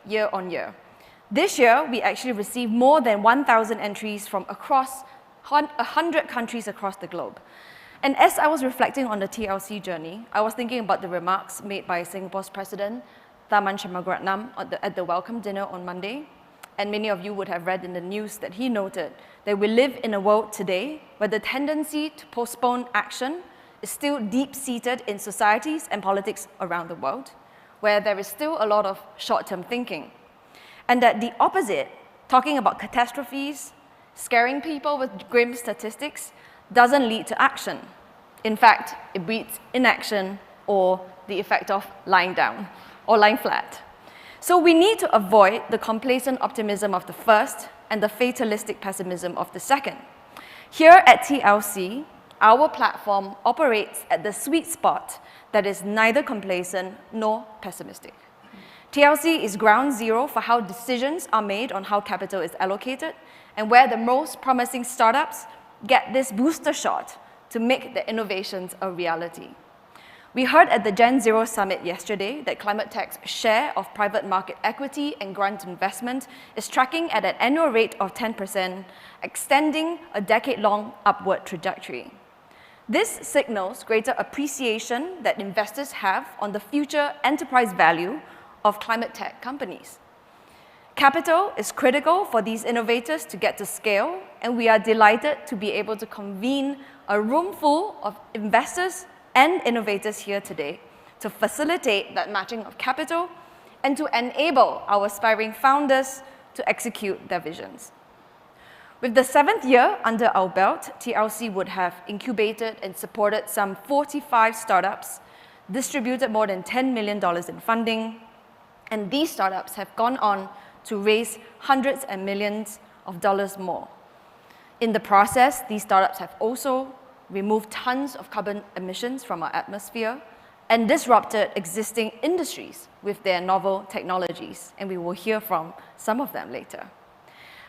year on year. This year, we actually received more than 1,000 entries from across 100 countries across the globe. And as I was reflecting on the TLC journey, I was thinking about the remarks made by Singapore's President, Tharman Shanmugaratnam, at the welcome dinner on Monday. And many of you would have read in the news that he noted that we live in a world today where the tendency to postpone action is still deep-seated in societies and politics around the world, where there is still a lot of short-term thinking. And that the opposite, talking about catastrophes, scaring people with grim statistics, doesn't lead to action. In fact, it breeds inaction or the effect of lying down or lying flat. So we need to avoid the complacent optimism of the first and the fatalistic pessimism of the second. Here at TLC, our platform operates at the sweet spot that is neither complacent nor pessimistic. TLC is ground zero for how decisions are made on how capital is allocated and where the most promising startups get this booster shot to make their innovations a reality. We heard at the Gen Zero Summit yesterday that climate tech's share of private market equity and grant investment is tracking at an annual rate of 10%, extending a decade-long upward trajectory. This signals greater appreciation that investors have on the future enterprise value of climate tech companies. Capital is critical for these innovators to get to scale, and we are delighted to be able to convene a room full of investors and innovators here today to facilitate that matching of capital and to enable our aspiring founders to execute their visions. With the 7th year under our belt, TLC would have incubated and supported some 45 startups, distributed more than $10 million in funding, and these startups have gone on to raise hundreds and millions of dollars more. In the process, these startups have also removed tons of carbon emissions from our atmosphere and disrupted existing industries with their novel technologies, and we will hear from some of them later.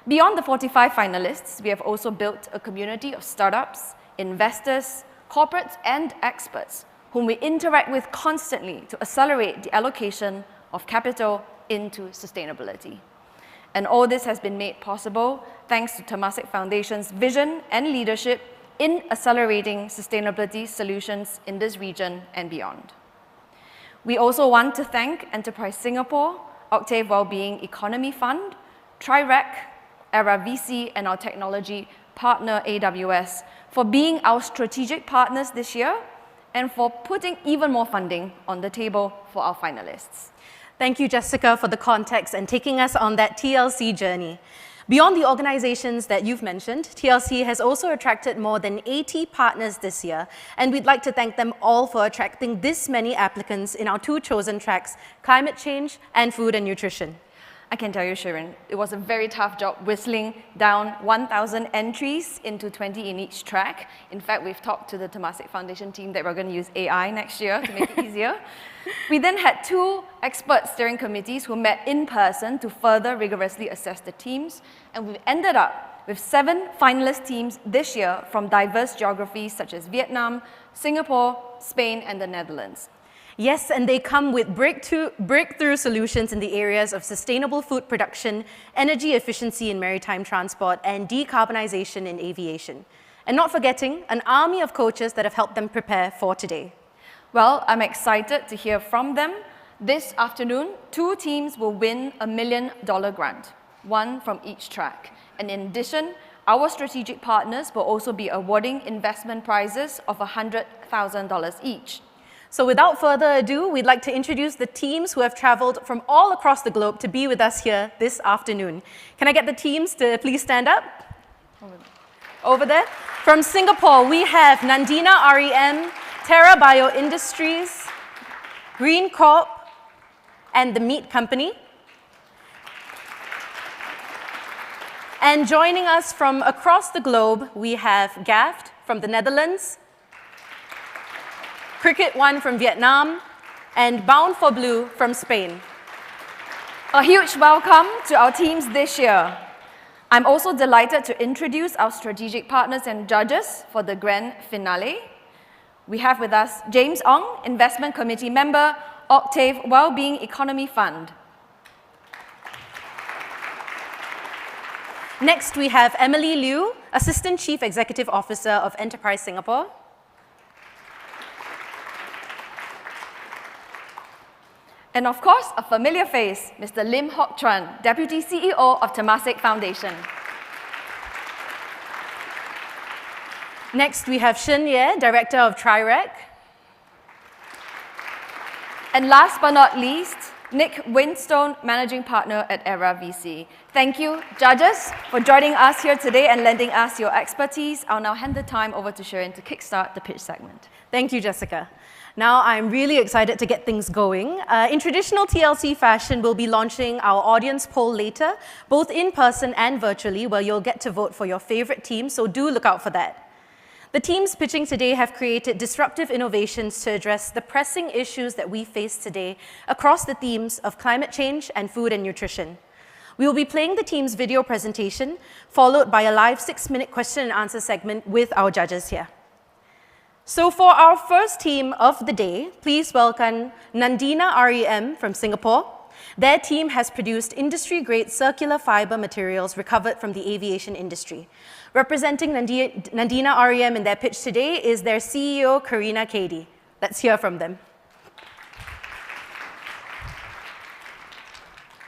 Beyond the 45 finalists, we have also built a community of startups, investors, corporates, and experts whom we interact with constantly to accelerate the allocation of capital into sustainability. And all this has been made possible thanks to Temasek Foundation's vision and leadership in accelerating sustainability solutions in this region and beyond. We also want to thank Enterprise Singapore, Octave Wellbeing Economy Fund, TriRec, Era VC, and our technology partner AWS for being our strategic partners this year and for putting even more funding on the table for our finalists. Thank you, Jessica, for the context and taking us on that TLC journey. Beyond the organizations that you've mentioned, TLC has also attracted more than 80 partners this year, and we'd like to thank them all for attracting this many applicants in our two chosen tracks, climate change and food and nutrition. I can tell you, Sharon, it was a very tough job whistling down 1,000 entries into 20 in each track. In fact, we've talked to the Temasek Foundation team that we're going to use AI next year to make it easier. We then had 2 expert steering committees who met in person to further rigorously assess the teams, and we've ended up with 7 finalist teams this year from diverse geographies such as Vietnam, Singapore, Spain, and the Netherlands. Yes, and they come with breakthrough solutions in the areas of sustainable food production, energy efficiency in maritime transport, and decarbonisation in aviation. And not forgetting, an army of coaches that have helped them prepare for today. Well, I'm excited to hear from them. This afternoon, 2 teams will win $1 million grant, 1 from each track. And in addition, our strategic partners will also be awarding investment prizes of $100,000 each. So without further ado, we'd like to introduce the teams who have traveled from all across the globe to be with us here this afternoon. Can I get the teams to please stand up? Over there. From Singapore, we have Nandina REM, Terra Bio Industries, Green Corp, and the Meat Company. And joining us from across the globe, we have Gaft from the Netherlands, Cricket One from Vietnam, and Bound for Blue from Spain. A huge welcome to our teams this year. I'm also delighted to introduce our strategic partners and judges for the grand finale. We have with us James Ong, Investment Committee Member, Octave Wellbeing Economy Fund. Next, we have Emily Liu, Assistant Chief Executive Officer of Enterprise Singapore. And of course, a familiar face, Mr. Lim Hock Chuan, Deputy CEO of Temasek Foundation. Next, we have Shen Ye, Director of TriRec. And last but not least, Nick Winstone, Managing Partner at Era VC. Thank you, judges, for joining us here today and lending us your expertise. I'll now hand the time over to Sharon to kickstart the pitch segment. Thank you, Jessica. Now, I'm really excited to get things going. In traditional TLC fashion, we'll be launching our audience poll later, both in person and virtually, where you'll get to vote for your favorite team, so do look out for that. The teams pitching today have created disruptive innovations to address the pressing issues that we face today across the themes of climate change and food and nutrition. We will be playing the team's video presentation, followed by a live 6-minute question and answer segment with our judges here. So for our first team of the day, please welcome Nandina REM from Singapore. Their team has produced industry-grade circular fiber materials recovered from the aviation industry. Representing Nandina REM in their pitch today is their CEO, Karina Cady. Let's hear from them.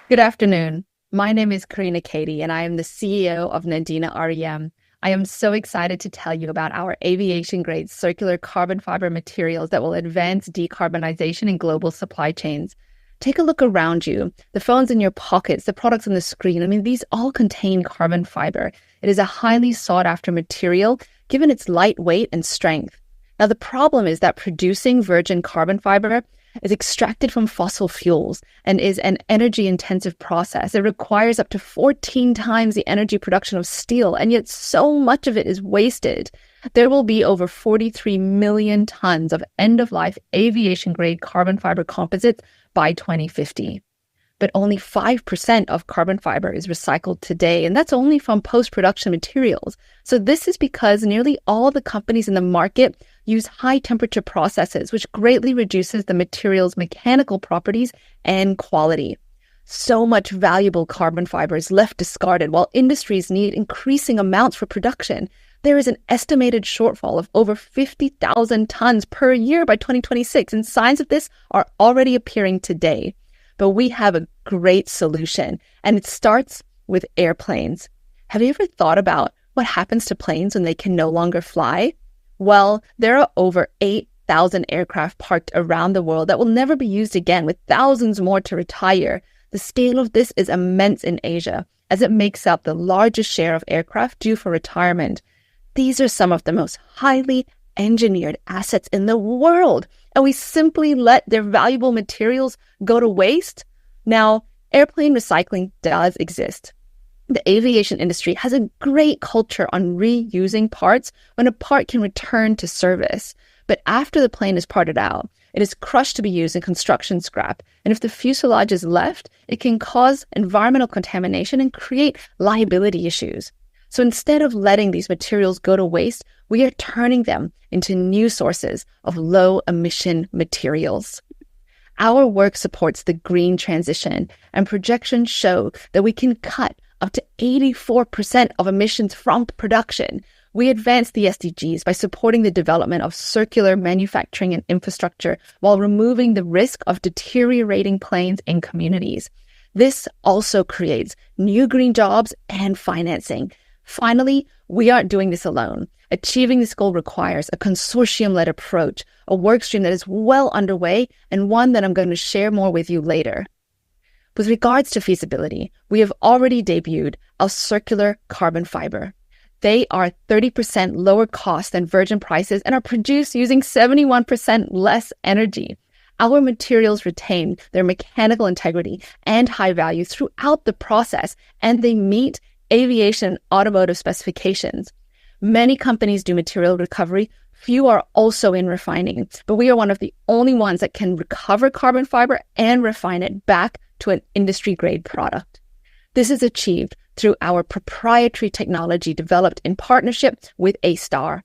Good afternoon. My name is Karina Cady, and I am the CEO of Nandina REM. I am so excited to tell you about our aviation-grade circular carbon fiber materials that will advance decarbonization in global supply chains. Take a look around you. The phones in your pockets, the products on the screen, these all contain carbon fiber. It is a highly sought-after material, given its lightweight and strength. Now, the problem is that producing virgin carbon fiber is extracted from fossil fuels and is an energy-intensive process. It requires up to 14 times the energy production of steel, and yet so much of it is wasted. There will be over 43 million tons of end-of-life aviation-grade carbon fiber composites by 2050. But only 5% of carbon fiber is recycled today, and that's only from post-production materials. So this is because nearly all the companies in the market use high-temperature processes, which greatly reduces the material's mechanical properties and quality. So much valuable carbon fiber is left discarded while industries need increasing amounts for production. There is an estimated shortfall of over 50,000 tons per year by 2026, and signs of this are already appearing today. But we have a great solution, and it starts with airplanes. Have you ever thought about what happens to planes when they can no longer fly? Well, there are over 8,000 aircraft parked around the world that will never be used again, with thousands more to retire. The scale of this is immense in Asia, as it makes up the largest share of aircraft due for retirement. These are some of the most highly engineered assets in the world, and we simply let their valuable materials go to waste? Now, airplane recycling does exist. The aviation industry has a great culture on reusing parts when a part can return to service. But after the plane is parted out, it is crushed to be used in construction scrap. And if the fuselage is left, it can cause environmental contamination and create liability issues. So instead of letting these materials go to waste, we are turning them into new sources of low-emission materials. Our work supports the green transition, and projections show that we can cut up to 84% of emissions from production. We advance the SDGs by supporting the development of circular manufacturing and infrastructure while removing the risk of deteriorating planes in communities. This also creates new green jobs and financing. Finally, we aren't doing this alone. Achieving this goal requires a consortium-led approach, a workstream that is well underway and one that I'm going to share more with you later. With regards to feasibility, we have already debuted our circular carbon fiber. They are 30% lower cost than virgin prices and are produced using 71% less energy. Our materials retain their mechanical integrity and high value throughout the process, and they meet aviation and automotive specifications. Many companies do material recovery. Few are also in refining, but we are one of the only ones that can recover carbon fiber and refine it back to an industry-grade product. This is achieved through our proprietary technology developed in partnership with A-Star.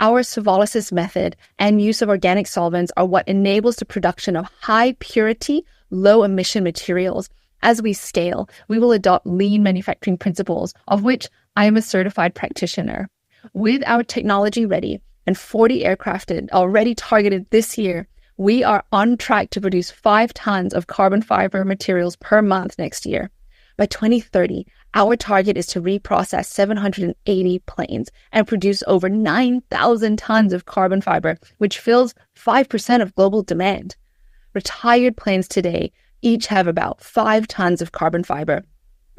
Our Sovolysis method and use of organic solvents are what enables the production of high-purity, low-emission materials, As we scale, we will adopt lean manufacturing principles, of which I am a certified practitioner. With our technology ready and 40 aircraft already targeted this year, we are on track to produce 5 tons of carbon fiber materials per month next year. By 2030, our target is to reprocess 780 planes and produce over 9,000 tons of carbon fiber, which fills 5% of global demand. Retired planes today each have about 5 tons of carbon fiber.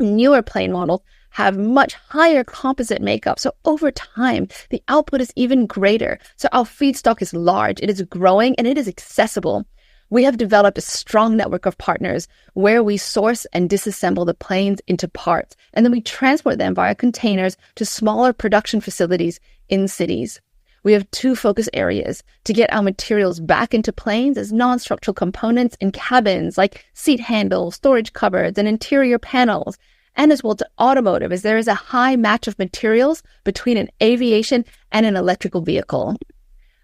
Newer plane models have much higher composite makeup, so over time, the output is even greater. So our feedstock is large, it is growing, and it is accessible. We have developed a strong network of partners where we source and disassemble the planes into parts, and then we transport them via containers to smaller production facilities in cities. We have 2 focus areas to get our materials back into planes as non-structural components in cabins like seat handles, storage cupboards, and interior panels, and as well to automotive, as there is a high match of materials between an aviation and an electrical vehicle.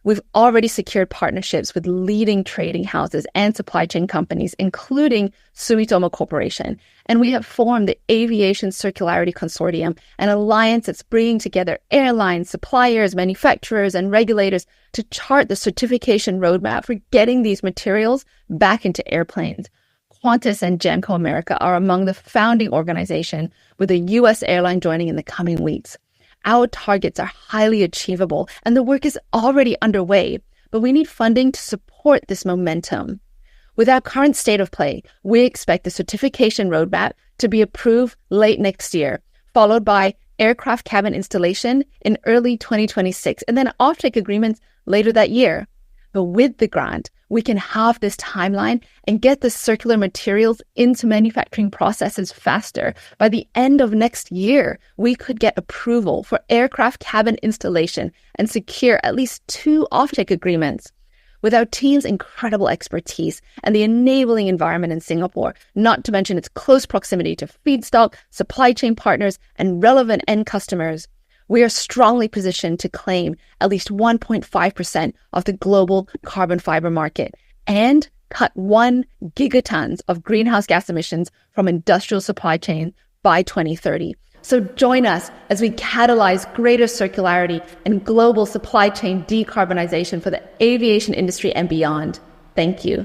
We've already secured partnerships with leading trading houses and supply chain companies, including Sumitomo Corporation. And we have formed the Aviation Circularity Consortium, an alliance that's bringing together airlines, suppliers, manufacturers, and regulators to chart the certification roadmap for getting these materials back into airplanes. Qantas and Jamco America are among the founding organizations, with a U.S. airline joining in the coming weeks. Our targets are highly achievable and the work is already underway, but we need funding to support this momentum. With our current state of play, we expect the certification roadmap to be approved late next year, followed by aircraft cabin installation in early 2026, and then offtake agreements later that year. But with the grant, we can halve this timeline and get the circular materials into manufacturing processes faster. By the end of next year, we could get approval for aircraft cabin installation and secure at least 2 offtake agreements. With our team's incredible expertise and the enabling environment in Singapore, not to mention its close proximity to feedstock, supply chain partners, and relevant end customers, we are strongly positioned to claim at least 1.5% of the global carbon fiber market and cut 1 gigatons of greenhouse gas emissions from industrial supply chain by 2030. So join us as we catalyze greater circularity and global supply chain decarbonization for the aviation industry and beyond. Thank you.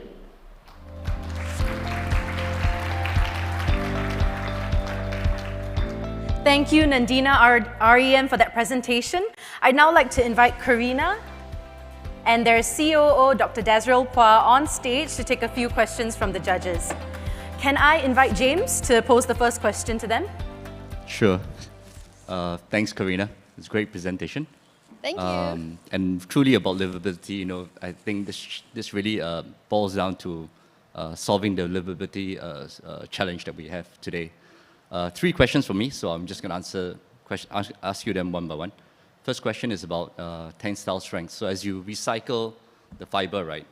Thank you, Nandina, REM, for that presentation. I'd now like to invite Karina and their COO, Dr. Dasrell Phua, on stage to take a few questions from the judges. Can I invite James to pose the first question to them? Sure. Thanks, Karina. It's a great presentation. Thank you. And truly about livability, I think this really boils down to solving the livability challenge that we have today. 3 questions for me, so I'm just going to ask you them one by one. First question is about tensile strength. So as you recycle the fiber, right,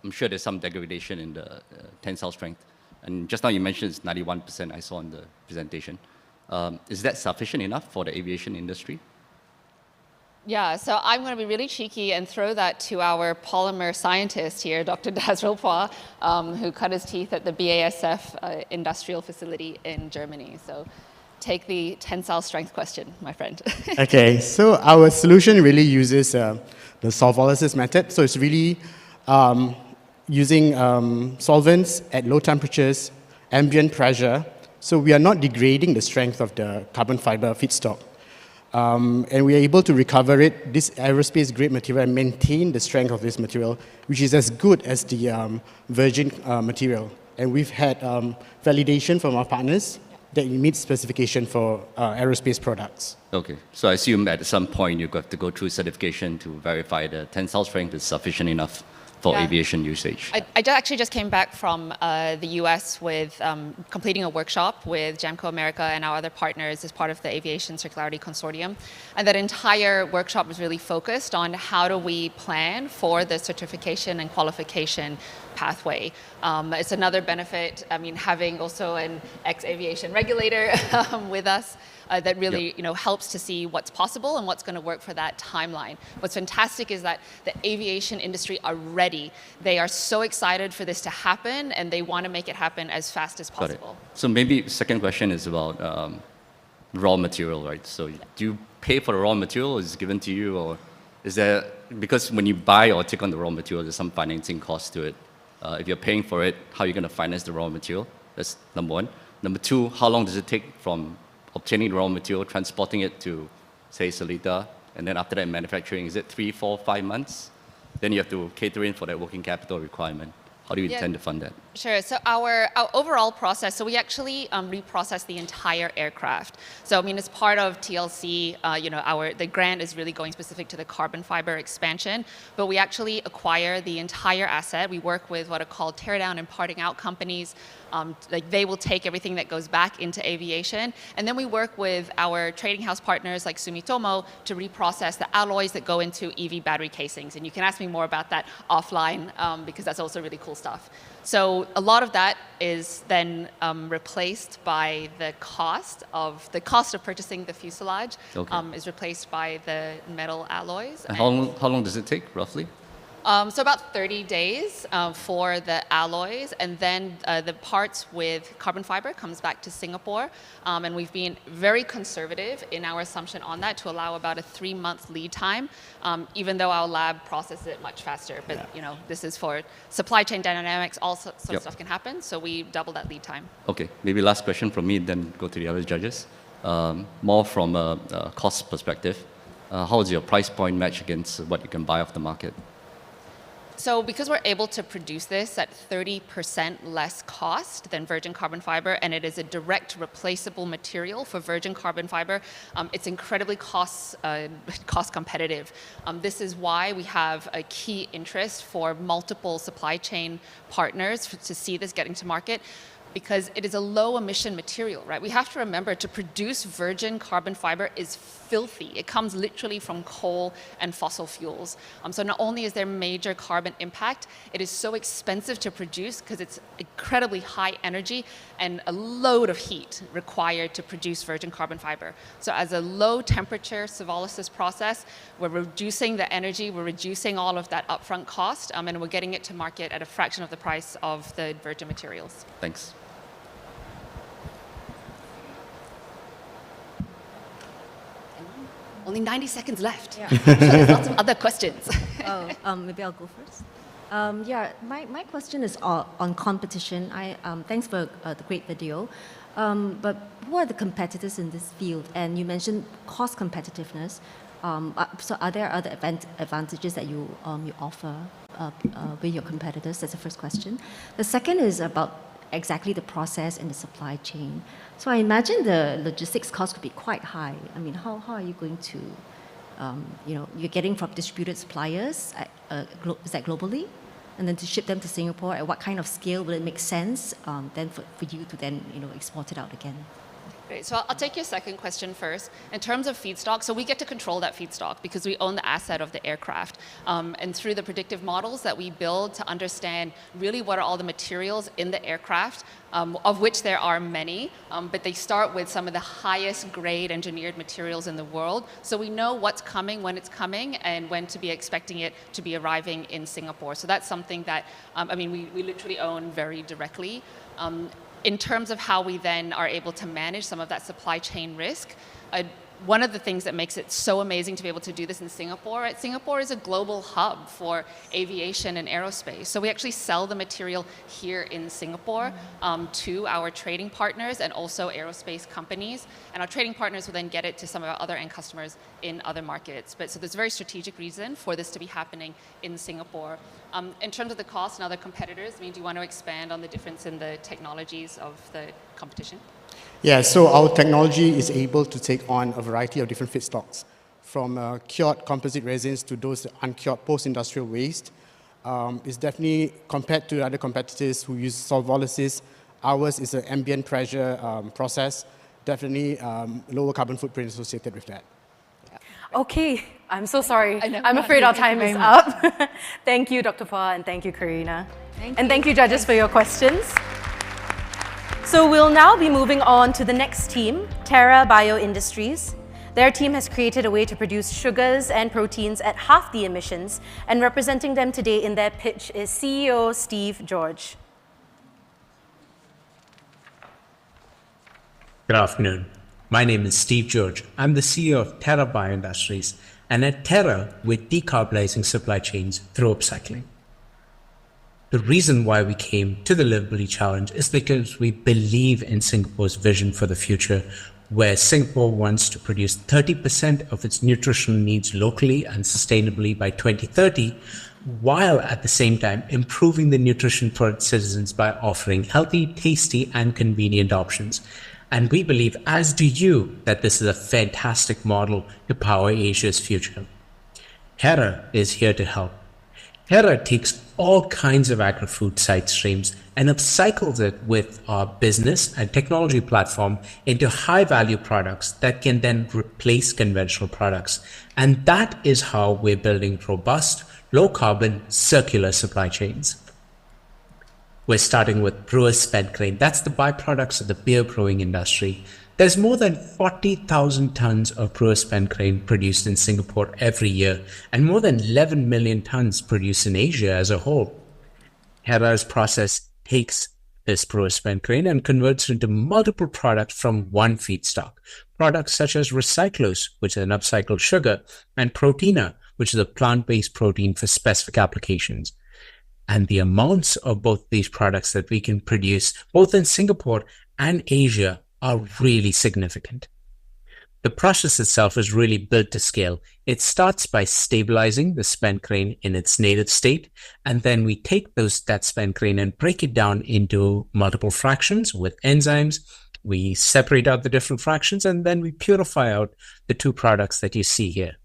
I'm sure there's some degradation in the tensile strength. And just now you mentioned it's 91%, I saw in the presentation. Is that sufficient enough for the aviation industry? Yeah, so I'm going to be really cheeky and throw that to our polymer scientist here, Dr. Dasrell Phua, who cut his teeth at the BASF industrial facility in Germany. So take the tensile strength question, my friend. Okay, so our solution really uses the solvolysis method. So it's really using solvents at low temperatures, ambient pressure. So we are not degrading the strength of the carbon fiber feedstock. And we are able to recover it, this aerospace grade material, and maintain the strength of this material, which is as good as the virgin material. And we've had validation from our partners that it meets specification for aerospace products. Okay, so I assume at some point you've got to go through certification to verify the tensile strength is sufficient enough for aviation usage. I actually just came back from the US with completing a workshop with Jamco America and our other partners as part of the Aviation Circularity Consortium. And that entire workshop was really focused on how do we plan for the certification and qualification pathway. It's another benefit, I mean, having also an ex-aviation regulator with us that really helps to see what's possible and what's going to work for that timeline. What's fantastic is that the aviation industry are ready. They are so excited for this to happen, and they want to make it happen as fast as possible. So maybe second question is about raw material, right? So do you pay for the raw material, or is it given to you, or is there, because when you buy or take on the raw material, there's some financing cost to it. If you're paying for it, how are you going to finance the raw material? That's number one. Number two, how long does it take from obtaining the raw material, transporting it to, say, Seletar, and then after that manufacturing? Is it 3, 4, 5 months? Then you have to cater in for that working capital requirement. How do you intend to fund that? Sure. So our overall process, so we actually reprocess the entire aircraft. So I mean, as part of TLC, the grant is really going specific to the carbon fiber expansion, but we actually acquire the entire asset. We work with what are called tear down and parting out companies. Like they will take everything that goes back into aviation, and then we work with our trading house partners like Sumitomo to reprocess the alloys that go into EV battery casings. And you can ask me more about that offline because that's also really cool stuff. So a lot of that is then replaced by the cost of purchasing the fuselage is replaced by the metal alloys. And how long does it take, roughly? So about 30 days for the alloys, and then the parts with carbon fiber comes back to Singapore. And we've been very conservative in our assumption on that to allow about a 3-month lead time, even though our lab processes it much faster. But this is for supply chain dynamics, all sorts of stuff can happen, so we double that lead time. Okay, maybe last question from me, then go to the other judges. More from a cost perspective, how is your price point match against what you can buy off the market? So because we're able to produce this at 30% less cost than virgin carbon fiber, and it is a direct replaceable material for virgin carbon fiber, it's incredibly cost competitive. This is why we have a key interest for multiple supply chain partners to see this getting to market, because it is a low emission material, right? We have to remember, to produce virgin carbon fiber is filthy. It comes literally from coal and fossil fuels. So not only is there major carbon impact, it is so expensive to produce because it's incredibly high energy and a load of heat required to produce virgin carbon fiber. So as a low temperature pyrolysis process, we're reducing the energy, we're reducing all of that upfront cost, and we're getting it to market at a fraction of the price of the virgin materials. Thanks. Only 90 seconds left. Yeah. So there's lots of other questions. Maybe I'll go first. My question is on competition. Thanks for the great video. But who are the competitors in this field? And you mentioned cost competitiveness. So are there other advantages that you offer with your competitors? That's the first question. The second is about exactly the process and the supply chain. So I imagine the logistics cost could be quite high. I mean, how are you going to, you're getting from distributed suppliers, is that globally? And then to ship them to Singapore, at what kind of scale will it make sense then for you to then, export it out again? Great. So I'll take your second question first. In terms of feedstock, so we get to control that feedstock because we own the asset of the aircraft. And through the predictive models that we build to understand really what are all the materials in the aircraft, of which there are many, but they start with some of the highest grade engineered materials in the world. So we know what's coming, when it's coming, and when to be expecting it to be arriving in Singapore. So that's something that, we literally own very directly. In terms of how we then are able to manage some of that supply chain risk, one of the things that makes it so amazing to be able to do this in Singapore, Singapore is a global hub for aviation and aerospace. So we actually sell the material here in Singapore to our trading partners and also aerospace companies. And our trading partners will then get it to some of our other end customers in other markets. So there's a very strategic reason for this to be happening in Singapore. In terms of the cost and other competitors, do you want to expand on the difference in the technologies of the competition? Yeah, so our technology is able to take on a variety of different feedstocks, from cured composite resins to those uncured post-industrial waste. It's definitely, compared to other competitors who use solvolysis, ours is an ambient pressure process, definitely lower carbon footprint associated with that. Okay, I'm so sorry. I'm afraid our time is up. Thank you, Dr. Phua, and thank you, Karina. And thank you, judges, for your questions. So we'll now be moving on to the next team, Terra Bioindustries. Their team has created a way to produce sugars and proteins at half the emissions, and representing them today in their pitch is CEO Steve George. Good afternoon. My name is Steve George. I'm the CEO of Terra Bioindustries, and at Terra, we're decarbonizing supply chains through upcycling. The reason why we came to the Liveability Challenge is because we believe in Singapore's vision for the future, where Singapore wants to produce 30% of its nutritional needs locally and sustainably by 2030, while at the same time improving the nutrition for its citizens by offering healthy, tasty, and convenient options. And we believe, as do you, that this is a fantastic model to power Asia's future. Terra is here to help. Terra takes all kinds of agri-food side streams and upcycles it with our business and technology platform into high-value products that can then replace conventional products. And that is how we're building robust, low-carbon, circular supply chains. We're starting with brewer's spent grain. That's the byproducts of the beer brewing industry. There's more than 40,000 tons of brewer's spent grain produced in Singapore every year, and more than 11 million tons produced in Asia as a whole. Terra's process takes this brewer's spent grain and converts it into multiple products from one feedstock. Products such as Recyclose, which is an upcycled sugar, and Proteina, which is a plant-based protein for specific applications. And the amounts of both these products that we can produce, both in Singapore and Asia, are really significant. The process itself is really built to scale. It starts by stabilizing the spent grain in its native state, and then we take that spent grain and break it down into multiple fractions with enzymes. We separate out the different fractions, and then we purify out the two products that you see here.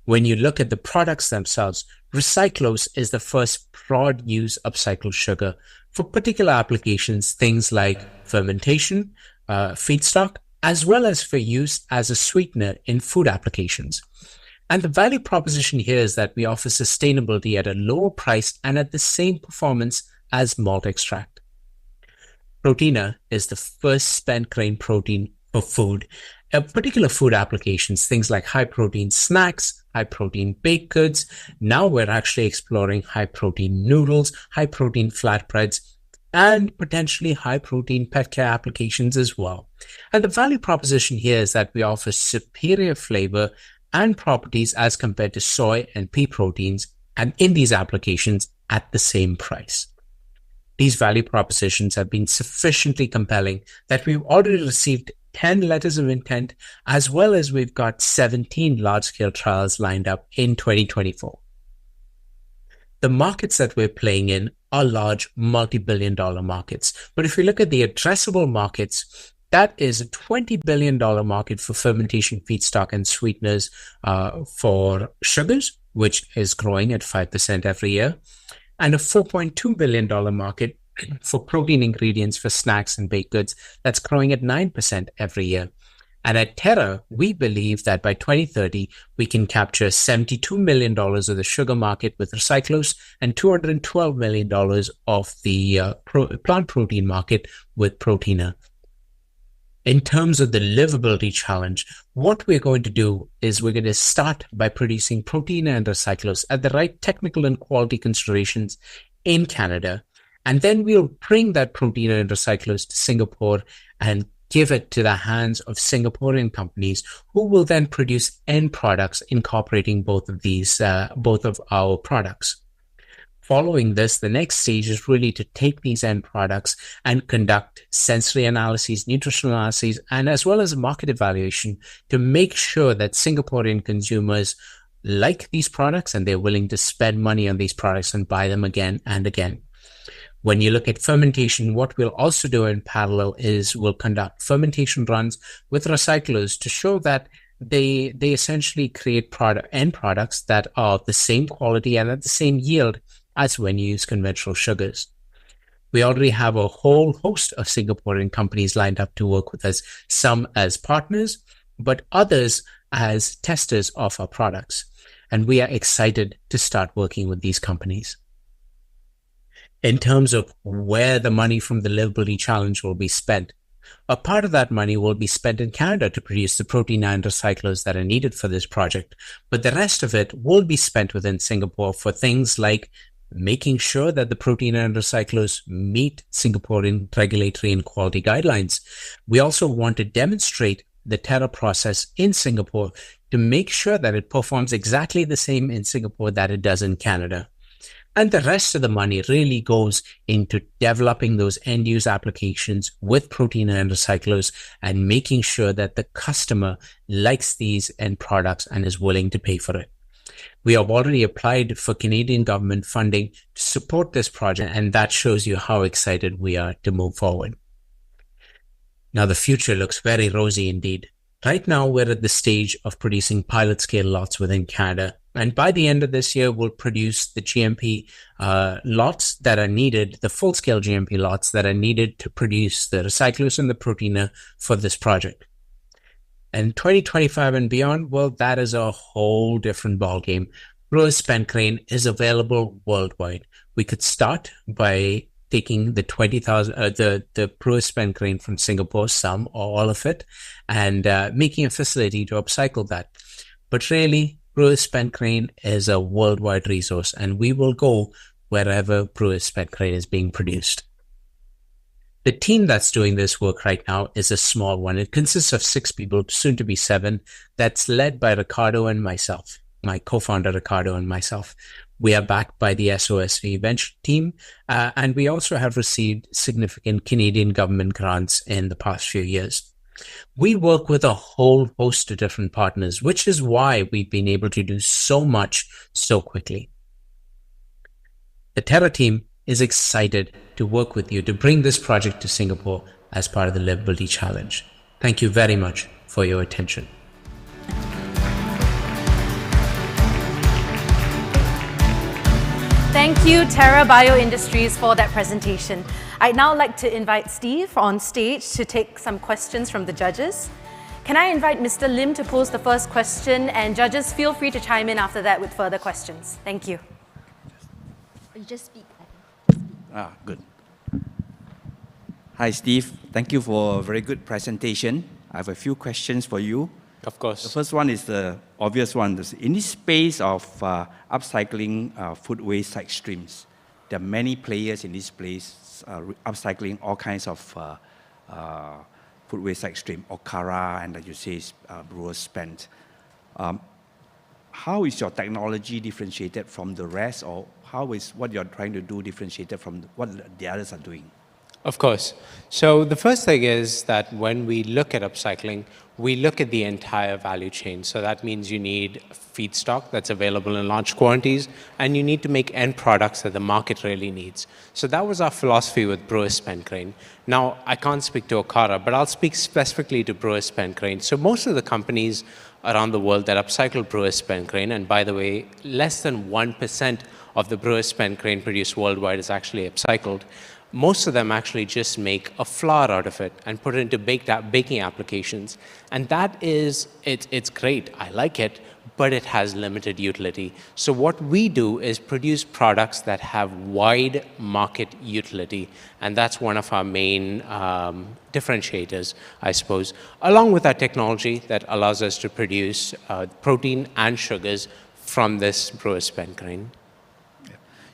When you look at the products themselves, Recyclose is the first broad-use upcycled sugar for particular applications, things like fermentation, feedstock, as well as for use as a sweetener in food applications. And the value proposition here is that we offer sustainability at a lower price and at the same performance as malt extract. Proteina is the first spent grain protein for food, particular food applications, things like high protein snacks, high protein baked goods. Now we're actually exploring high protein noodles, high protein flatbreads, and potentially high protein pet care applications as well. And the value proposition here is that we offer superior flavor and properties as compared to soy and pea proteins, and in these applications at the same price. These value propositions have been sufficiently compelling that we've already received 10 letters of intent, as well as we've got 17 large-scale trials lined up in 2024. The markets that we're playing in are large multi-billion-dollar markets. But if we look at the addressable markets, that is a $20 billion market for fermentation feedstock and sweeteners for sugars, which is growing at 5% every year, and a $4.2 billion market for protein ingredients for snacks and baked goods that's growing at 9% every year. And at Terra, we believe that by 2030, we can capture $72 million of the sugar market with Recyclose and $212 million of the plant protein market with Proteina. In terms of the Liveability Challenge, what we're going to do is we're going to start by producing Proteina and Recyclose at the right technical and quality considerations in Canada. And then we'll bring that Proteina and Recyclose to Singapore and give it to the hands of Singaporean companies who will then produce end products incorporating both of our products. Following this, the next stage is really to take these end products and conduct sensory analyses, nutritional analyses, and as well as market evaluation to make sure that Singaporean consumers like these products and they're willing to spend money on these products and buy them again and again. When you look at fermentation, what we'll also do in parallel is we'll conduct fermentation runs with Recyclers to show that they essentially create end products that are of the same quality and at the same yield as when you use conventional sugars. We already have a whole host of Singaporean companies lined up to work with us, some as partners, but others as testers of our products. And we are excited to start working with these companies. in terms of where the money from the Liveability Challenge will be spent. A part of that money will be spent in Canada to produce the protein and recyclers that are needed for this project, but the rest of it will be spent within Singapore for things like making sure that the protein and recyclers meet Singaporean regulatory and quality guidelines. We also want to demonstrate the Terra process in Singapore to make sure that it performs exactly the same in Singapore that it does in Canada. And the rest of the money really goes into developing those end-use applications with protein and recyclers and making sure that the customer likes these end products and is willing to pay for it. We have already applied for Canadian government funding to support this project, and that shows you how excited we are to move forward. Now, the future looks very rosy indeed. Right now, we're at the stage of producing pilot scale lots within Canada. And by the end of this year, we'll produce the GMP lots that are needed, the full-scale GMP lots that are needed to produce the recyclers and the proteiner for this project. And 2025 and beyond, well, that is a whole different ballgame. Brewers Spent Grain is available worldwide. We could start by taking the 20,000, the Brewers Spent Grain from Singapore, some or all of it, and making a facility to upcycle that. But really, Brewers Spent Grain is a worldwide resource, and we will go wherever Brewers Spent Grain is being produced. The team that's doing this work right now is a small one. It consists of 6 people, soon to be 7, that's led by Ricardo and myself, my co-founder Ricardo and myself. We are backed by the SOSV venture team, and we also have received significant Canadian government grants in the past few years. We work with a whole host of different partners, which is why we've been able to do so much so quickly. The Terra team is excited to work with you to bring this project to Singapore as part of the Liveability Challenge. Thank you very much for your attention. Thank you, Terra Bio Industries, for that presentation. I'd now like to invite Steve on stage to take some questions from the judges. Can I invite Mr. Lim to pose the first question, and judges, feel free to chime in after that with further questions. Thank you. You just speak. Good. Hi, Steve. Thank you for a very good presentation. I have a few questions for you. Of course. The first one is the obvious one. In this space of upcycling food waste side streams, there are many players in this place upcycling all kinds of food waste side stream, Okara, and like you say, Brewers Spent. How is your technology differentiated from the rest, or how is what you're trying to do differentiated from what the others are doing? Of course. So the first thing is that when we look at upcycling, we look at the entire value chain. So that means you need feedstock that's available in large quantities, and you need to make end products that the market really needs. So that was our philosophy with Brewers Spent Grain. Now, I can't speak to Okara, but I'll speak specifically to Brewers Spent Grain. So most of the companies around the world that upcycle Brewers Spent Grain, and by the way, less than 1% of the Brewers Spent Grain produced worldwide is actually upcycled. Most of them actually just make a flour out of it and put it into baking applications. And that is, it's great, I like it, but it has limited utility. So what we do is produce products that have wide market utility. And that's one of our main differentiators, I suppose, along with our technology that allows us to produce protein and sugars from this Brewers Spent Grain.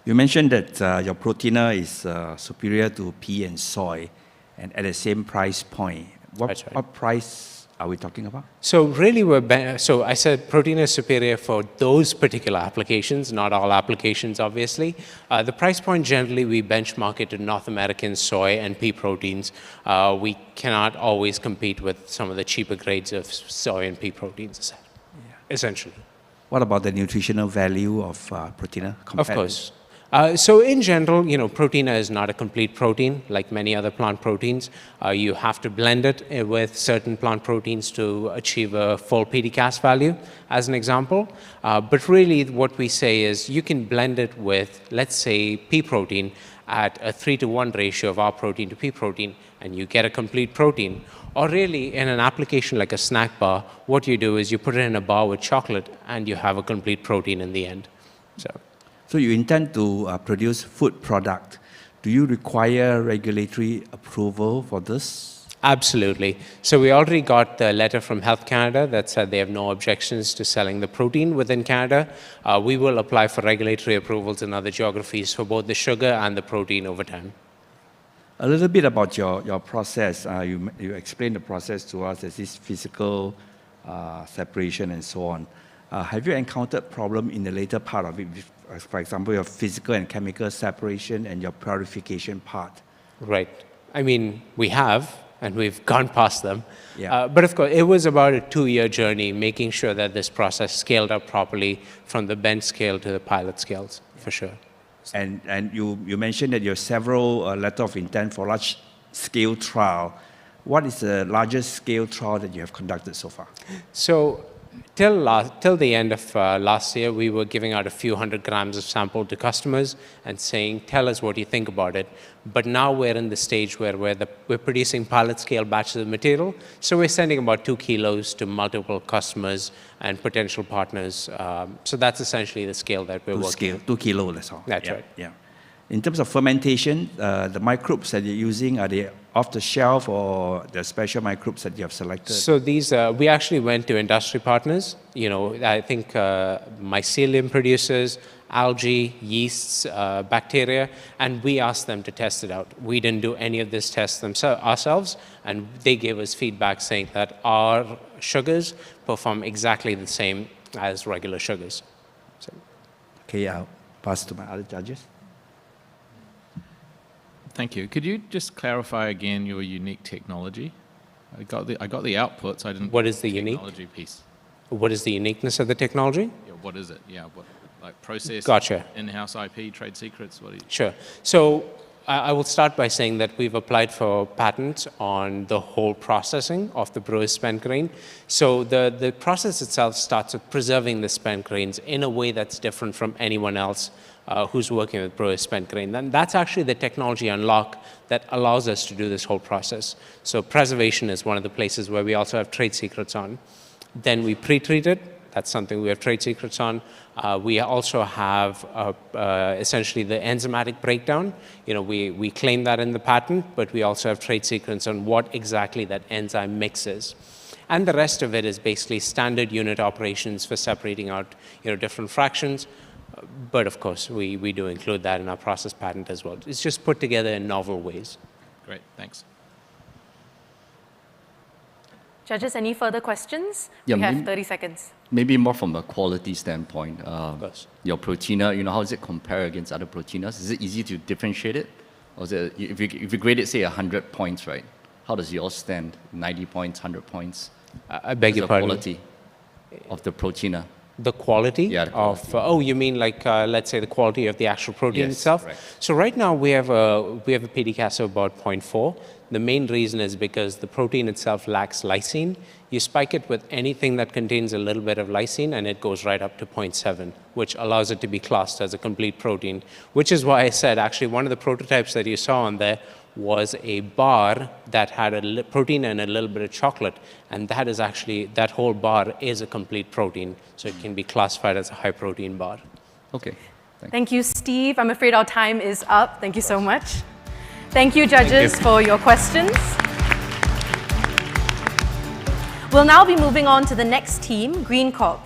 You mentioned that your proteiner is superior to pea and soy, and at the same price point. What price are we talking about? So really, so I said protein is superior for those particular applications, not all applications, obviously. The price point generally we benchmark it to North American soy and pea proteins. We cannot always compete with some of the cheaper grades of soy and pea proteins, essentially. What about the nutritional value of proteiner? Of course. So in general, proteiner is not a complete protein like many other plant proteins. You have to blend it with certain plant proteins to achieve a full PDCAS value, as an example. But really what we say is you can blend it with, let's say, pea protein at a 3-to-1 ratio of our protein to pea protein, and you get a complete protein. Or really, in an application like a snack bar, what you do is you put it in a bar with chocolate, and you have a complete protein in the end. So you intend to produce food product. do you require regulatory approval for this? Absolutely. So we already got the letter from Health Canada that said they have no objections to selling the protein within Canada. We will apply for regulatory approvals in other geographies for both the sugar and the protein over time. A little bit about your process. You explained the process to us as this physical separation and so on. Have you encountered problem in the later part of it, for example, your physical and chemical separation and your purification part? Right. I mean, we have, and we've gone past them. Yeah. But of course, it was about a 2-year journey, making sure that this process scaled up properly from the bench scale to the pilot scales, for sure. And you mentioned that you have several letter of intent for large-scale trial. What is the largest scale trial that you have conducted so far? So till the end of last year, we were giving out a few hundred grams of sample to customers and saying, tell us what you think about it. But now we're in the stage where we're producing pilot scale batches of material. So we're sending about 2 kilos to multiple customers and potential partners. So that's essentially the scale that we're working with. 2 kilos, that's all. That's right. Yeah. In terms of fermentation, the microbes that you're using, are they off the shelf or the special microbes that you have selected? So these, we actually went to industry partners. You know, I think mycelium producers, algae, yeasts, bacteria, and we asked them to test it out. We didn't do any of this tests ourselves, and they gave us feedback saying that our sugars perform exactly the same as regular sugars. So. Okay, I'll pass to my other judges. Thank you. Could you just clarify again your unique technology? I got the outputs. I didn't. What is the technology piece? What is the uniqueness of the technology? Yeah, what is it? Yeah, what, like process? Gotcha. In-house IP, trade secrets. What? Sure. So I will start by saying that we've applied for patents on the whole processing of the brewer's spent grain. So the process itself starts with preserving the spent grains in a way that's different from anyone else who's working with brewer's spent grain. And that's actually the technology unlock that allows us to do this whole process. So preservation is one of the places where we also have trade secrets on. Then we pre-treat it. That's something we have trade secrets on. We also have essentially the enzymatic breakdown. You know, we claim that in the patent, but we also have trade secrets on what exactly that enzyme mix is. And the rest of it is basically standard unit operations for separating out, different fractions. But of course, we do include that in our process patent as well. It's just put together in novel ways. Great, thanks. Judges, any further questions? Yeah, we have 30 seconds. Maybe more from a quality standpoint. Yes. Your proteiner, how does it compare against other proteiners? Is it easy to differentiate it? Or is it, if you grade it, say, 100 points, right? How does yours stand? 90 points, 100 points? I beg your pardon? The quality of the proteiner. The quality, yeah, the quality. Of, you mean like, let's say the quality of the actual protein itself? Right. So right now we have a PDCAS of about 0.4. The main reason is because the protein itself lacks lysine. You spike it with anything that contains a little bit of lysine and it goes right up to 0.7, which allows it to be classed as a complete protein, which is why I said actually one of the prototypes that you saw on there was a bar that had a protein and a little bit of chocolate, and that is actually, that whole bar is a complete protein, so it can be classified as a high protein bar. Okay. Thank you, Steve. I'm afraid our time is up. Thank you so much. Thank you, judges, for your questions. We'll now be moving on to the next team, Green Corp.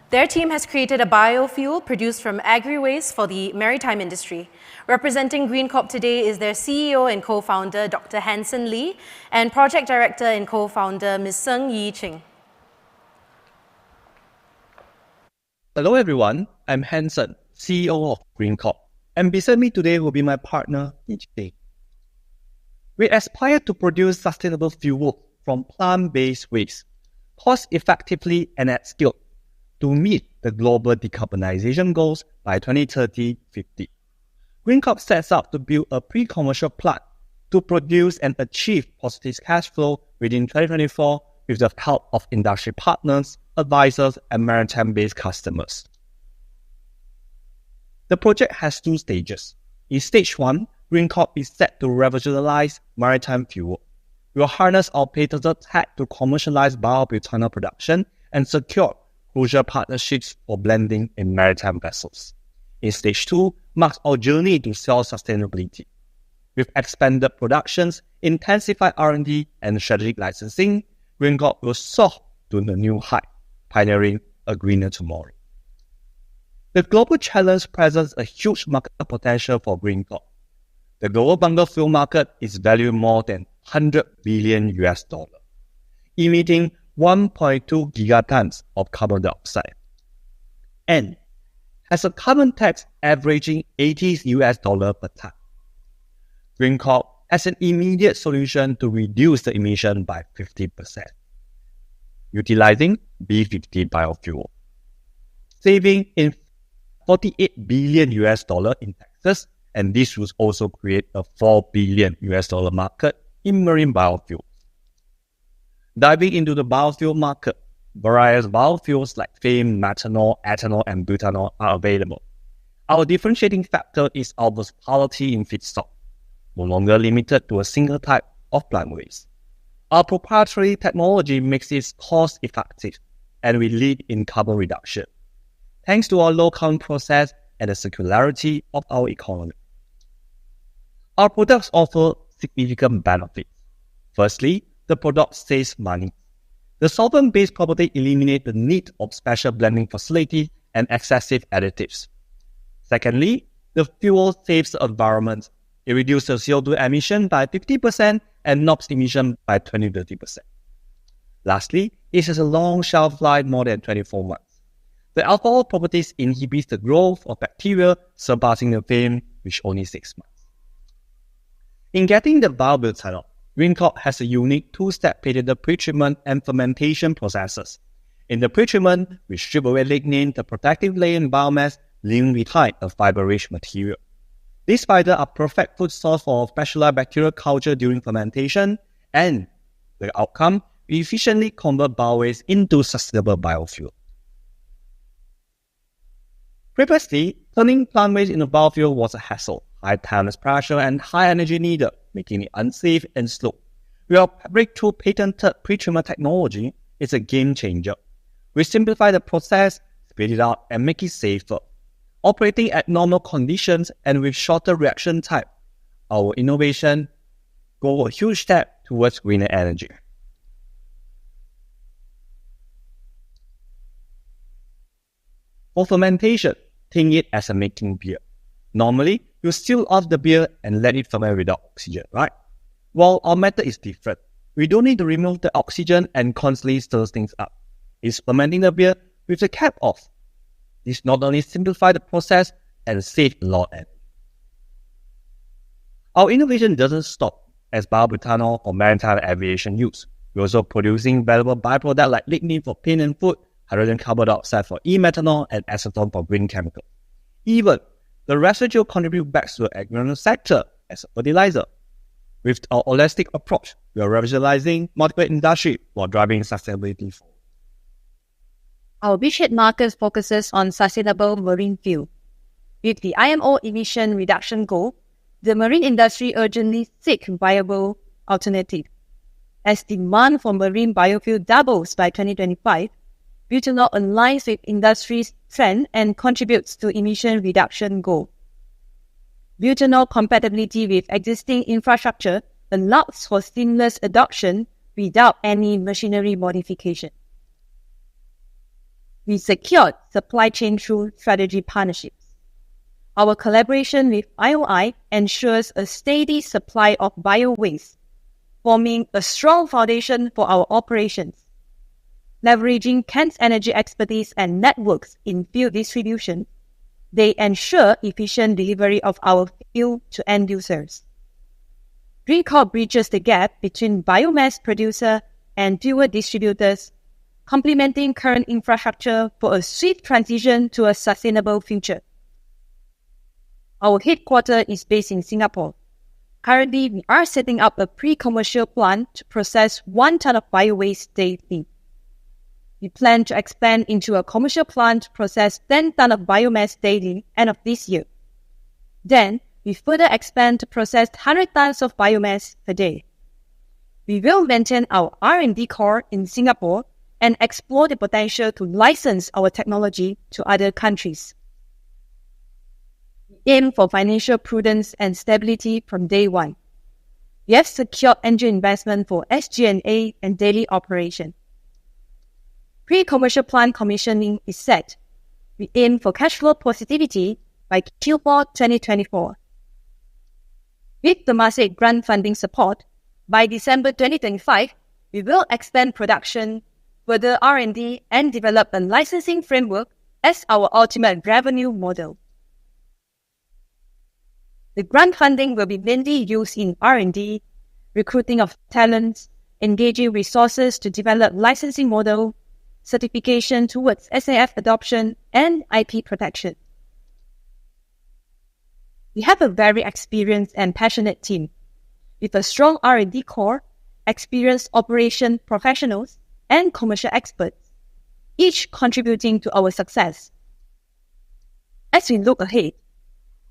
Their team has created a biofuel produced from agri-waste for the maritime industry. Representing Green Corp today is their CEO and co-founder, Dr. Hanson Lee, and project director and co-founder, Ms. Seng Yi Ching. Hello everyone, I'm Hanson, CEO of Green Corp, and beside me today will be my partner, Yi Ching. We aspire to produce sustainable fuel from plant-based waste, cost-effectively and at scale, to meet the global decarbonization goals by 2030-50. Green Corp sets out to build a pre-commercial plant to produce and achieve positive cash flow within 2024 with the help of industry partners, advisors, and maritime-based customers. The project has 2 stages. In stage 1, Green Corp is set to revolutionize maritime fuel. We will harness our patented tech to commercialize biobutanol production and secure crucial partnerships for blending in maritime vessels. In stage 2 marks our journey to self-sustainability. With expanded productions, intensified R&D, and strategic licensing, Green Corp will soar to the new height, pioneering a greener tomorrow. The global challenge presents a huge market potential for Green Corp. The global bunker fuel market is valued more than $100 billion, emitting 1.2 gigatons of carbon dioxide, and has a carbon tax averaging $80 per ton. Green Corp has an immediate solution to reduce the emission by 50%, utilizing B50 biofuel, saving in $48 billion in taxes, and this will also create a $4 billion market in marine biofuels. Diving into the biofuel market, various biofuels like FAME, methanol, ethanol, and butanol are available. Our differentiating factor is our versatility in feedstock, no longer limited to a single type of plant waste. Our proprietary technology makes it cost-effective, and we lead in carbon reduction, thanks to our low-carbon process and the circularity of our economy. Our products offer significant benefits. Firstly, the product saves money. The solvent-based property eliminates the need of special blending facilities and excessive additives. Secondly, the fuel saves the environment. It reduces CO2 emission by 50% and NOx emission by 20-30%. Lastly, it has a long shelf life, more than 24 months. The alcohol properties inhibit the growth of bacteria, surpassing the FAME, which only 6 months. In getting the biobutanol, Green Corp has a unique two-step patented pretreatment and fermentation processes. In the pretreatment, we strip away lignin, the protective layer in biomass, leaving behind a fiber-rich material. These fibers are perfect food source for specialized bacterial culture during fermentation, and the outcome, we efficiently convert biowaste into sustainable biofuel. Previously, turning plant waste into biofuel was a hassle, high timeless pressure, and high energy needed, making it unsafe and slow. With our breakthrough patented pretreatment technology, it's a game changer. We simplify the process, speed it up, and make it safer. Operating at normal conditions and with shorter reaction time, our innovation go a huge step towards greener energy. For fermentation, think it as a making beer. Normally, you still off the beer and let it ferment without oxygen, right? Well, our method is different. We don't need to remove the oxygen and constantly stir things up. It's fermenting the beer with the cap off. This not only simplifies the process and saves a lot of energy. Our innovation doesn't stop as biobutanol for maritime aviation use. We're also producing valuable byproducts like lignin for paint and food, hydrogen carbon dioxide for e-methanol, and acetone for green chemicals. Even the residue contributes back to the agricultural sector as a fertilizer. With our holistic approach, we are revitalizing multiple industries while driving sustainability forward. Our beachhead market focuses on sustainable marine fuel. With the IMO emission reduction goal, the marine industry urgently seeks viable alternatives. As demand for marine biofuel doubles by 2025, butanol aligns with industry's trend and contributes to emission reduction goal. Butanol compatibility with existing infrastructure allows for seamless adoption without any machinery modification. We secured supply chain through strategy partnerships. Our collaboration with IOI ensures a steady supply of bio-waste, forming a strong foundation for our operations. Leveraging Kent's energy expertise and networks in fuel distribution, they ensure efficient delivery of our fuel to end users. Green Corp bridges the gap between biomass producer and fuel distributors, complementing current infrastructure for a swift transition to a sustainable future. Our headquarters is based in Singapore. Currently, we are setting up a pre-commercial plant to process 1 ton of bio-waste daily. We plan to expand into a commercial plant to process 10 tons of biomass daily end of this year. Then, we further expand to process 100 tons of biomass per day. We will maintain our R&D core in Singapore and explore the potential to license our technology to other countries. aim for financial prudence and stability from day one. We have secured angel investment for SG&A and daily operation. Pre-commercial plant commissioning is set. We aim for cash flow positivity by Q4 2024. With Temasek grant funding support, by December 2025, we will expand production, further R&D, and develop a licensing framework as our ultimate revenue model. The grant funding will be mainly used in R&D, recruiting of talents, engaging resources to develop licensing model, certification towards SAF adoption, and IP protection. We have a very experienced and passionate team with a strong R&D core, experienced operation professionals, and commercial experts, each contributing to our success. As we look ahead,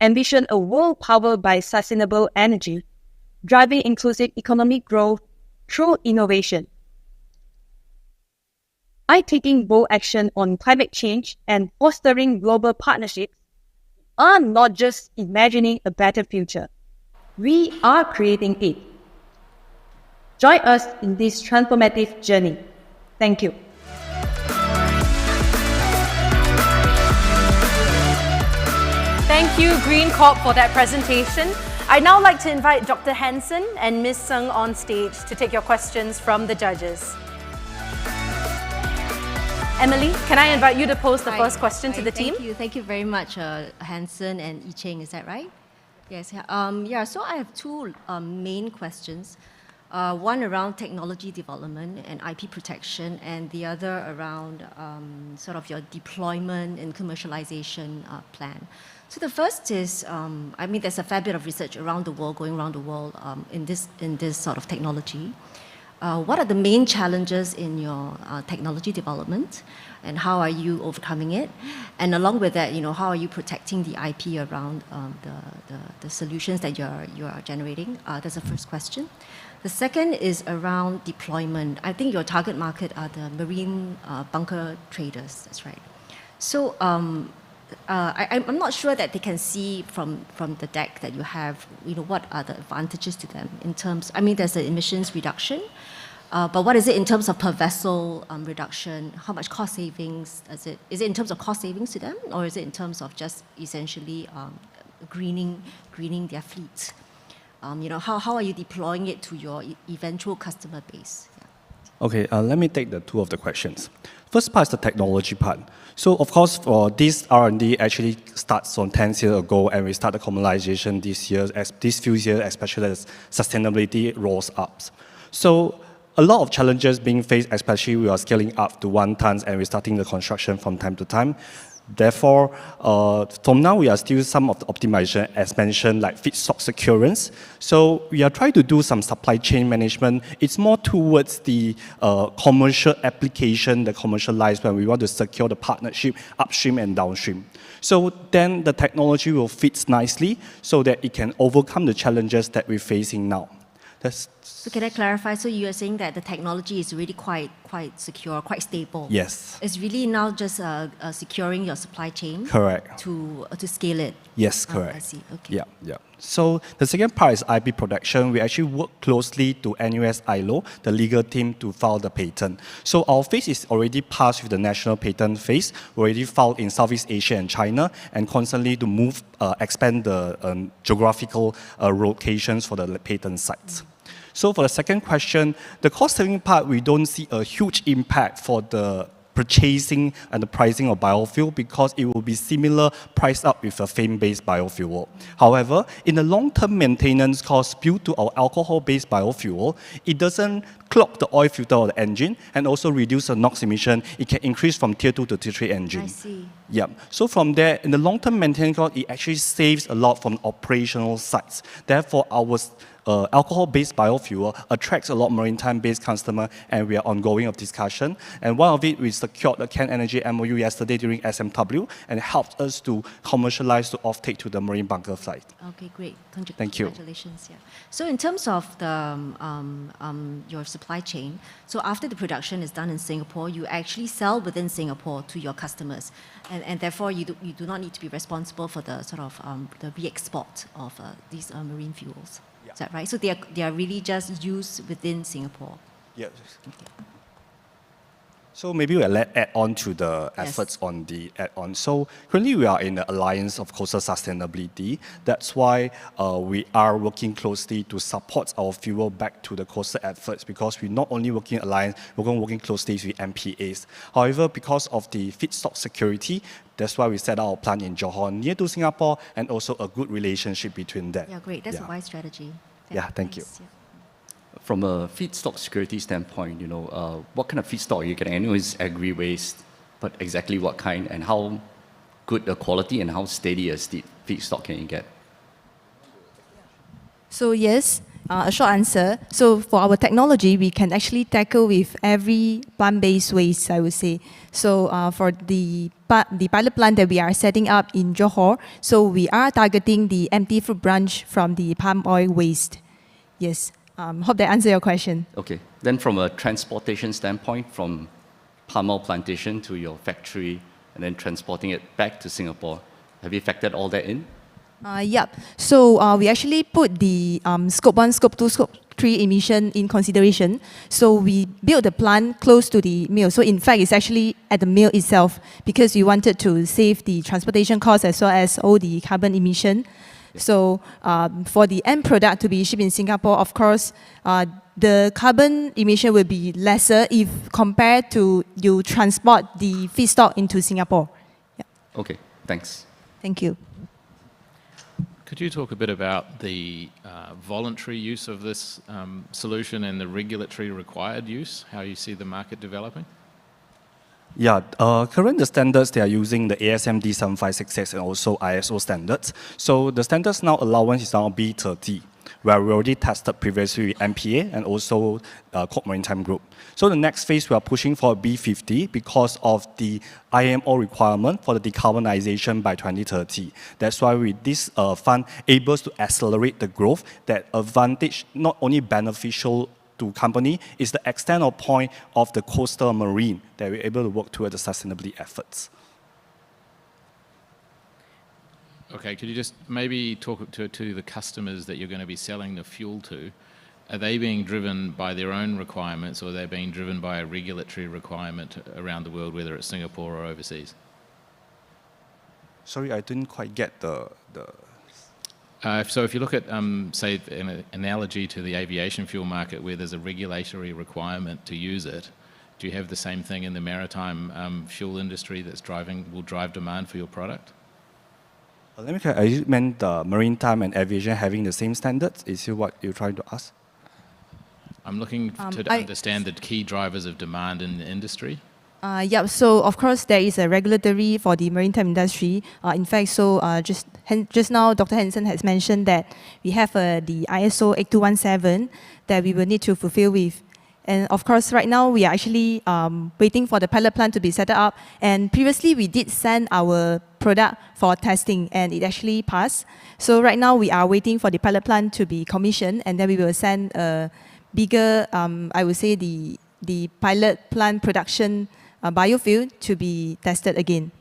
ambition a world powered by sustainable energy, driving inclusive economic growth through innovation. By taking bold action on climate change and fostering global partnerships, we are not just imagining a better future, we are creating it. Join us in this transformative journey. Thank you. Thank you, Green Corp, for that presentation. I'd now like to invite Dr. Hansen and Ms. Seng on stage to take your questions from the judges. Emily, can I invite you to pose the first question to the team? Thank you very much, Hansen and Yi Cheng, is that right? Yes. So I have two main questions. One around technology development and IP protection, and the other around sort of your deployment and commercialization plan. So the first is, there's a fair bit of research around the world, going around the world in this sort of technology. What are the main challenges in your technology development, and how are you overcoming it? And along with that, how are you protecting the IP around the solutions that you are generating? That's the first question. The second is around deployment. I think your target market are the marine bunker traders. That's right. So I'm not sure that they can see from the deck that you have, what are the advantages to them in terms, there's the emissions reduction, but what is it in terms of per vessel reduction? How much cost savings is it? Is it in terms of cost savings to them, or is it in terms of just essentially greening their fleet? How are you deploying it to your eventual customer base? Yeah. Okay, let me take the two of the questions. First part is the technology part. So of course, for this R&D actually starts on 10 years ago, and we started commercialization these few years, especially as sustainability rolls up. So a lot of challenges being faced, especially we are scaling up to 1 ton and we're starting the construction from time to time. Therefore, from now we are still some of the optimization, as mentioned, like feedstock securance. So we are trying to do some supply chain management. It's more towards the commercial application, the commercialized when we want to secure the partnership upstream and downstream. So then the technology will fit nicely so that it can overcome the challenges that we're facing now. So can I clarify? So you are saying that the technology is really quite secure, quite stable. Yes. It's really now just securing your supply chain. Correct. To scale it. Yes, correct. I see. Okay. Yeah. So the second part is IP protection. We actually work closely to NUS ILO, the legal team, to file the patent. So our phase is already passed with the national patent phase. We already filed in Southeast Asia and China, and constantly to expand the geographical locations for the patent sites. So for the second question, the cost-saving part, we don't see a huge impact for the purchasing and the pricing of biofuel because it will be similar priced up with a flame-based biofuel. However, in the long-term maintenance cost due to our alcohol-based biofuel, it doesn't clog the oil filter of the engine and also reduce the NOx emission. It can increase from tier 2 to tier 3 engine. I see. Yeah. So from there, in the long-term maintenance cost, it actually saves a lot from operational sites. Therefore, our alcohol-based biofuel attracts a lot of maritime-based customer, and we are ongoing of discussion. And one of it, we secured the Can Energy MOU yesterday during SMW, and it helped us to commercialize to offtake to the marine bunker flight. Okay, great. Thank you. Congratulations. Yeah. So in terms of the your supply supply chain. So after the production is done in Singapore, you actually sell within Singapore to your customers, and therefore you do not need to be responsible for the sort of the re-export of these marine fuels. Yeah. Is that right? So they are really just used within Singapore. Yes. Okay. So maybe we'll add on to the efforts on the add-on. So currently we are in the Alliance of Coastal Sustainability. That's why we are working closely to support our fuel back to the coastal efforts, because we're not only working Alliance, we're working closely with MPAs. However, because of the feedstock security, that's why we set our plant in Johor near to Singapore, and also a good relationship between that. Yeah, great. That's a wise strategy. Yeah, thank you. Yeah. From a feedstock security standpoint, what kind of feedstock are you getting? I know it's agri-waste, but exactly what kind and how good a quality and how steady a feedstock can you get? So yes, a short answer. So for our technology, we can actually tackle with every plant-based waste, I would say. So for the pilot plant that we are setting up in Johor, so we are targeting the empty fruit branch from the palm oil waste. Yes. Hope that answers your question. Okay. Then from a transportation standpoint, from palm oil plantation to your factory and then transporting it back to Singapore, have you factored all that in? Yep. So we actually put the Scope 1, Scope 2, Scope 3 emission in consideration. So we built the plant close to the mill. So in fact, it's actually at the mill itself because we wanted to save the transportation costs as well as all the carbon emission. So for the end product to be shipped in Singapore, of course, the carbon emission will be lesser if compared to you transport the feedstock into Singapore. Yeah. Okay, thanks. Thank you. Could you talk a bit about the voluntary use of this solution and the regulatory required use, how you see the market developing? Yeah, current the standards, they are using the ASMD 7566 and also ISO standards. So the standards now allowance is now B30, where we already tested previously with MPA and also Corp Maritime Group. So the next phase, we are pushing for B50 because of the IMO requirement for the decarbonisation by 2030. That's why with this fund able to accelerate the growth, that advantage not only beneficial to company, is the extent or point of the coastal marine that we're able to work toward the sustainability efforts. Okay, could you just maybe talk to the customers that you're going to be selling the fuel to? Are they being driven by their own requirements, or are they being driven by a regulatory requirement around the world, whether it's Singapore or overseas? Sorry, I didn't quite get the... So if you look at, say, an analogy to the aviation fuel market where there's a regulatory requirement to use it, do you have the same thing in the maritime fuel industry that's will drive demand for your product? Let me clarify, you meant maritime and aviation having the same standards? Is it what you're trying to ask? I'm looking to understand the key drivers of demand in the industry. Yeah, so of course there is a regulatory for the maritime industry. In fact, so just now Dr. Hansen has mentioned that we have the ISO 8217 that we will need to fulfill with. And of course, right now we are actually waiting for the pilot plant to be set up. And previously we did send our product for testing and it actually passed. So right now we are waiting for the pilot plant to be commissioned, and then we will send a bigger, I would say the pilot plant production biofuel to be tested again.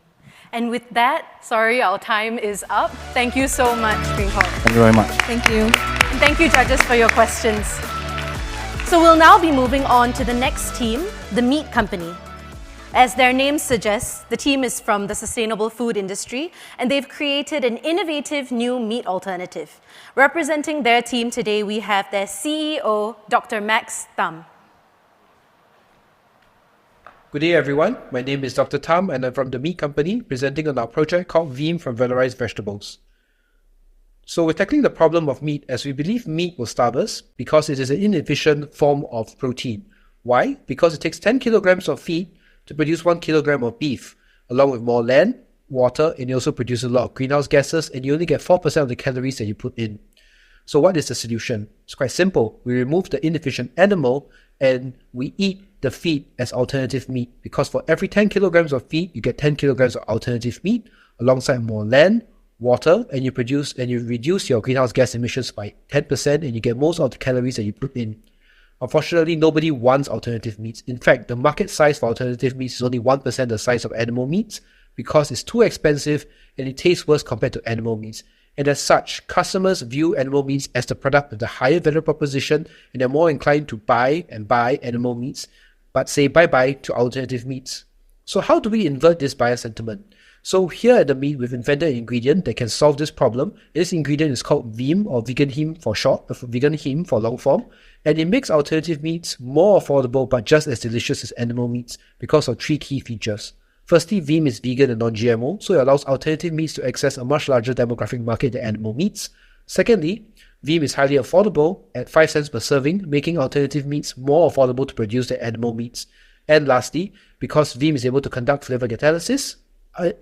And with that, sorry, our time is up. Thank you so much, Green Corp. Thank you very much. Thank you. And thank you, judges, for your questions. So we'll now be moving on to the next team, the meat company. As their name suggests, the team is from the sustainable food industry, and they've created an innovative new meat alternative. Representing their team today, we have their CEO, Dr. Max Tham. Good day, everyone. My name is Dr. Tham, and I'm from the meat company, presenting on our project called Veem from Valorized Vegetables. So we're tackling the problem of meat as we believe meat will starve us because it is an inefficient form of protein. Why? Because it takes 10 kilograms of feed to produce 1 kilogram of beef, along with more land, water, and it also produces a lot of greenhouse gases, and you only get 4% of the calories that you put in. So what is the solution? It's quite simple. We remove the inefficient animal and we eat the feed as alternative meat, because for every 10 kilograms of feed, you get 10 kilograms of alternative meat alongside more land, water, and you reduce your greenhouse gas emissions by 10%, and you get most of the calories that you put in. Unfortunately, nobody wants alternative meats. In fact, the market size for alternative meats is only 1% the size of animal meats because it's too expensive and it tastes worse compared to animal meats. And as such, customers view animal meats as the product with the higher value proposition, and they're more inclined to buy animal meats, but say bye-bye to alternative meats. So how do we invert this buyer sentiment? So here at the Meat, we've invented an ingredient that can solve this problem. This ingredient is called Veem, or vegan heme for short, vegan heme for long form, and it makes alternative meats more affordable but just as delicious as animal meats because of 3 key features. Firstly, Veem is vegan and non-GMO, so it allows alternative meats to access a much larger demographic market than animal meats. Secondly, Veem is highly affordable at 5 cents per serving, making alternative meats more affordable to produce than animal meats. And lastly, because Veem is able to conduct flavor catalysis,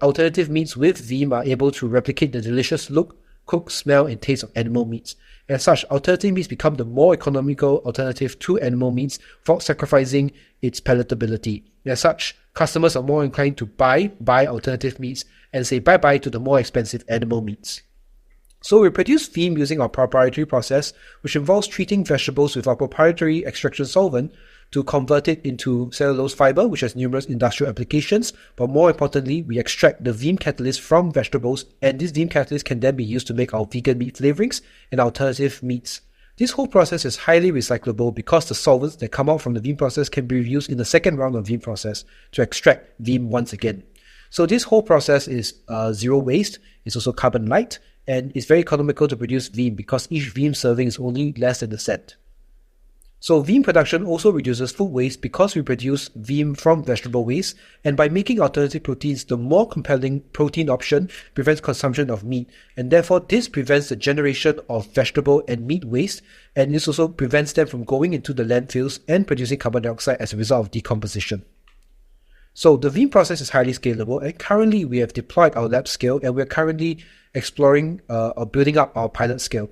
alternative meats with Veem are able to replicate the delicious look, cook, smell, and taste of animal meats. As such, alternative meats become the more economical alternative to animal meats without sacrificing its palatability. As such, customers are more inclined to buy alternative meats and say bye-bye to the more expensive animal meats. So we produce Veem using our proprietary process, which involves treating vegetables with our proprietary extraction solvent to convert it into cellulose fiber, which has numerous industrial applications. But more importantly, we extract the Veem catalyst from vegetables, and this Veem catalyst can then be used to make our vegan meat flavorings and alternative meats. This whole process is highly recyclable because the solvents that come out from the Veem process can be reused in the second round of Veem process to extract Veem once again. So this whole process is zero waste, it's also carbon light, and it's very economical to produce Veem because each Veem serving is only less than a cent. So Veem production also reduces food waste because we produce Veem from vegetable waste, and by making alternative proteins the more compelling protein option prevents consumption of meat, and therefore this prevents the generation of vegetable and meat waste, and this also prevents them from going into the landfills and producing carbon dioxide as a result of decomposition. So the Veem process is highly scalable, and currently we have deployed our lab scale, and we're currently exploring or building up our pilot scale.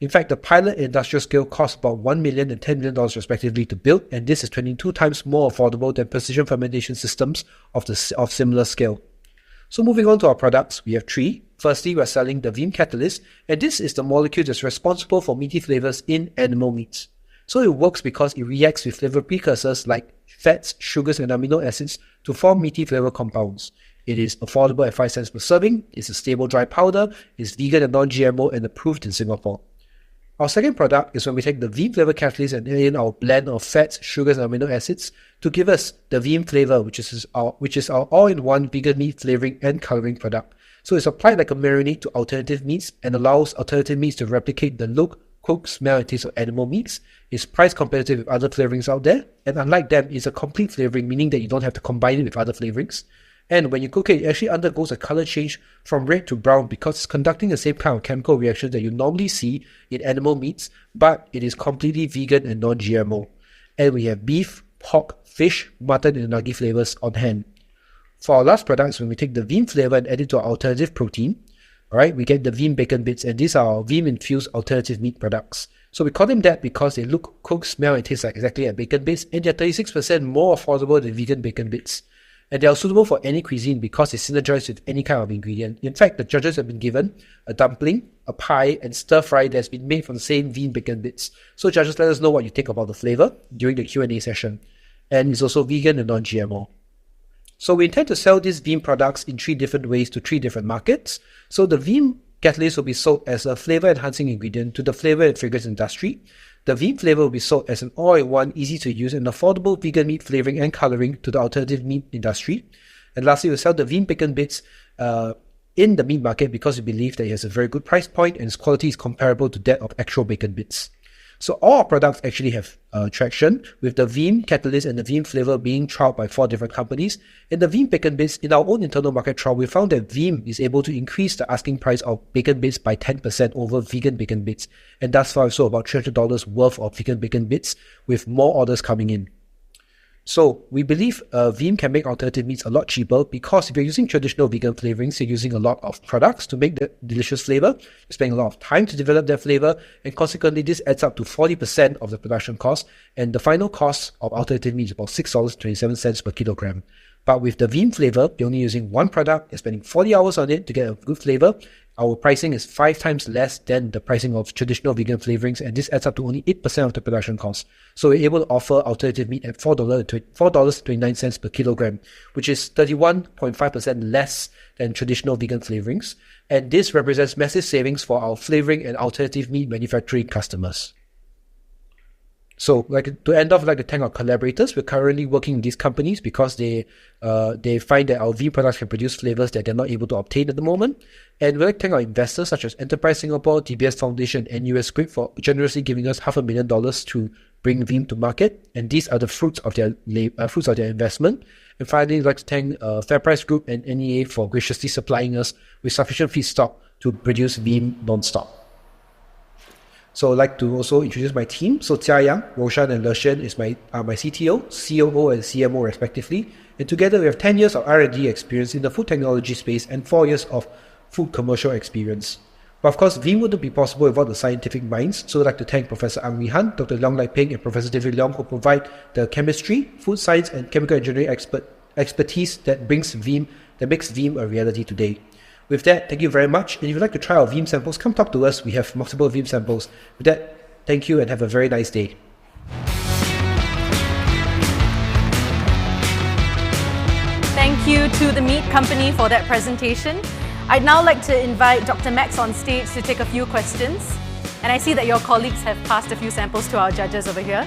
In fact, the pilot and industrial scale costs about $1 million and $10 million respectively to build, and this is 22 times more affordable than precision fermentation systems of similar scale. So moving on to our products, we have 3. Firstly, we're selling the Veem catalyst, and this is the molecule that's responsible for meaty flavors in animal meats. So it works because it reacts with flavor precursors like fats, sugars, and amino acids to form meaty flavor compounds. It is affordable at 5 cents per serving, it's a stable dry powder, it's vegan and non-GMO, and approved in Singapore. Our second product is when we take the Veem flavor catalyst and add in our blend of fats, sugars, and amino acids to give us the Veem flavor, which is our all-in-one vegan meat flavoring and coloring product. So it's applied like a marinade to alternative meats and allows alternative meats to replicate the look, cook, smell, and taste of animal meats. It's price competitive with other flavorings out there, and unlike them, it's a complete flavoring, meaning that you don't have to combine it with other flavorings. And when you cook it, it actually undergoes a color change from red to brown because it's conducting the same kind of chemical reaction that you normally see in animal meats, but it is completely vegan and non-GMO. And we have beef, pork, fish, mutton, and nugget flavors on hand. For our last products, when we take the Veem flavor and add it to our alternative protein, alright, we get the Veem bacon bits, and these are our Veem infused alternative meat products. So we call them that because they look, cook, smell, and taste like exactly like bacon bits, and they're 36% more affordable than vegan bacon bits. And they are suitable for any cuisine because they synergize with any kind of ingredient. In fact, the judges have been given a dumpling, a pie, and stir fry that's been made from the same Veem bacon bits. So judges, let us know what you think about the flavor during the Q&A session. And it's also vegan and non-GMO. So we intend to sell these Veem products in 3 different ways to 3 different markets. So the Veem catalyst will be sold as a flavor enhancing ingredient to the flavor and fragrance industry. The Veem flavor will be sold as an all-in-one, easy-to-use and affordable vegan meat flavoring and coloring to the alternative meat industry. And lastly, we'll sell the Veem bacon bits in the meat market because we believe that it has a very good price point and its quality is comparable to that of actual bacon bits. So all our products actually have traction, with the Veem catalyst and the Veem flavor being trialed by 4 different companies. And the Veem bacon bits, in our own internal market trial, we found that Veem is able to increase the asking price of bacon bits by 10% over vegan bacon bits. And thus far, so about $300 worth of vegan bacon bits, with more orders coming in. So we believe Veem can make alternative meats a lot cheaper because if you're using traditional vegan flavorings, you're using a lot of products to make the delicious flavor. You're spending a lot of time to develop that flavor, and consequently this adds up to 40% of the production cost, and the final cost of alternative meat is about $6.27 per kilogram. But with the Veeam flavor, you're only using one product, you're spending 40 hours on it to get a good flavor. Our pricing is 5 times less than the pricing of traditional vegan flavorings, and this adds up to only 8% of the production cost. So we're able to offer alternative meat at $4.29 per kilogram, which is 31.5% less than traditional vegan flavorings. And this represents massive savings for our flavoring and alternative meat manufacturing customers. So, to end off, I'd like to thank our collaborators. We're currently working with these companies because they find that our Veeam products can produce flavors that they're not able to obtain at the moment. And we'd like to thank our investors such as Enterprise Singapore, DBS Foundation, and US Script for generously giving us $500,000 to bring Veeam to market. And these are the fruits of their investment. And finally, I'd like to thank FairPrice Group and NEA for graciously supplying us with sufficient feedstock to produce Veeam non-stop. So I'd like to also introduce my team. So Jia Yang, Roshan, and Leshen are my CTO, COO, and CMO respectively. And together we have 10 years of R&D experience in the food technology space and 4 years of food commercial experience. But of course, Veeam wouldn't be possible without the scientific minds. So I'd like to thank Professor Ang Wee Han, Dr. Leong Lai Ping, and Professor David Leong, who provide the chemistry, food science, and chemical engineering expertise that makes Veeam a reality today. With that, thank you very much. And if you'd like to try our Veeam samples, come talk to us. We have multiple Veeam samples. With that, thank you and have a very nice day. Thank you to the meat company for that presentation. I'd now like to invite Dr. Max on stage to take a few questions. And I see that your colleagues have passed a few samples to our judges over here.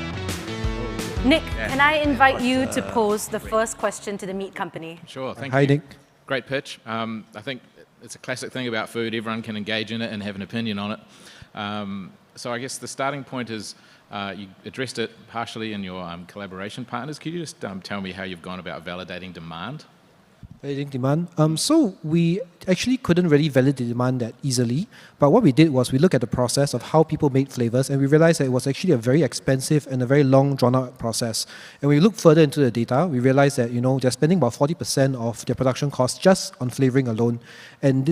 Nick, can I invite you to pose the first question to the meat company? Sure, thank you. Hi, Nick. Great pitch. I think it's a classic thing about food. Everyone can engage in it and have an opinion on it. So I guess the starting point is you addressed it partially in your collaboration partners. Could you just tell me how you've gone about validating demand? Validating demand. So we actually couldn't really validate the demand that easily. But what we did was we looked at the process of how people made flavors, and we realized that it was actually a very expensive and a very long, drawn-out process. And when we looked further into the data, we realized that they're spending about 40% of their production costs just on flavoring alone. And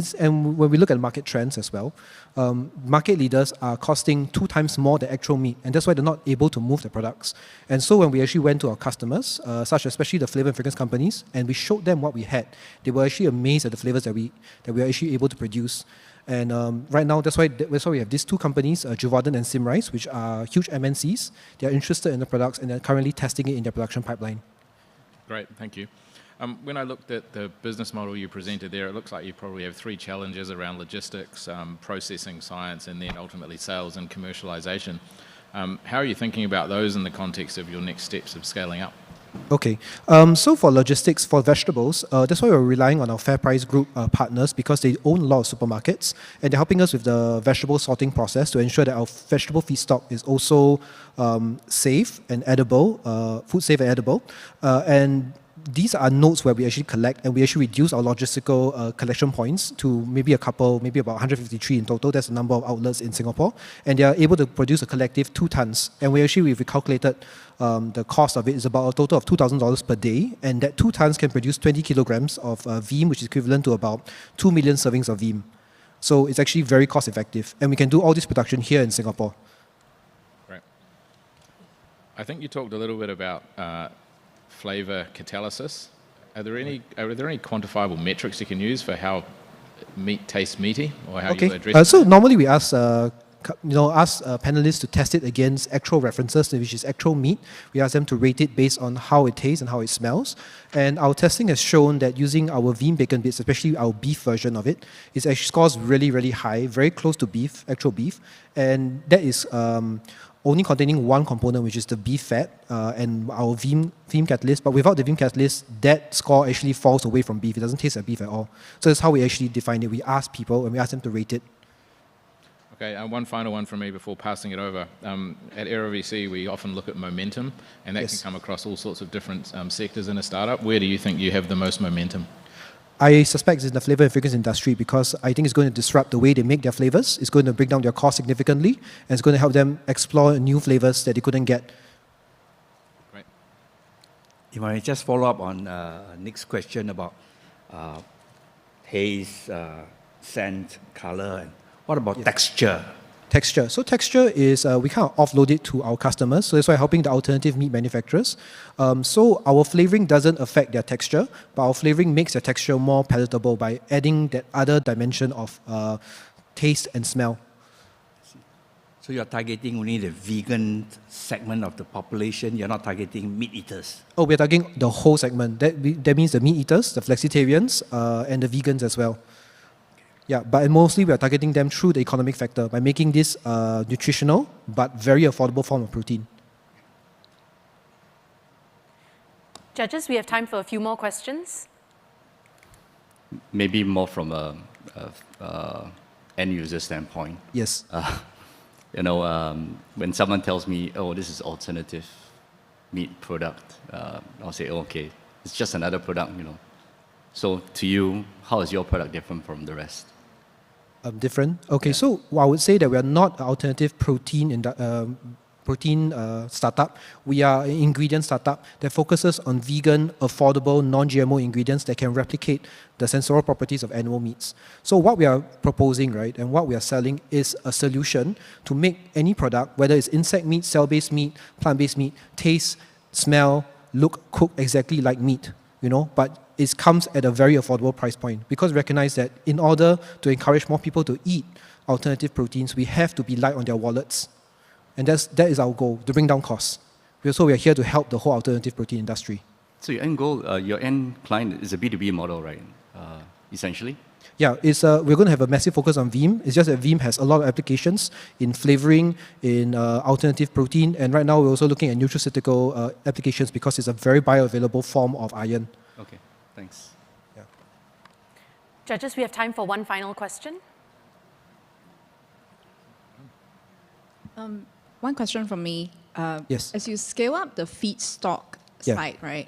when we look at market trends as well, market leaders are costing 2 times more than actual meat, and that's why they're not able to move their products. And so when we actually went to our customers, especially the flavor and fragrance companies, and we showed them what we had, they were actually amazed at the flavors that we were actually able to produce. And right now, that's why we have these 2 companies, Juvaden and Simrise, which are huge MNCs. They are interested in the products and they're currently testing it in their production pipeline. Great, thank you. When I looked at the business model you presented there, it looks like you probably have 3 challenges around logistics, processing science, and then ultimately sales and commercialization. How are you thinking about those in the context of your next steps of scaling up? Okay, so for logistics, for vegetables, that's why we're relying on our FairPrice Group partners, because they own a lot of supermarkets and they're helping us with the vegetable sorting process to ensure that our vegetable feedstock is also safe and edible, food safe and edible. And these are nodes where we actually collect, and we actually reduce our logistical collection points to maybe about 153 in total. That's the number of outlets in Singapore. And they are able to produce a collective 2 tons. And we calculated the cost of it is about a total of $2,000 per day. And that 2 tons can produce 20 kilograms of Veeam, which is equivalent to about 2 million servings of Veeam. So it's actually very cost effective. And we can do all this production here in Singapore. Right. I think you talked a little bit about flavor catalysis. Are there any quantifiable metrics you can use for how meat tastes meaty, or how you address it? So normally we ask panelists to test it against actual references, which is actual meat. We ask them to rate it based on how it tastes and how it smells. And our testing has shown that using our Veeam bacon bits, especially our beef version of it, it actually scores really, really high, very close to beef, actual beef. And that is only containing 1 component, which is the beef fat and our Veeam catalyst. But without the Veeam catalyst, that score actually falls away from beef. It doesn't taste like beef at all. So that's how we actually define it. We ask people and we ask them to rate it. Okay, one final one from me before passing it over. At AeroVC, we often look at momentum, and that can come across all sorts of different sectors in a startup. Where do you think you have the most momentum? I suspect it's in the flavor and fragrance industry, because I think it's going to disrupt the way they make their flavors. It's going to bring down their cost significantly, and it's going to help them explore new flavors that they couldn't get. Great. If I just follow up on Nick's question about taste, scent, color, and what about texture? Texture. So texture is, we kind of offload it to our customers. So that's why helping the alternative meat manufacturers. So our flavoring doesn't affect their texture, but our flavoring makes their texture more palatable by adding that other dimension of taste and smell. So you're targeting only the vegan segment of the population. You're not targeting meat eaters. Oh, we're targeting the whole segment. That means the meat eaters, the flexitarians, and the vegans as well. Yeah, but mostly we are targeting them through the economic factor by making this nutritional but very affordable form of protein. Judges, we have time for a few more questions. Maybe more from a end user standpoint. Yes. When someone tells me, oh, this is alternative meat product, I'll say, oh, okay, it's just another product. So to you, how is your product different from the rest? Different. Okay, so I would say that we are not an alternative protein startup. We are an ingredient startup that focuses on vegan, affordable, non-GMO ingredients that can replicate the sensorial properties of animal meats. So what we are proposing, right, and what we are selling is a solution to make any product, whether it's insect meat, cell-based meat, plant-based meat, taste, smell, look, cook exactly like meat, but it comes at a very affordable price point because we recognize that in order to encourage more people to eat alternative proteins, we have to be light on their wallets. And that is our goal, to bring down costs. So we are here to help the whole alternative protein industry. So your end goal, your end client is a B2B model, right? Essentially? Yeah, we're going to have a massive focus on Veem. It's just that Veem has a lot of applications in flavoring, in alternative protein, and right now we're also looking at nutraceutical applications because it's a very bioavailable form of iron. Okay, thanks. Yeah. Judges, we have time for one final question. One question from me. Yes. As you scale up the feedstock side, right?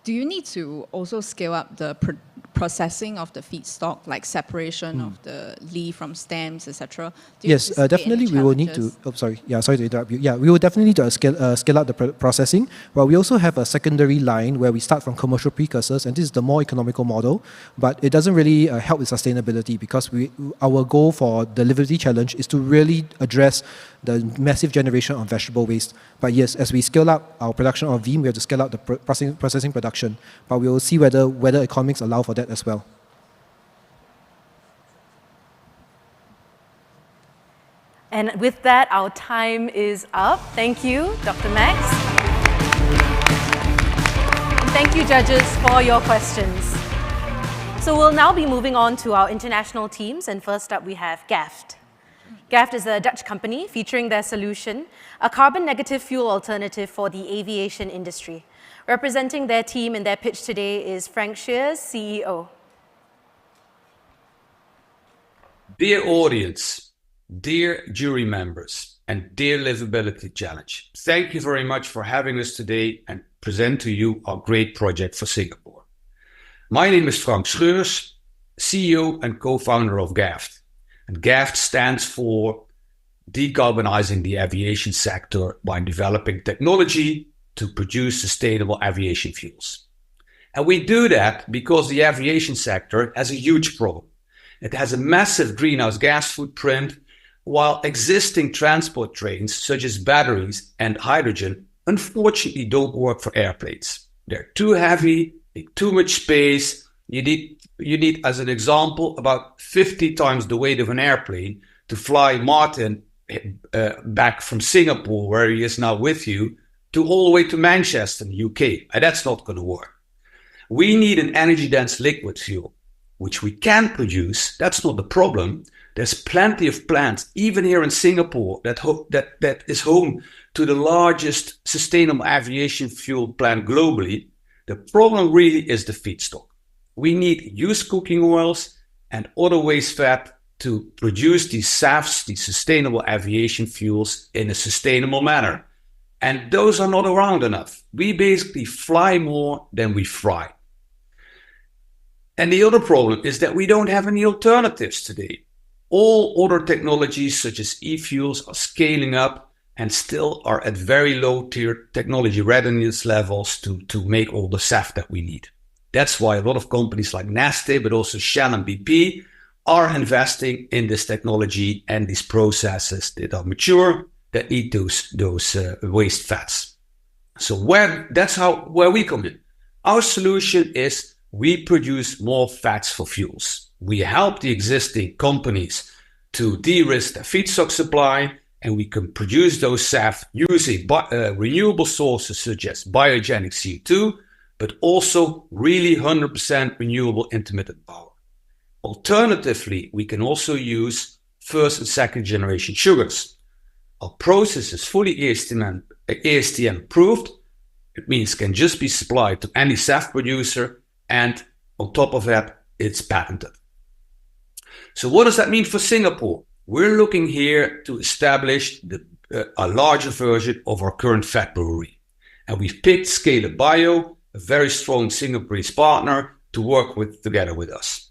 Do you need to also scale up the processing of the feedstock, like separation of the leaf from stems, etc.? Yes, definitely we will need to. Oh, sorry. Yeah, sorry to interrupt you. Yeah, we will definitely need to scale up the processing. But we also have a secondary line where we start from commercial precursors, and this is the more economical model. But it doesn't really help with sustainability because our goal for the Liveability Challenge is to really address the massive generation of vegetable waste. But yes, as we scale up our production of Veem, we have to scale up the processing production. But we will see whether economics allow for that as well. And with that, our time is up. Thank you, Dr. Max. And thank you, judges, for your questions. So we'll now be moving on to our international teams. And first up, we have GAFT. GAFT is a Dutch company featuring their solution, a carbon-negative fuel alternative for the aviation industry. Representing their team in their pitch today is Frank Shears, CEO. Dear audience, dear jury members, and dear Liveability Challenge, thank you very much for having us today and present to you our great project for Singapore. My name is Frank Scheurs, CEO and co-founder of GAFT. And GAFT stands for Decarbonizing the Aviation Sector by Developing Technology to Produce Sustainable Aviation Fuels. And we do that because the aviation sector has a huge problem. It has a massive greenhouse gas footprint, while existing transport trains, such as batteries and hydrogen, unfortunately don't work for airplanes. They're too heavy, take too much space. You need, as an example, about 50 times the weight of an airplane to fly Martin back from Singapore, where he is now with you, to all the way to Manchester in the UK. And that's not going to work. We need an energy-dense liquid fuel, which we can produce. That's not the problem. There's plenty of plants, even here in Singapore, that is home to the largest sustainable aviation fuel plant globally. The problem really is the feedstock. We need used cooking oils and other waste fat to produce these SAFs, these sustainable aviation fuels, in a sustainable manner. And those are not around enough. We basically fly more than we fry. And the other problem is that we don't have any alternatives today. All other technologies, such as e-fuels, are scaling up and still are at very low tier technology readiness levels to make all the SAF that we need. That's why a lot of companies like Neste, but also Shell and BP, are investing in this technology and these processes that are mature, that need those waste fats. So that's where we come in. Our solution is we produce more fats for fuels. We help the existing companies to de-risk their feedstock supply, and we can produce those SAF using renewable sources such as biogenic CO2, but also really 100% renewable intermittent power. Alternatively, we can also use first and second generation sugars. Our process is fully ASTM approved. It means it can just be supplied to any SAF producer, and on top of that, it's patented. So what does that mean for Singapore? We're looking here to establish a larger version of our current fat brewery. And we've picked Scale Up Bio, a very strong Singaporean partner, to work together with us.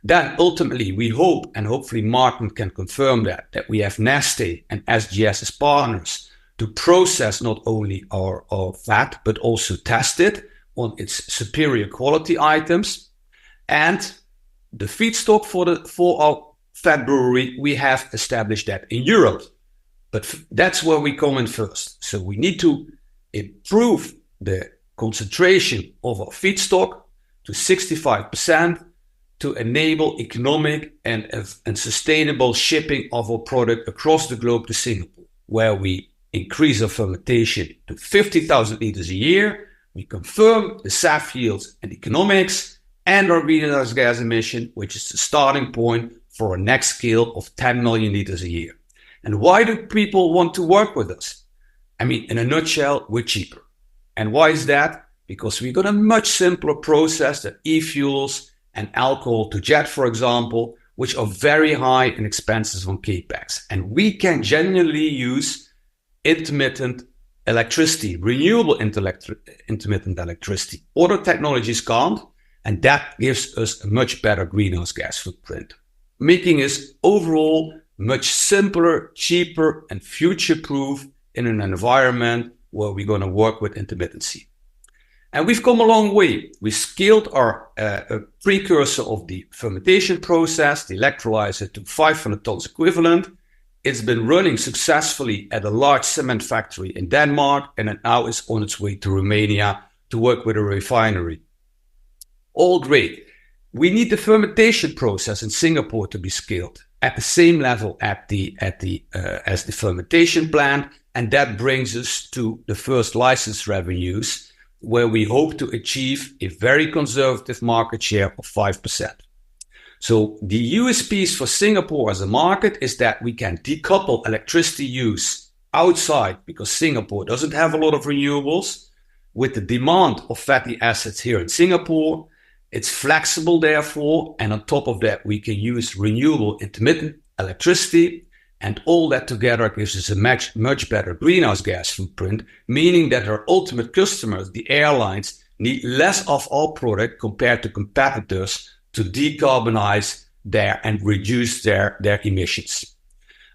Then ultimately, we hope, and hopefully Martin can confirm that we have Neste and SGS as partners to process not only our fat, but also test it on its superior quality items. And the feedstock for our fat brewery, we have established that in Europe. But that's where we come in first. So we need to improve the concentration of our feedstock to 65% to enable economic and sustainable shipping of our product across the globe to Singapore, where we increase our fermentation to 50,000 liters a year. We confirm the SAF yields and economics and our greenhouse gas emission, which is the starting point for our next scale of 10 million liters a year. And why do people want to work with us? I mean, in a nutshell, we're cheaper. And why is that? Because we've got a much simpler process than e-fuels and alcohol to jet, for example, which are very high and expensive on CapEx. And we can genuinely use intermittent electricity, renewable intermittent electricity. Other technologies can't, and that gives us a much better greenhouse gas footprint, making us overall much simpler, cheaper, and future-proof in an environment where we're going to work with intermittency. And we've come a long way. We scaled our precursor of the fermentation process, the electrolyzer, to 500 tons equivalent. It's been running successfully at a large cement factory in Denmark, and it now is on its way to Romania to work with a refinery. All great. We need the fermentation process in Singapore to be scaled at the same level as the fermentation plant, and that brings us to the first license revenues, where we hope to achieve a very conservative market share of 5%. So the USPs for Singapore as a market is that we can decouple electricity use outside, because Singapore doesn't have a lot of renewables, with the demand of fatty acids here in Singapore. It's flexible, therefore, and on top of that, we can use renewable intermittent electricity, and all that together gives us a much better greenhouse gas footprint, meaning that our ultimate customers, the airlines, need less of our product compared to competitors to decarbonize and reduce their emissions.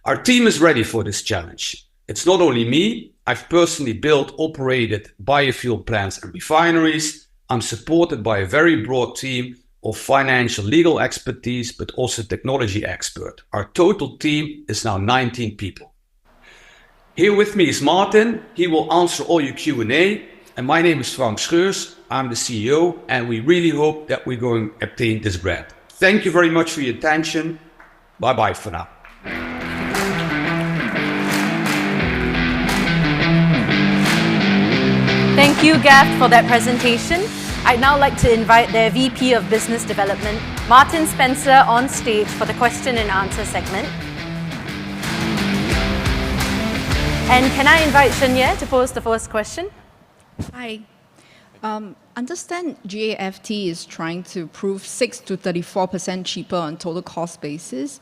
Our team is ready for this challenge. It's not only me. I've personally built, operated biofuel plants and refineries. I'm supported by a very broad team of financial legal expertise, but also technology expert. Our total team is now 19 people. Here with me is Martin. He will answer all your Q&A. And my name is Frank Scheurs. I'm the CEO, and we really hope that we're going to obtain this brand. Thank you very much for your attention. Bye-bye for now. Thank you, Gav, for that presentation. I'd now like to invite their VP of Business Development, Martin Spencer, on stage for the question and answer segment. And can I invite Shenya to pose the first question? Hi. Understand GAFT is trying to prove 6 to 34% cheaper on total cost basis.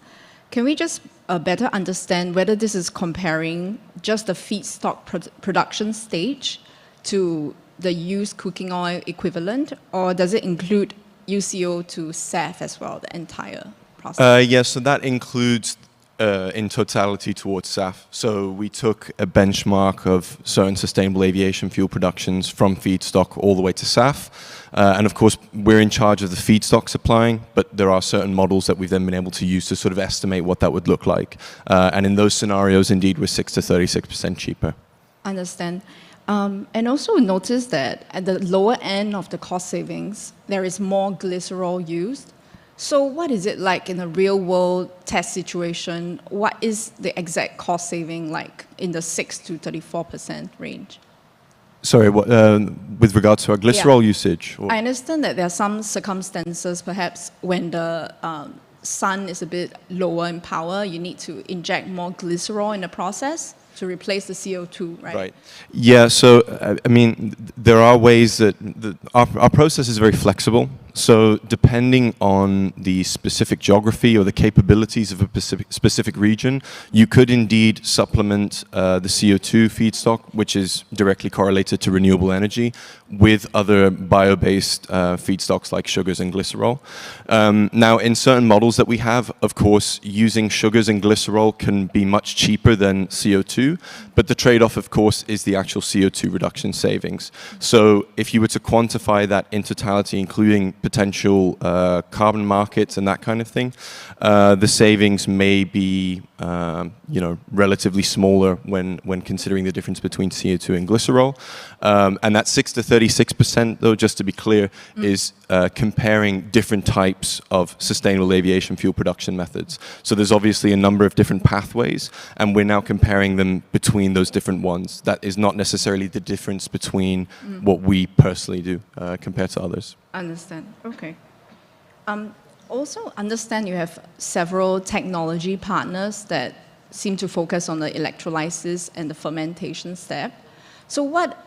Can we just better understand whether this is comparing just the feedstock production stage to the used cooking oil equivalent, or does it include UCO to SAF as well, the entire process? Yes, so that includes in totality towards SAF. So we took a benchmark of certain sustainable aviation fuel productions from feedstock all the way to SAF. And of course, we're in charge of the feedstock supplying, but there are certain models that we've then been able to use to sort of estimate what that would look like. And in those scenarios, indeed, we're 6 to 36% cheaper. Understand. And also notice that at the lower end of the cost savings, there is more glycerol used. So what is it like in a real world test situation? What is the exact cost saving like in the 6 to 34% range? Sorry, what, with regards to our glycerol usage? Or? I understand that there are some circumstances, perhaps when the sun is a bit lower in power, you need to inject more glycerol in the process to replace the CO2, right? Right. Yeah, so, I mean, there are ways that our process is very flexible. So depending on the specific geography or the capabilities of a specific region, you could indeed supplement the CO2 feedstock, which is directly correlated to renewable energy, with other bio-based feedstocks like sugars and glycerol. Now, in certain models that we have, of course, using sugars and glycerol can be much cheaper than CO2, but the trade-off, of course, is the actual CO2 reduction savings. So if you were to quantify that in totality, including potential carbon markets and that kind of thing, the savings may be relatively smaller when considering the difference between CO2 and glycerol. And that 6 to 36%, though, just to be clear, is comparing different types of sustainable aviation fuel production methods. So there's obviously a number of different pathways, and we're now comparing them between those different ones. That is not necessarily the difference between what we personally do compared to others. Understand. Okay. Also understand you have several technology partners that seem to focus on the electrolysis and the fermentation step. So what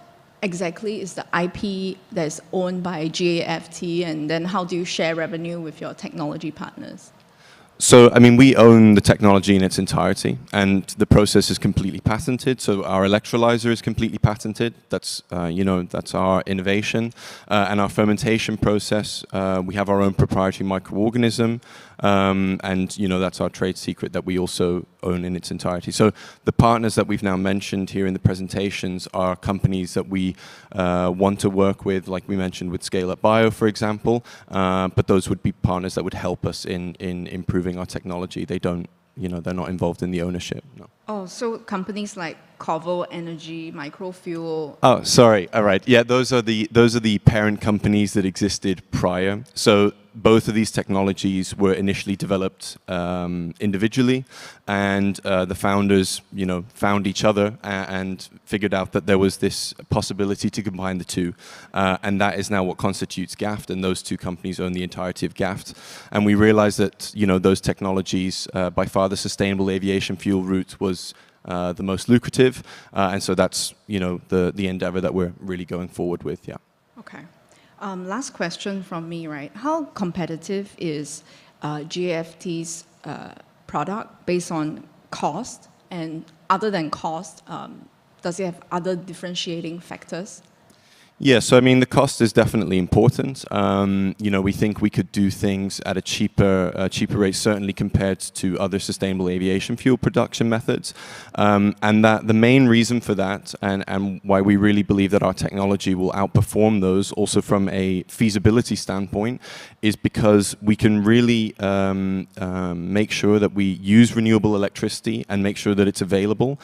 exactly is the IP that is owned by GAFT, and then how do you share revenue with your technology partners? So, I mean, we own the technology in its entirety, and the process is completely patented. So our electrolyzer is completely patented. That's, that's our innovation. And our fermentation process, we have our own proprietary microorganism, and, that's our trade secret that we also own in its entirety. So the partners that we've now mentioned here in the presentations are companies that we want to work with, like we mentioned with Scale Up Bio, for example, but those would be partners that would help us in improving our technology. They don't, they're not involved in the ownership. No. Oh, so companies like Corvo Energy, Microfuel. Oh, sorry. All right. Yeah, those are the parent companies that existed prior. So both of these technologies were initially developed individually, and the founders, found each other and figured out that there was this possibility to combine the two, and that is now what constitutes GAFT. And those two companies own the entirety of GAFT. And we realized that those technologies, by far the sustainable aviation fuel route was the most lucrative, and so that's the endeavor that we're really going forward with. Yeah. Okay. Last question from me, right? How competitive is GAFT's product based on cost? And other than cost, does it have other differentiating factors? Yeah, so I mean, the cost is definitely important. We think we could do things at a cheaper rate, certainly compared to other sustainable aviation fuel production methods. And that the main reason for that, and why we really believe that our technology will outperform those, also from a feasibility standpoint, is because we can really make sure that we use renewable electricity and make sure that it's available,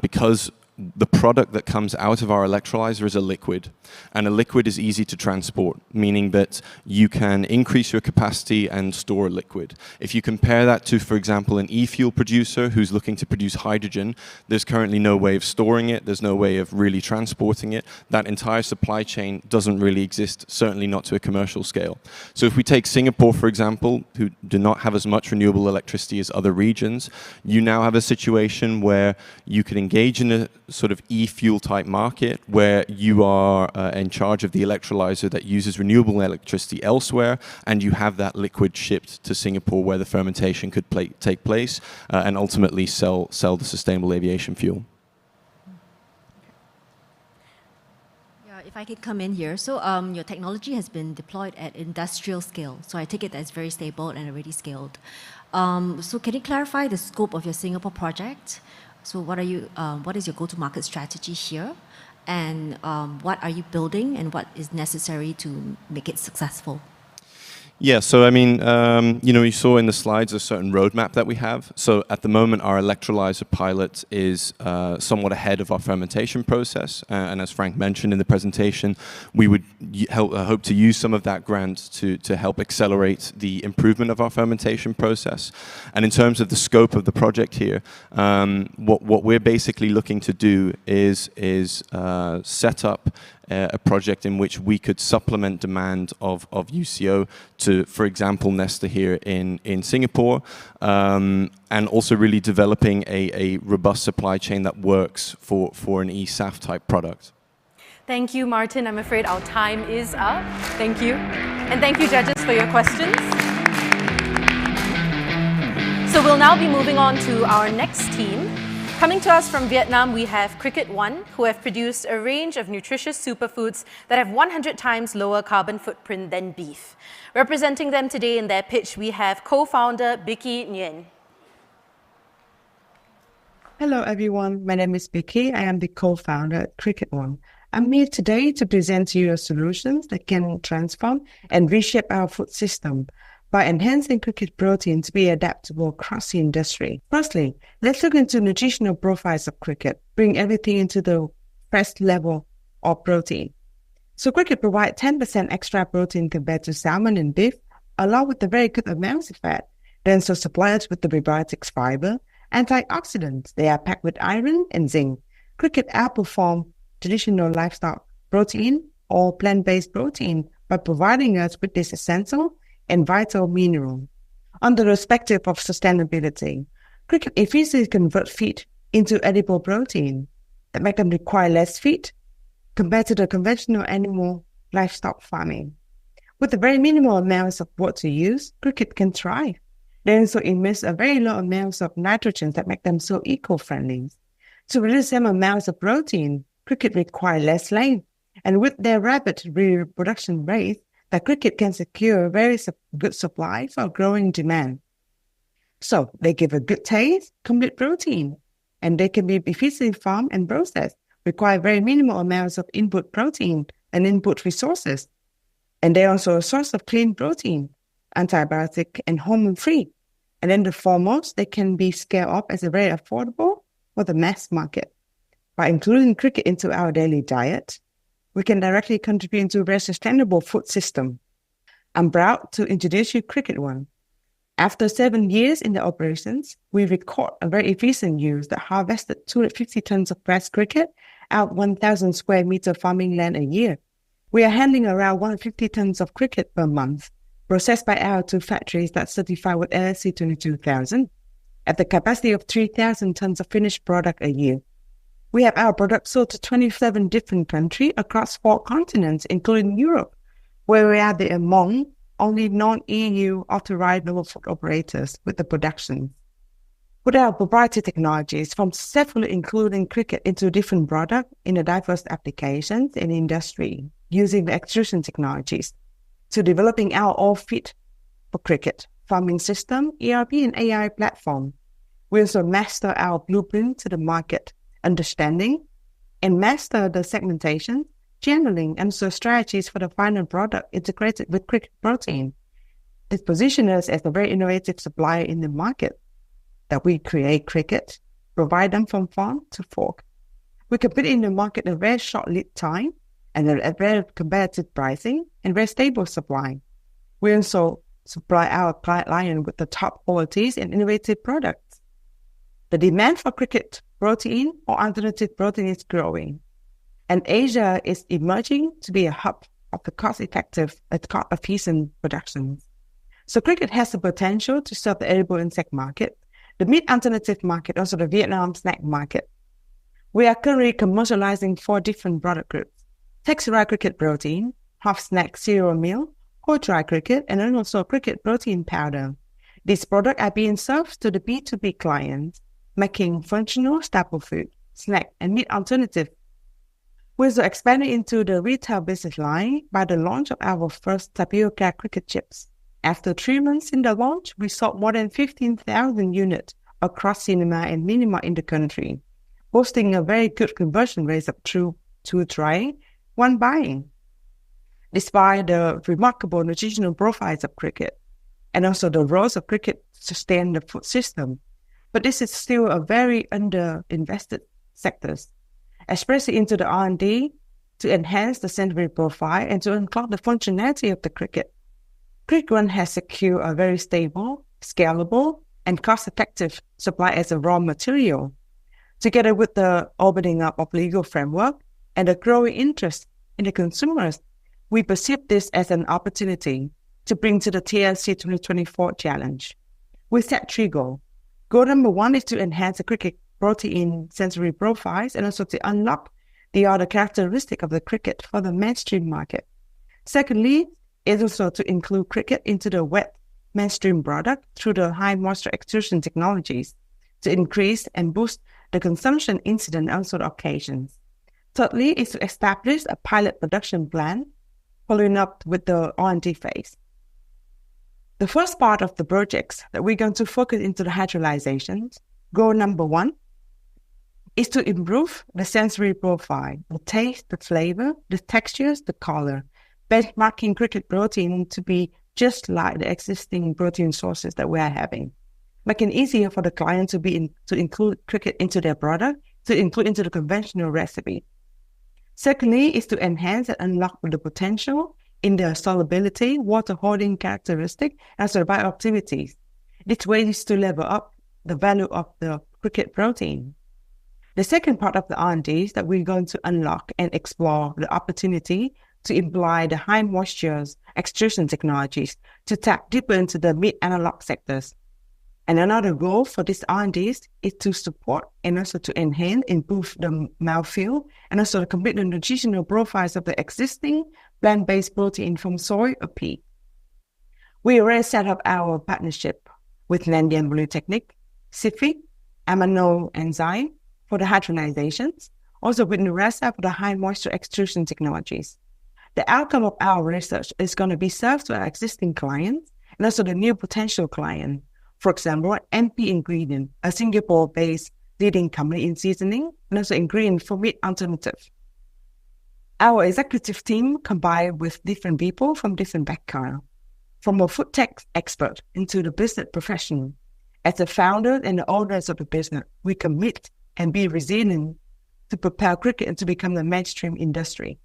because the product that comes out of our electrolyzer is a liquid, and a liquid is easy to transport, meaning that you can increase your capacity and store a liquid. If you compare that to, for example, an e-fuel producer who's looking to produce hydrogen, there's currently no way of storing it, there's no way of really transporting it. That entire supply chain doesn't really exist, certainly not to a commercial scale. So if we take Singapore, for example, who do not have as much renewable electricity as other regions, you now have a situation where you can engage in a sort of e-fuel type market where you are in charge of the electrolyzer that uses renewable electricity elsewhere, and you have that liquid shipped to Singapore where the fermentation could take place, and ultimately sell the sustainable aviation fuel. If I could come in here. So your technology has been deployed at industrial scale. So I take it that it's very stable and already scaled. So can you clarify the scope of your Singapore project? So what is your go-to-market strategy here? And what are you building and what is necessary to make it successful? Yeah, so I mean, you saw in the slides a certain roadmap that we have. So at the moment, our electrolyzer pilot is somewhat ahead of our fermentation process. And as Frank mentioned in the presentation, we would hope to use some of that grant to help accelerate the improvement of our fermentation process. And in terms of the scope of the project here, what we're basically looking to do is set up a project in which we could supplement demand of UCO to, for example, Nesta here in Singapore, and also really developing a robust supply chain that works for an eSAF type product. Thank you, Martin. I'm afraid our time is up. Thank you. And thank you, judges, for your questions. So we'll now be moving on to our next team. Coming to us from Vietnam, we have Cricket One, who have produced a range of nutritious superfoods that have 100 times lower carbon footprint than beef. Representing them today in their pitch, we have co-founder Vicky Nguyen. Hello everyone, my name is Vicky. I am the co-founder at Cricket One. I'm here today to present to you solutions that can transform and reshape our food system by enhancing cricket protein to be adaptable across the industry. Firstly, let's look into nutritional profiles of cricket, bring everything into the best level of protein. So cricket provides 10% extra protein compared to salmon and beef, along with the very good amounts of fat. They also supply us with the prebiotics fiber, antioxidants. They are packed with iron and zinc. Cricket outperform traditional livestock protein or plant-based protein by providing us with this essential and vital mineral. On the perspective of sustainability, cricket efficiently convert feed into edible protein that make them require less feed compared to the conventional animal livestock farming. With the very minimal amounts of water used, cricket can thrive. They also emit a very low amounts of nitrogen that make them so eco-friendly. To produce the same amounts of protein, cricket require less land, and with their rapid reproduction rate, the cricket can secure a very good supply for growing demand. So they give a good taste, complete protein, and they can be efficiently farmed and processed, require very minimal amounts of input protein and input resources. And they're also a source of clean protein, antibiotic and hormone-free. And then the foremost, they can be scaled up as a very affordable for the mass market. By including cricket into our daily diet, we can directly contribute to a very sustainable food system. I'm proud to introduce you Cricket One. After 7 years in the operations, we record a very efficient use that harvested 250 tons of fresh cricket out 1,000 square meter farming land a year. We are handling around 150 tons of cricket per month, processed by our 2 factories that certify with LSC 22000, at the capacity of 3,000 tons of finished product a year. We have our products sold to 27 different countries across 4 continents, including Europe, where we are among only non-EU authorized novel food operators with the production. With our proprietary technologies, from successfully including cricket into different products in a diverse applications in industry, using the extrusion technologies, to developing our all-fit for cricket farming system, ERP and AI platform. We also master our blueprint to the market, understanding and master the segmentation, channeling, and so strategies for the final product integrated with cricket protein. This positions us as a very innovative supplier in the market, that we create cricket, provide them from farm to fork. We compete in the market in a very short lead time and a very competitive pricing and very stable supply. We also supply our client with the top qualities and innovative products. The demand for cricket protein or alternative protein is growing, and Asia is emerging to be a hub of the cost-effective and cost-efficient production. So cricket has the potential to serve the edible insect market, the meat alternative market, also the Vietnam snack market. We are currently commercializing 4 different product groups: texturized cricket protein, half snack cereal meal, whole dry cricket, and then also cricket protein powder. These products are being served to the B2B clients, making functional staple food, snack, and meat alternative. We also expanded into the retail business line by the launch of our first tapioca cricket chips. After 3 months in the launch, we sold more than 15,000 units across cinema and minimart in the country, boasting a very good conversion rate of 2 trying, 1 buying. Despite the remarkable nutritional profiles of cricket, and also the roles of cricket to sustain the food system, but this is still a very under-invested sector, especially into the R&D to enhance the sensory profile and to unlock the functionality of the cricket. Cricket One has secured a very stable, scalable, and cost-effective supply as a raw material. Together with the opening up of legal framework and the growing interest in the consumers, we perceive this as an opportunity to bring to the TLC 2024 challenge. We set 3 goals. Goal number 1 is to enhance the cricket protein sensory profiles and also to unlock the other characteristic of the cricket for the mainstream market. Secondly, is also to include cricket into the wet mainstream product through the high moisture extrusion technologies to increase and boost the consumption incident and also the occasions. Thirdly, is to establish a pilot production plan following up with the R&D phase. The first part of the projects that we're going to focus into the hydrolyzations, goal number 1 is to improve the sensory profile, the taste, the flavor, the textures, the color, benchmarking cricket protein to be just like the existing protein sources that we are having, making it easier for the client to include cricket into their product, to include into the conventional recipe. Secondly, is to enhance and unlock the potential in the solubility, water holding characteristic, and also bioactivities. This way is to level up the value of the cricket protein. The second part of the R&D is that we're going to unlock and explore the opportunity to apply the high moisture extrusion technologies to tap deeper into the mid-analog sectors. And another goal for this R&D is to support and also to enhance, improve the mouthfeel, and also to complete the nutritional profiles of the existing plant-based protein from soy or pea. We already set up our partnership with Nandian Blue Technique, CIFIC, Amino Enzyme for the hydrolyzations, also with Nuresa for the high moisture extrusion technologies. The outcome of our research is going to be served to our existing clients and also the new potential client. For example, MP Ingredient, a Singapore-based leading company in seasoning and also ingredient for meat alternative. Our executive team combined with different people from different backgrounds, from a food tech expert into the business professional. As the founders and the owners of the business, we commit and be resilient to propel cricket and to become the mainstream industry.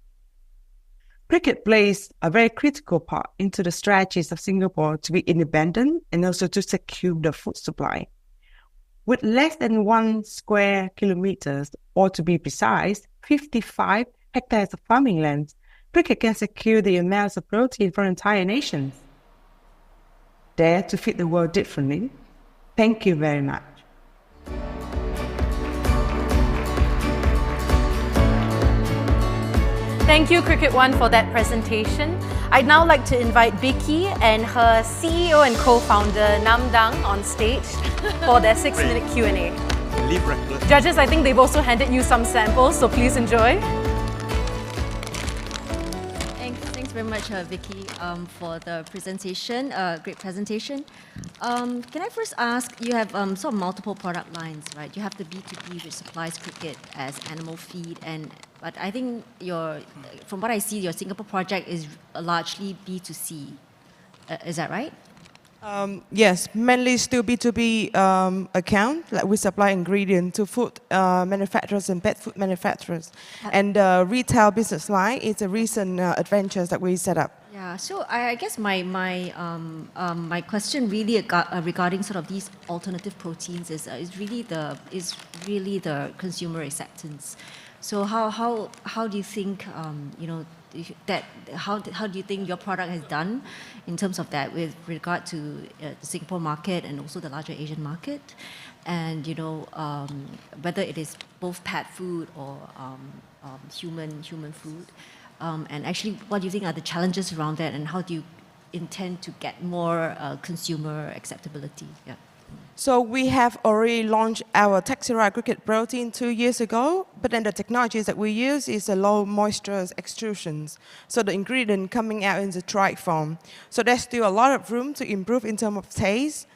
Cricket plays a very critical part into the strategies of Singapore to be independent and also to secure the food supply. With less than 1 square kilometers, or to be precise, 55 hectares of farming land, cricket can secure the amounts of protein for entire nations. Dare to feed the world differently. Thank you very much. Thank you, Cricket One, for that presentation. I'd now like to invite Vicky and her CEO and co-founder, Nam Dang, on stage for their 6-minute Q&A. Judges, I think they've also handed you some samples, so please enjoy. Thanks very much, Vicky, for the presentation. Great presentation. Can I first ask, you have sort of multiple product lines, right? You have the B2B, which supplies cricket as animal feed, but I think from what I see, your Singapore project is largely B2C. Is that right? Yes, mainly still B2B account. Like we supply ingredients to food manufacturers and pet food manufacturers. And the retail business line is a recent adventures that we set up. Yeah, so I guess my question really regarding sort of these alternative proteins is really the consumer acceptance. So how do you think how do you think your product has done in terms of that with regard to the Singapore market and also the larger Asian market, and whether it is both pet food or human food, and actually what do you think are the challenges around that, and how do you intend to get more consumer acceptability? Yeah. So we have already launched our texturized cricket protein 2 years ago, but then the technologies that we use is a low moisture extrusions. So the ingredient coming out in the dried form. So there's still a lot of room to improve in terms of taste,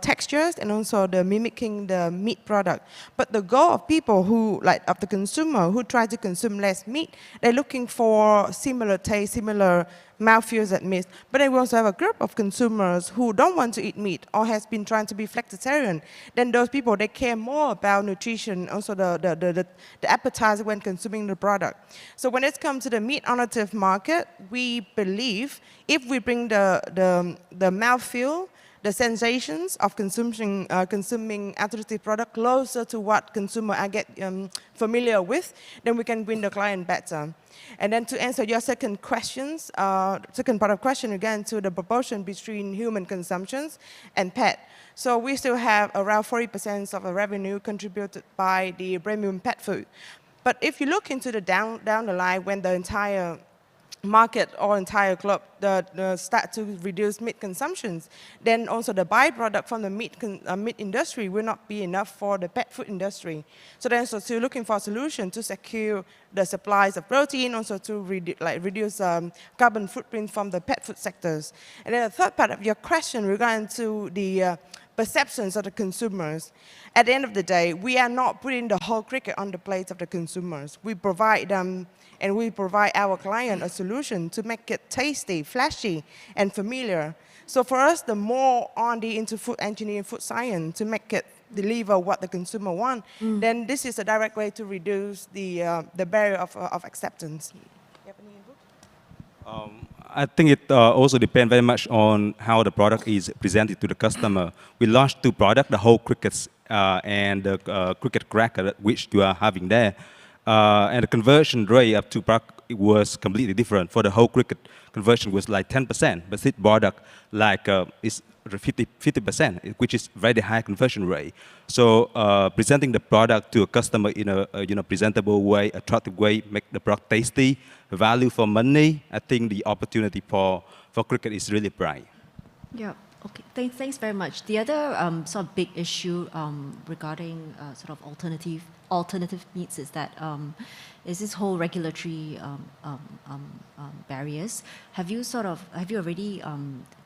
textures, and also the mimicking the meat product. But the goal of people who, like of the consumer who try to consume less meat, they're looking for similar taste, similar mouthfeels at meat. But then we also have a group of consumers who don't want to eat meat or has been trying to be flexitarian. Then those people, they care more about nutrition, also the appetizer when consuming the product. So when it comes to the meat alternative market, we believe if we bring the mouthfeel, the sensations of consuming alternative product closer to what consumer I get familiar with, then we can win the client better. And then to answer your second second part of question again, to the proportion between human consumptions and pet. So we still have around 40% of the revenue contributed by the premium pet food. But if you look into the down the line when the entire market or entire globe start to reduce meat consumptions, then also the byproduct from the meat industry will not be enough for the pet food industry. So then so still looking for a solution to secure the supplies of protein, also to reduce carbon footprint from the pet food sectors. And then the third part of your question regarding to the perceptions of the consumers. At the end of the day, we are not putting the whole cricket on the plates of the consumers. We provide them and we provide our client a solution to make it tasty, flashy, and familiar. So for us, the more R&D into food engineering, food science, to make it deliver what the consumer wants, then this is a direct way to reduce the barrier of acceptance. I think it also depends very much on how the product is presented to the customer. We launched 2 products, the whole crickets and the cricket cracker, which you are having there. And the conversion rate of 2 products was completely different. For the whole cricket, conversion was like 10%, but this product like is 50%, which is very high conversion rate. So presenting the product to a customer in a presentable way, attractive way, make the product tasty, value for money. I think the opportunity for cricket is really bright. Yeah. Okay. Thanks very much. The other sort of big issue regarding sort of alternative meats is that is this whole regulatory barriers. Have you already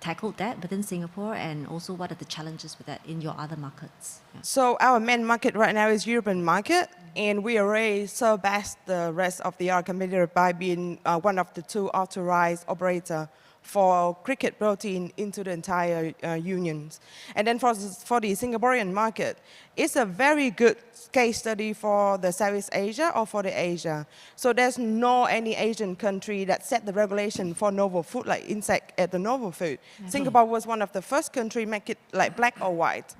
tackled that within Singapore, and also what are the challenges with that in your other markets? Yeah. So our main market right now is European market, and we already surpassed the rest of the other competitor by being one of the 2 authorized operator for cricket protein into the entire unions. And then for the Singaporean market, it's a very good case study for the Southeast Asia or for the Asia. So there's no any Asian country that set the regulation for novel food like insect at the novel food. Singapore was one of the first country make it like black or white.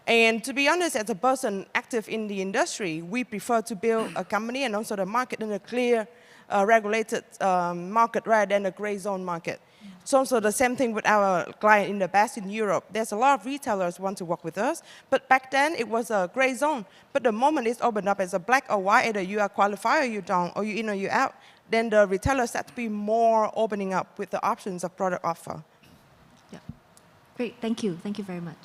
And to be honest, as a person active in the industry, we prefer to build a company and also the market in a clear regulated market rather than a gray zone market. So also the same thing with our client in the past in Europe. There's a lot of retailers want to work with us, but back then it was a gray zone. But the moment it's opened up as a black or white, either you are qualified or you don't, or you in or you out, then the retailers start to be more opening up with the options of product offer. Yeah. Great. Thank you. Thank you very much.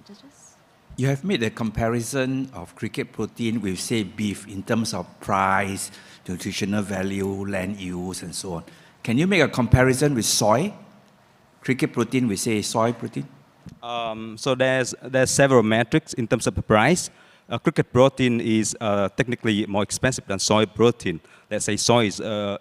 Judges? You have made a comparison of cricket protein with, say, beef in terms of price, nutritional value, land use, and so on. Can you make a comparison with soy? Cricket protein, we say soy protein? So there's several metrics in terms of the price. Cricket protein is technically more expensive than soy protein. Let's say soy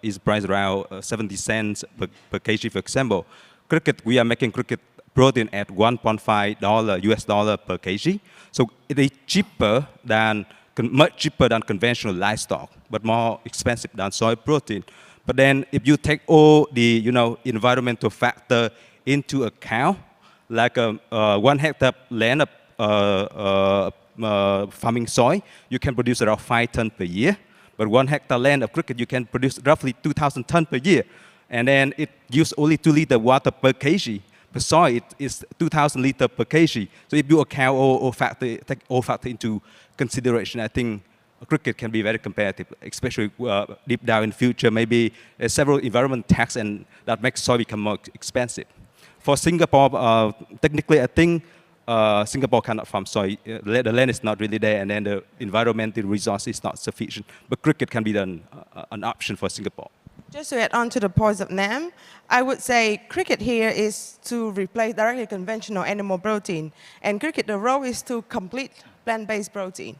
is priced around 70 cents per kg, for example. Cricket, we are making cricket protein at $1.5 US dollar per kg. So it is cheaper than, much cheaper than conventional livestock, but more expensive than soy protein. But then if you take all the environmental factor into account, like 1 hectare land of farming soy, you can produce around 5 tons per year. But 1 hectare land of cricket, you can produce roughly 2,000 tons per year. And then it uses only 2 liters water per kg. For soy, it is 2,000 liters per kg. So if you account take all factor into consideration, I think cricket can be very competitive, especially deep down in the future. Maybe there's several environment tax and that makes soy become more expensive. For Singapore, technically, I think Singapore cannot farm soy. The land is not really there, and then the environmental resource is not sufficient. But cricket can be done, an option for Singapore. Just to add on to the points of NAM, I would say cricket here is to replace directly conventional animal protein. And cricket, the role is to complete plant-based protein.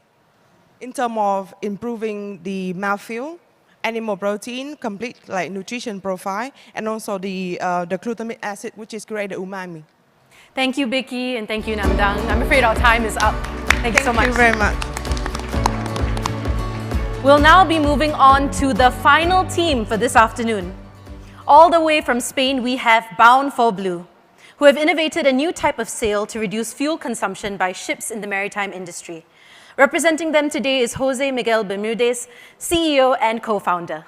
In terms of improving the mouthfeel, animal protein, complete like nutrition profile, and also the glutamic acid, which is create the umami. Thank you, Vicky, and thank you, Namdang. I'm afraid our time is up. Thank you so much. Thank you very much. We'll now be moving on to the final team for this afternoon. All the way from Spain, we have Bound for Blue, who have innovated a new type of sail to reduce fuel consumption by ships in the maritime industry. Representing them today is Jose Miguel Bermudez, CEO and co-founder.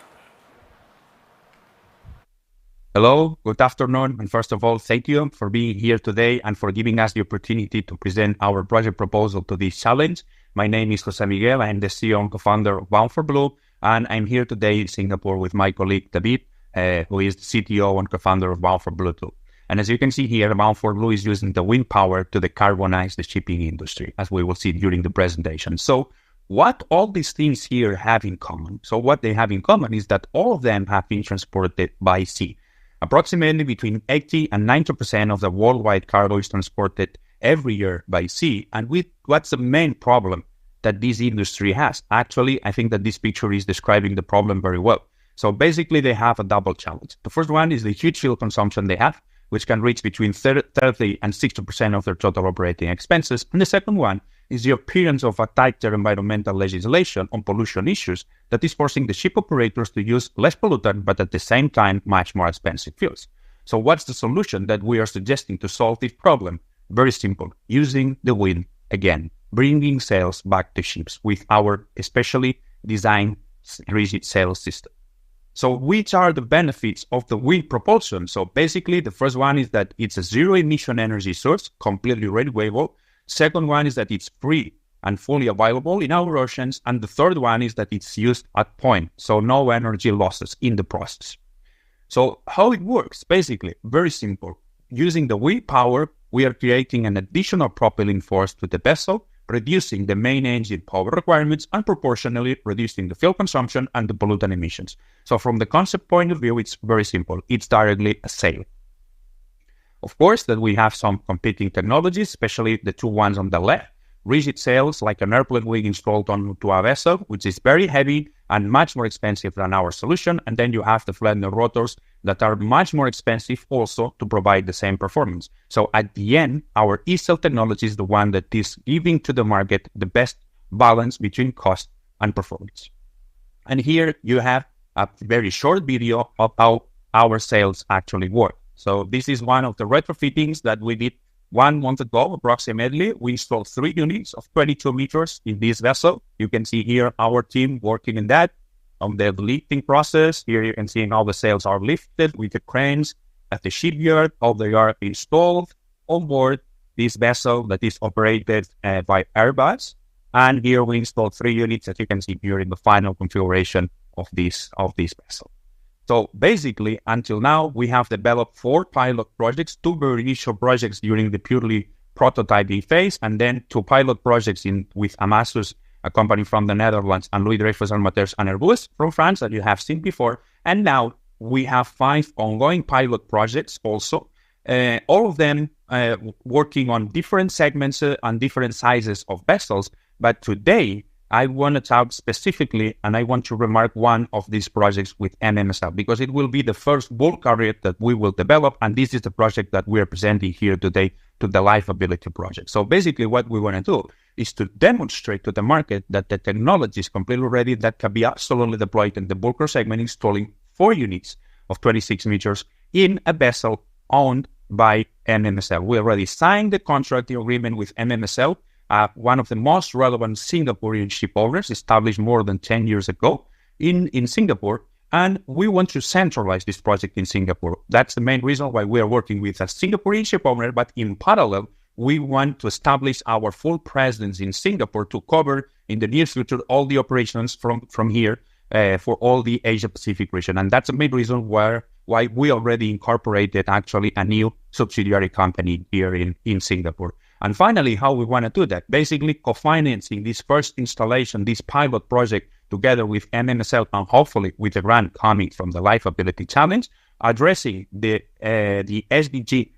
Hello, good afternoon, and first of all, thank you for being here today and for giving us the opportunity to present our project proposal to this challenge. My name is Jose Miguel. I am the CEO and co-founder of Bound for Blue, and I'm here today in Singapore with my colleague David, who is the CTO and co-founder of Bound for Blue too. And as you can see here, Bound for Blue is using the wind power to decarbonize the shipping industry, as we will see during the presentation. So what all these things here have in common? So what they have in common is that all of them have been transported by sea. Approximately between 80 and 90% of the worldwide cargo is transported every year by sea. And what's the main problem that this industry has? Actually, I think that this picture is describing the problem very well. So basically, they have a double challenge. The first one is the huge fuel consumption they have, which can reach between 30 and 60% of their total operating expenses. And the second one is the appearance of a tighter environmental legislation on pollution issues that is forcing the ship operators to use less pollutant, but at the same time, much more expensive fuels. So what's the solution that we are suggesting to solve this problem? Very simple, using the wind again, bringing sails back to ships with our especially designed rigid sail system. So which are the benefits of the wind propulsion? So basically, the first one is that it's a zero-emission energy source, completely renewable. Second one is that it's free and fully available in our oceans. And the third one is that it's used at point, so no energy losses in the process. So how it works? Basically, very simple. Using the wind power, we are creating an additional propelling force to the vessel, reducing the main engine power requirements and proportionally reducing the fuel consumption and the pollutant emissions. So from the concept point of view, it's very simple. It's directly a sail. Of course, that we have some competing technologies, especially the two ones on the left. Rigid sails, like an airplane wing installed onto a vessel, which is very heavy and much more expensive than our solution. And then you have the flattened rotors that are much more expensive also to provide the same performance. So at the end, our e-sail technology is the one that is giving to the market the best balance between cost and performance. And here you have a very short video of how our sails actually work. So this is one of the retrofittings that we did 1 month ago, approximately. We installed 3 units of 22 meters in this vessel. You can see here our team working in that. On the lifting process, here you can see how the sails are lifted with the cranes at the shipyard, how they are installed on board this vessel that is operated by Airbus. And here we installed 3 units that you can see here in the final configuration of this vessel. So basically, until now, we have developed 4 pilot projects, 2 very initial projects during the purely prototyping phase, and then 2 pilot projects with Amasus, a company from the Netherlands, and Louis Dreyfus and Maters and Airbus from France that you have seen before. And now we have 5 ongoing pilot projects also, all of them working on different segments and different sizes of vessels. But today, I want to talk specifically, and I want to remark one of these projects with MMSL, because it will be the first bulk carrier that we will develop, and this is the project that we are presenting here today to the Liveability project. So basically what we want to do is to demonstrate to the market that the technology is completely ready, that can be absolutely deployed in the bulker segment, installing 4 units of 26 meters in a vessel owned by MMSL. We already signed the contract, the agreement with MMSL, one of the most relevant Singaporean ship owners, established more than 10 years ago in Singapore. And we want to centralize this project in Singapore. That's the main reason why we are working with a Singaporean ship owner, but in parallel, we want to establish our full presence in Singapore to cover in the near future all the operations from here for all the Asia-Pacific region. And that's the main reason why we already incorporated actually a new subsidiary company here in Singapore. And finally, how we want to do that? Basically, co-financing this first installation, this pilot project, together with MMSL and hopefully with a grant coming from the Liveability Challenge, addressing the SDG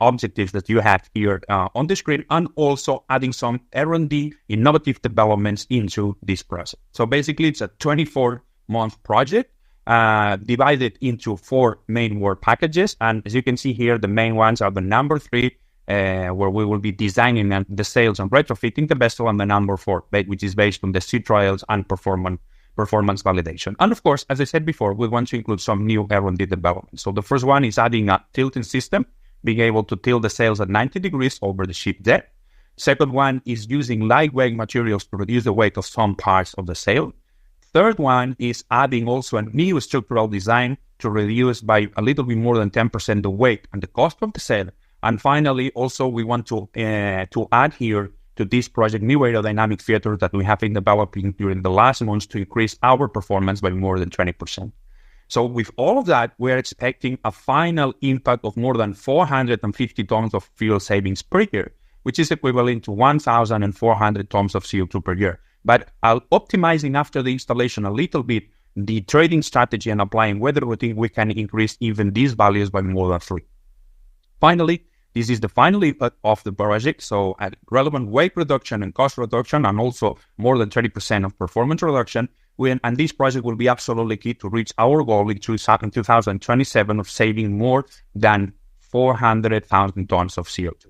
objectives that you have here on the screen, and also adding some R&D innovative developments into this process. So basically, it's a 24-month project divided into 4 main work packages. And as you can see here, the main ones are the number 3, where we will be designing the sales and retrofitting the vessel, and the number 4, which is based on the sea trials and performance validation. And of course, as I said before, we want to include some new R&D development. So the first one is adding a tilting system, being able to tilt the sails at 90 degrees over the ship deck. Second one is using lightweight materials to reduce the weight of some parts of the sail. Third one is adding also a new structural design to reduce by a little bit more than 10% the weight and the cost of the sail. And finally, also we want to add here to this project new aerodynamic features that we have been developing during the last months to increase our performance by more than 20%. So with all of that, we're expecting a final impact of more than 450 tons of fuel savings per year, which is equivalent to 1,400 tons of CO2 per year. But optimizing after the installation a little bit the trading strategy and applying weather routing, we can increase even these values by more than 3. Finally, this is the final impact of the project. So at relevant weight reduction and cost reduction, and also more than 30% of performance reduction. And this project will be absolutely key to reach our goal in 2027 of saving more than 400,000 tons of CO2.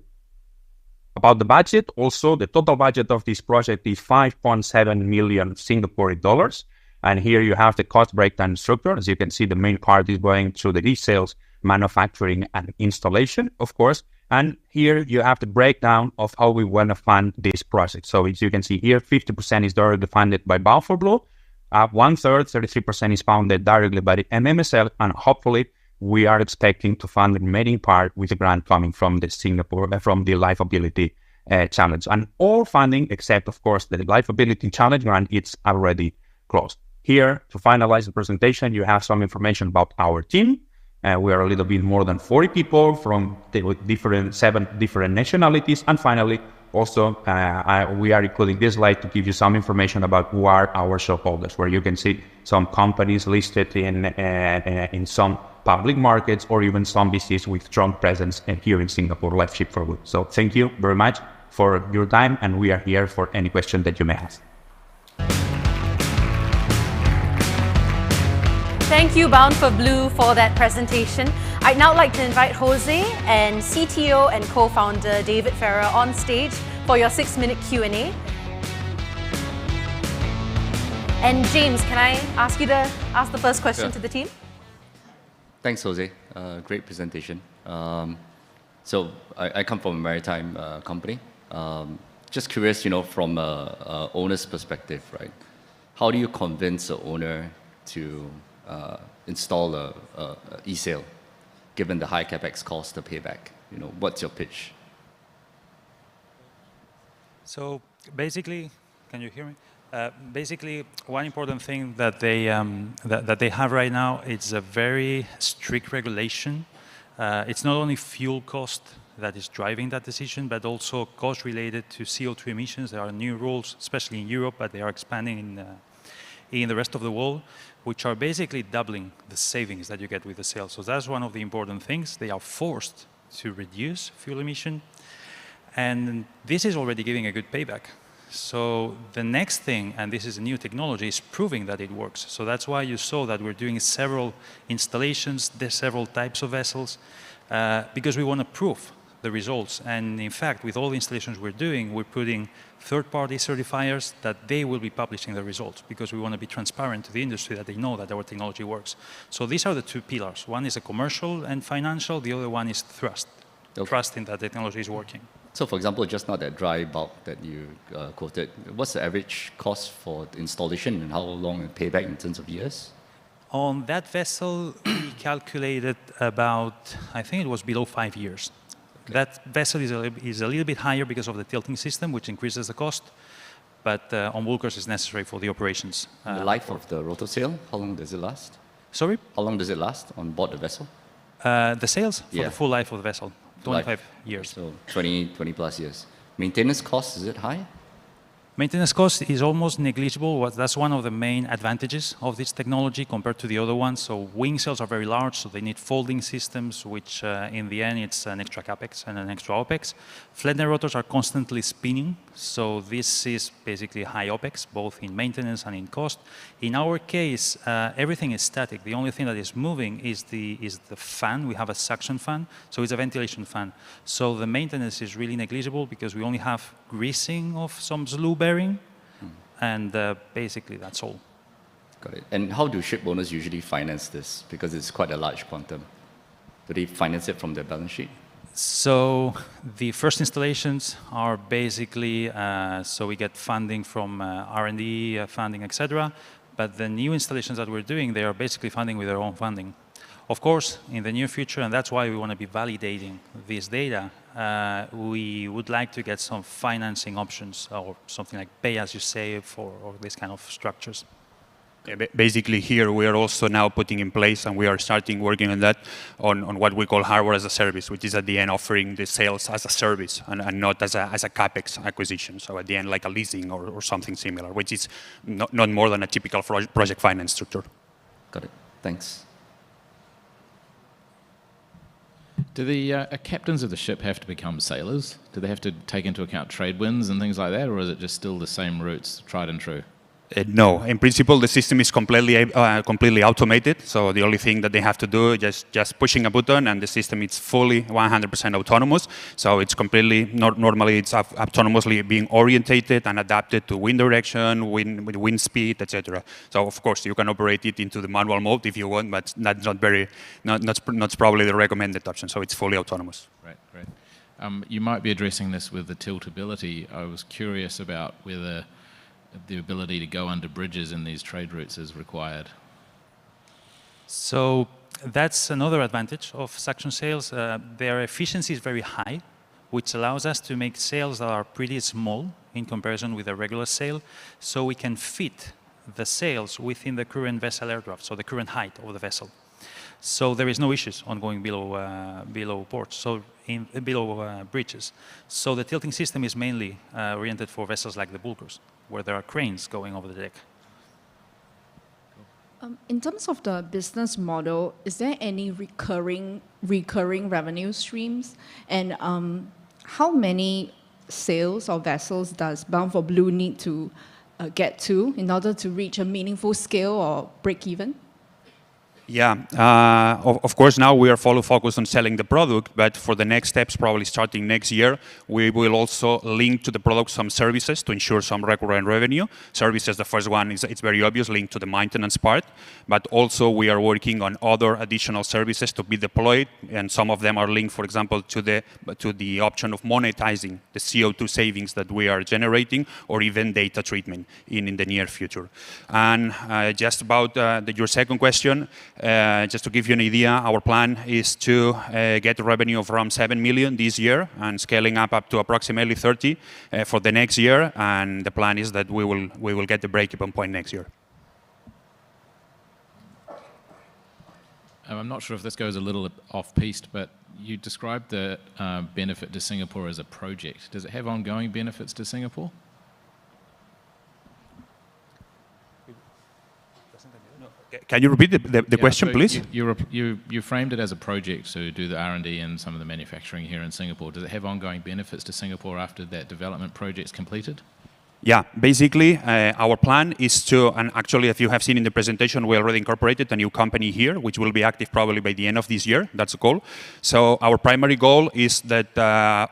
About the budget, also the total budget of this project is 5.7 million Singapore dollars. And here you have the cost breakdown structure. As you can see, the main part is going to the resales, manufacturing and installation, of course. And here you have the breakdown of how we want to fund this project. So as you can see here, 50% is directly funded by Balfour Blue. 1/3, 33% is funded directly by the MMSL, and hopefully we are expecting to fund the remaining part with a grant coming from the from the Liveability Challenge. And all funding, except of course the Liveability Challenge grant, it's already closed. Here, to finalize the presentation, you have some information about our team. We are a little bit more than 40 people from 7 different nationalities. And finally, also, we are including this slide to give you some information about who are our shareholders, where you can see some companies listed in some public markets, or even some VCs with strong presence here in Singapore, like Ship4Good. So thank you very much for your time, and we are here for any question that you may have. Thank you, Bound for Blue, for that presentation. I'd now like to invite Jose and CTO and co-founder David Farrer on stage for your 6-minute Q&A. And James, can I ask you to ask the first question to the team? Thanks, Jose. Great presentation. So I come from a maritime company. Just curious, from a owner's perspective, right? How do you convince the owner to install a e-sail, given the high capex cost, the payback? What's your pitch? So basically, can you hear me? Basically, one important thing that they have right now is a very strict regulation. It's not only fuel cost that is driving that decision, but also cost related to CO2 emissions. There are new rules, especially in Europe, but they are expanding in the rest of the world, which are basically doubling the savings that you get with the sail. So that's one of the important things. They are forced to reduce fuel emission, and this is already giving a good payback. So the next thing, and this is a new technology, is proving that it works. So that's why you saw that we're doing several installations, there's several types of vessels, because we want to prove the results. And in fact, with all the installations we're doing, we're putting third-party certifiers that they will be publishing the results, because we want to be transparent to the industry that they know that our technology works. So these are the two pillars. One is a commercial and financial, the other one is trust. Okay. Trust in that technology is working. So for example, just now that dry bulk that you quoted, what's the average cost for the installation and how long it payback in terms of years? On that vessel, we calculated about, I think it was below 5 years. Okay. That vessel is a little bit higher because of the tilting system, which increases the cost, but on bulkers is necessary for the operations. The life of the rotor sail, how long does it last? Sorry? How long does it last on board the vessel? The sails? For the full life of the vessel. 25 years. So 20 plus years. Maintenance cost, is it high? Maintenance cost is almost negligible. That's one of the main advantages of this technology compared to the other ones. So wing cells are very large, so they need folding systems, which in the end, it's an extra capex and an extra opex. Flatner rotors are constantly spinning, so this is basically high opex, both in maintenance and in cost. In our case, everything is static. The only thing that is moving is the fan. We have a suction fan, so it's a ventilation fan. So the maintenance is really negligible because we only have greasing of some slew bearing, and basically that's all. Got it. And how do ship owners usually finance this? Because it's quite a large quantum. Do they finance it from their balance sheet? So the first installations are basically, so we get funding from R&D funding, etc. But the new installations that we're doing, they are basically funding with their own funding. Of course, in the near future, and that's why we want to be validating this data, we would like to get some financing options or something like pay-as-you-save or this kind of structures. Yeah, basically here we are also now putting in place, and we are starting working on that, on what we call hardware as a service, which is at the end offering the sales as a service and not as a capex acquisition. So at the end like a leasing or something similar, which is not more than a typical project finance structure. Got it. Thanks. Do the captains of the ship have to become sailors? Do they have to take into account trade winds and things like that, or is it just still the same routes, tried and true? No, in principle the system is completely automated. So the only thing that they have to do is just pushing a button, and the system is fully 100% autonomous. So it's completely normally it's autonomously being orientated and adapted to wind direction, wind speed, etc. So of course you can operate it into the manual mode if you want, but that's not probably the recommended option. So it's fully autonomous. Right, great. You might be addressing this with the tiltability. I was curious about whether the ability to go under bridges in these trade routes is required. So that's another advantage of suction sails. Their efficiency is very high, which allows us to make sails that are pretty small in comparison with a regular sail. So we can fit the sails within the current vessel airdraft, so the current height of the vessel. So there is no issues on going below ports, so below bridges. So the tilting system is mainly oriented for vessels like the bulkers, where there are cranes going over the deck. In terms of the business model, is there any recurring revenue streams? And how many sails or vessels does Bound for Blue need to get to in order to reach a meaningful scale or break even? Yeah, of course now we are fully focused on selling the product, but for the next steps, probably starting next year, we will also link to the product some services to ensure some recurrent revenue. Services, the first one is it's very obvious, linked to the maintenance part, but also we are working on other additional services to be deployed, and some of them are linked, for example, to the option of monetizing the CO2 savings that we are generating, or even data treatment in the near future. And just about your second question, just to give you an idea, our plan is to get a revenue of around 7 million this year and scaling up to approximately 30 for the next year. And the plan is that we will get the break-even point next year. I'm not sure if this goes a little off-piste, but you described the benefit to Singapore as a project. Does it have ongoing benefits to Singapore? Can you repeat the question, so please? You framed it as a project to do the R&D and some of the manufacturing here in Singapore. Does it have ongoing benefits to Singapore after that development project's completed? Yeah, basically our plan is to, and actually if you have seen in the presentation, we already incorporated a new company here, which will be active probably by the end of this year. That's the goal. So our primary goal is that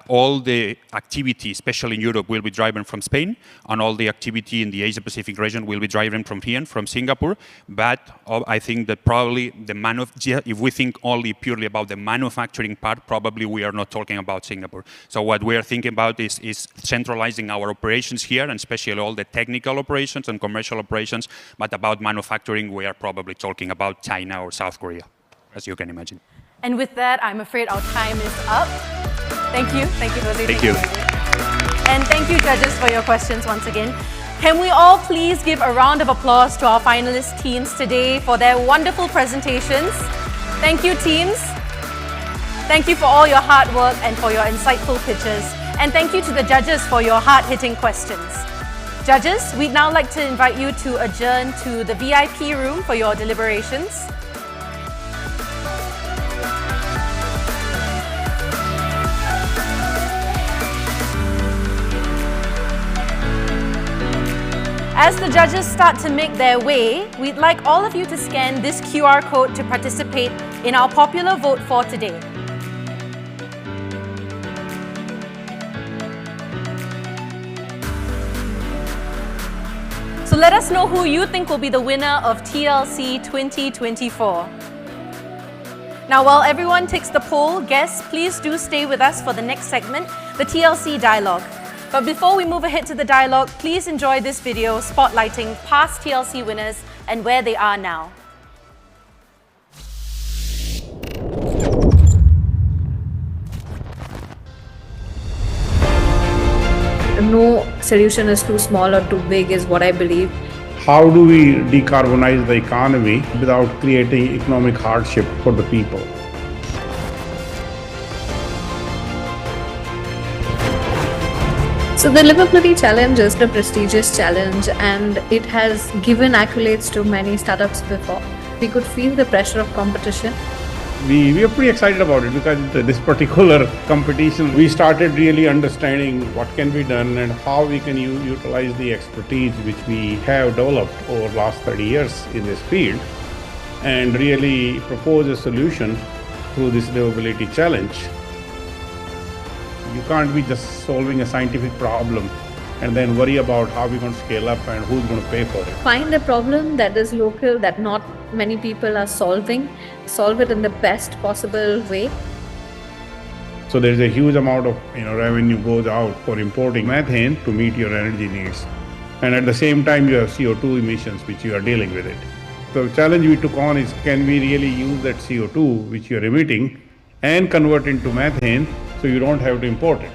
all the activity, especially in Europe, will be driven from Spain, and all the activity in the Asia-Pacific region will be driven from here, from Singapore. But I think that probably if we think only purely about the manufacturing part, probably we are not talking about Singapore. So what we are thinking about is centralizing our operations here, and especially all the technical operations and commercial operations, but about manufacturing, we are probably talking about China or South Korea, as you can imagine. And with that, I'm afraid our time is up. Thank you, Jose. Thank you. And thank you, judges, for your questions once again. Can we all please give a round of applause to our finalist teams today for their wonderful presentations? Thank you, teams. Thank you for all your hard work and for your insightful pitches. And thank you to the judges for your hard-hitting questions. Judges, we'd now like to invite you to adjourn to the VIP room for your deliberations. As the judges start to make their way, we'd like all of you to scan this QR code to participate in our popular vote for today. So let us know who you think will be the winner of TLC 2024. Now, while everyone takes the poll, guests, please do stay with us for the next segment, the TLC Dialogue. But before we move ahead to the dialogue, please enjoy this video spotlighting past TLC winners and where they are now. No solution is too small or too big is what I believe. How do we decarbonize the economy without creating economic hardship for the people? So the Liveability Challenge is a prestigious challenge and it has given accolades to many startups before. We could feel the pressure of competition. We are pretty excited about it because this particular competition, we started really understanding what can be done and how we can utilize the expertise which we have developed over the last 30 years in this field and really propose a solution through this Liveability Challenge. You can't be just solving a scientific problem and then worry about how we're going to scale up and who's going to pay for it. Find a problem that is local, that not many people are solving, solve it in the best possible way. So there's a huge amount of revenue goes out for importing methane to meet your energy needs. And at the same time you have CO2 emissions which you are dealing with it. So the challenge we took on is can we really use that CO2 which you are emitting and convert into methane so you don't have to import it.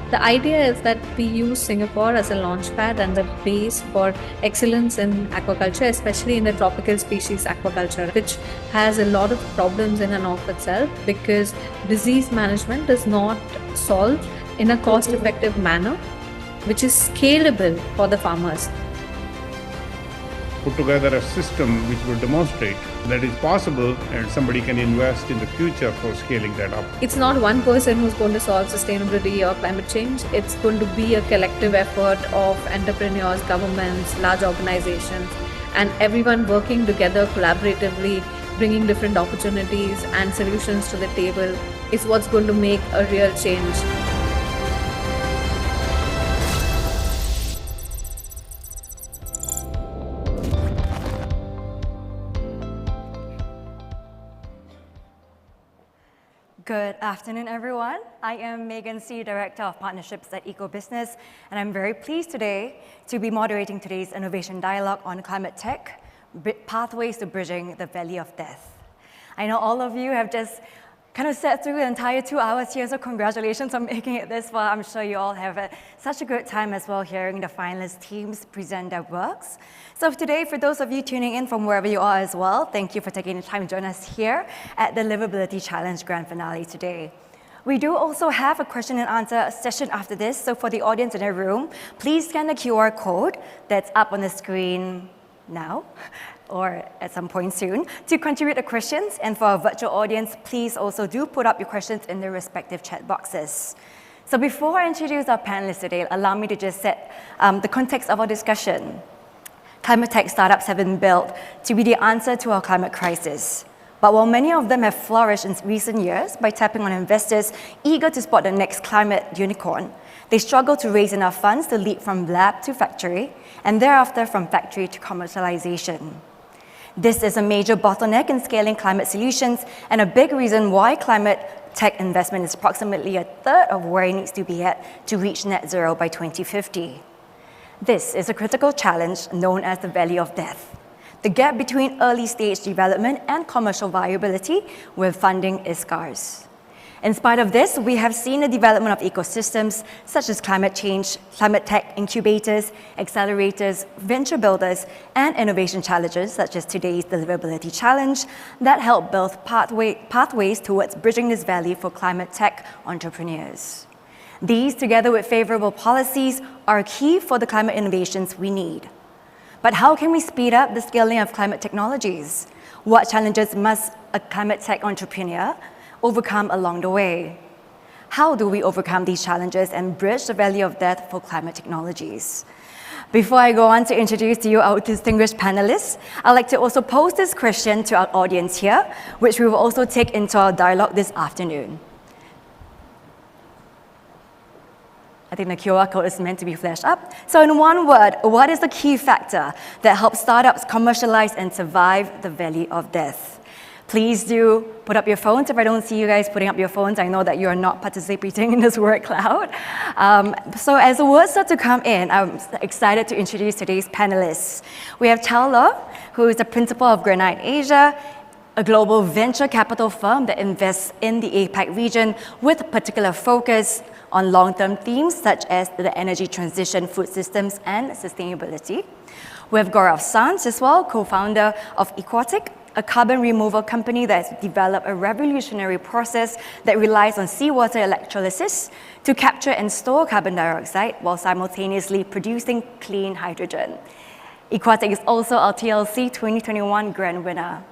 The idea is that we use Singapore as a launchpad and the base for excellence in aquaculture, especially in the tropical species aquaculture, which has a lot of problems in and of itself because disease management is not solved in a cost-effective manner, which is scalable for the farmers. Put together a system which will demonstrate that it's possible and somebody can invest in the future for scaling that up. It's not one person who's going to solve sustainability or climate change. It's going to be a collective effort of entrepreneurs, governments, large organizations, and everyone working together collaboratively, bringing different opportunities and solutions to the table is what's going to make a real change. Good afternoon, everyone. I am Megan C., Director of Partnerships at EcoBusiness, and I'm very pleased today to be moderating today's Innovation Dialogue on Climate Tech, Pathways to Bridging the Valley of Death. I know all of you have just kind of sat through the entire 2 hours here, so congratulations on making it this far. I'm sure you all have such a good time as well hearing the finalist teams present their works. So today, for those of you tuning in from wherever you are as well, thank you for taking the time to join us here at the Liveability Challenge Grand Finale today. We do also have a question and answer session after this, so for the audience in the room, please scan the QR code that's up on the screen now, or at some point soon, to contribute the questions. And for our virtual audience, please also do put up your questions in the respective chat boxes. So before I introduce our panelists today, allow me to just set the context of our discussion. Climate tech startups have been built to be the answer to our climate crisis. But while many of them have flourished in recent years by tapping on investors eager to spot the next climate unicorn, they struggle to raise enough funds to leap from lab to factory, and thereafter from factory to commercialization. This is a major bottleneck in scaling climate solutions and a big reason why climate tech investment is approximately a third of where it needs to be at to reach net zero by 2050. This is a critical challenge known as the Valley of Death. The gap between early stage development and commercial viability where funding is scarce. In spite of this, we have seen the development of ecosystems such as climate change, climate tech incubators, accelerators, venture builders, and innovation challenges such as today's Liveability Challenge that help build pathways towards bridging this valley for climate tech entrepreneurs. These, together with favorable policies, are key for the climate innovations we need. But how can we speed up the scaling of climate technologies? What challenges must a climate tech entrepreneur overcome along the way? How do we overcome these challenges and bridge the valley of death for climate technologies? Before I go on to introduce to you our distinguished panelists, I'd like to also pose this question to our audience here, which we will also take into our dialogue this afternoon. I think the QR code is meant to be flashed up. So in one word, what is the key factor that helps startups commercialize and survive the valley of death? Please do put up your phones. If I don't see you guys putting up your phones, I know that you are not participating in this word cloud. So as the words start to come in, I'm excited to introduce today's panelists. We have Chao Lo, who is the principal of Granite Asia, a global venture capital firm that invests in the APAC region with particular focus on long-term themes such as the energy transition, food systems, and sustainability. We have Gaurav Sant as well, co-founder of Aquatic, a carbon removal company that has developed a revolutionary process that relies on seawater electrolysis to capture and store carbon dioxide while simultaneously producing clean hydrogen. Aquatic is also our TLC 2021 grand winner.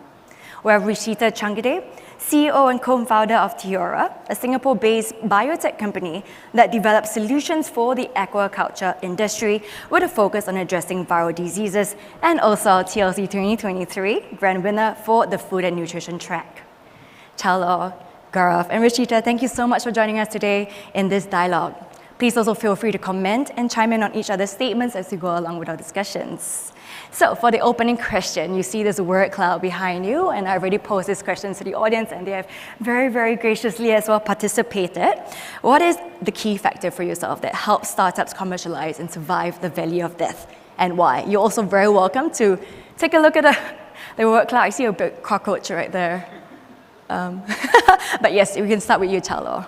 We have Rishita Changade, CEO and co-founder of Tiora, a Singapore-based biotech company that develops solutions for the aquaculture industry with a focus on addressing viral diseases, and also our TLC 2023 grand winner for the food and nutrition track. Chao Lo, Gaurav, and Rishita, thank you so much for joining us today in this dialogue. Please also feel free to comment and chime in on each other's statements as we go along with our discussions. So for the opening question, you see this word cloud behind you, and I already posed this question to the audience, and they have very, very graciously as well participated. What is the key factor for yourself that helps startups commercialize and survive the valley of death, and why? You're also very welcome to take a look at the word cloud. I see a big cockroach right there. But yes, we can start with you, Chao Lo.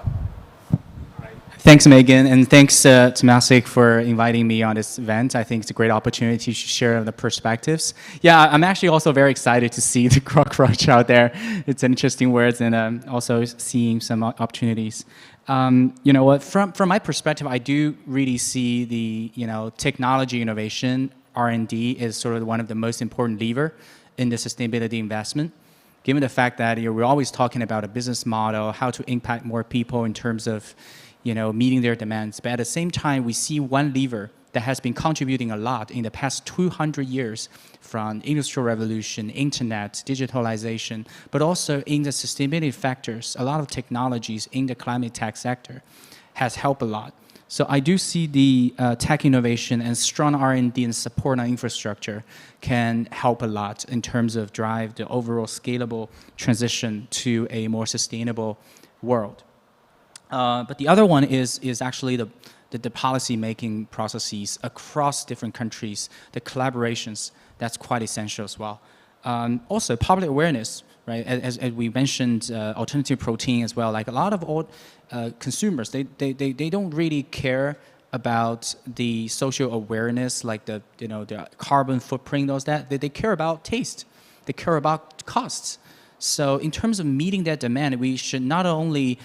Thanks, Megan, and thanks to Temasek for inviting me on this event. I think it's a great opportunity to share the perspectives. Yeah, I'm actually also very excited to see the cockroach out there. It's an interesting word, and also seeing some opportunities. You know what? From my perspective, I do really see the technology innovation R&D is sort of one of the most important lever in the sustainability investment. Given the fact that we're always talking about a business model, how to impact more people in terms of meeting their demands. But at the same time, we see one lever that has been contributing a lot in the past 200 years from industrial revolution, internet, digitalization, but also in the sustainability factors, a lot of technologies in the climate tech sector has helped a lot. So I do see the tech innovation and strong R&D and support on infrastructure can help a lot in terms of drive the overall scalable transition to a more sustainable world. But the other one is actually the policy-making processes across different countries, the collaborations, that's quite essential as well. Also, public awareness, right? As we mentioned, alternative protein as well. Like a lot of consumers, they don't really care about the social awareness, like the carbon footprint, they care about taste, they care about costs. So in terms of meeting that demand, we should not only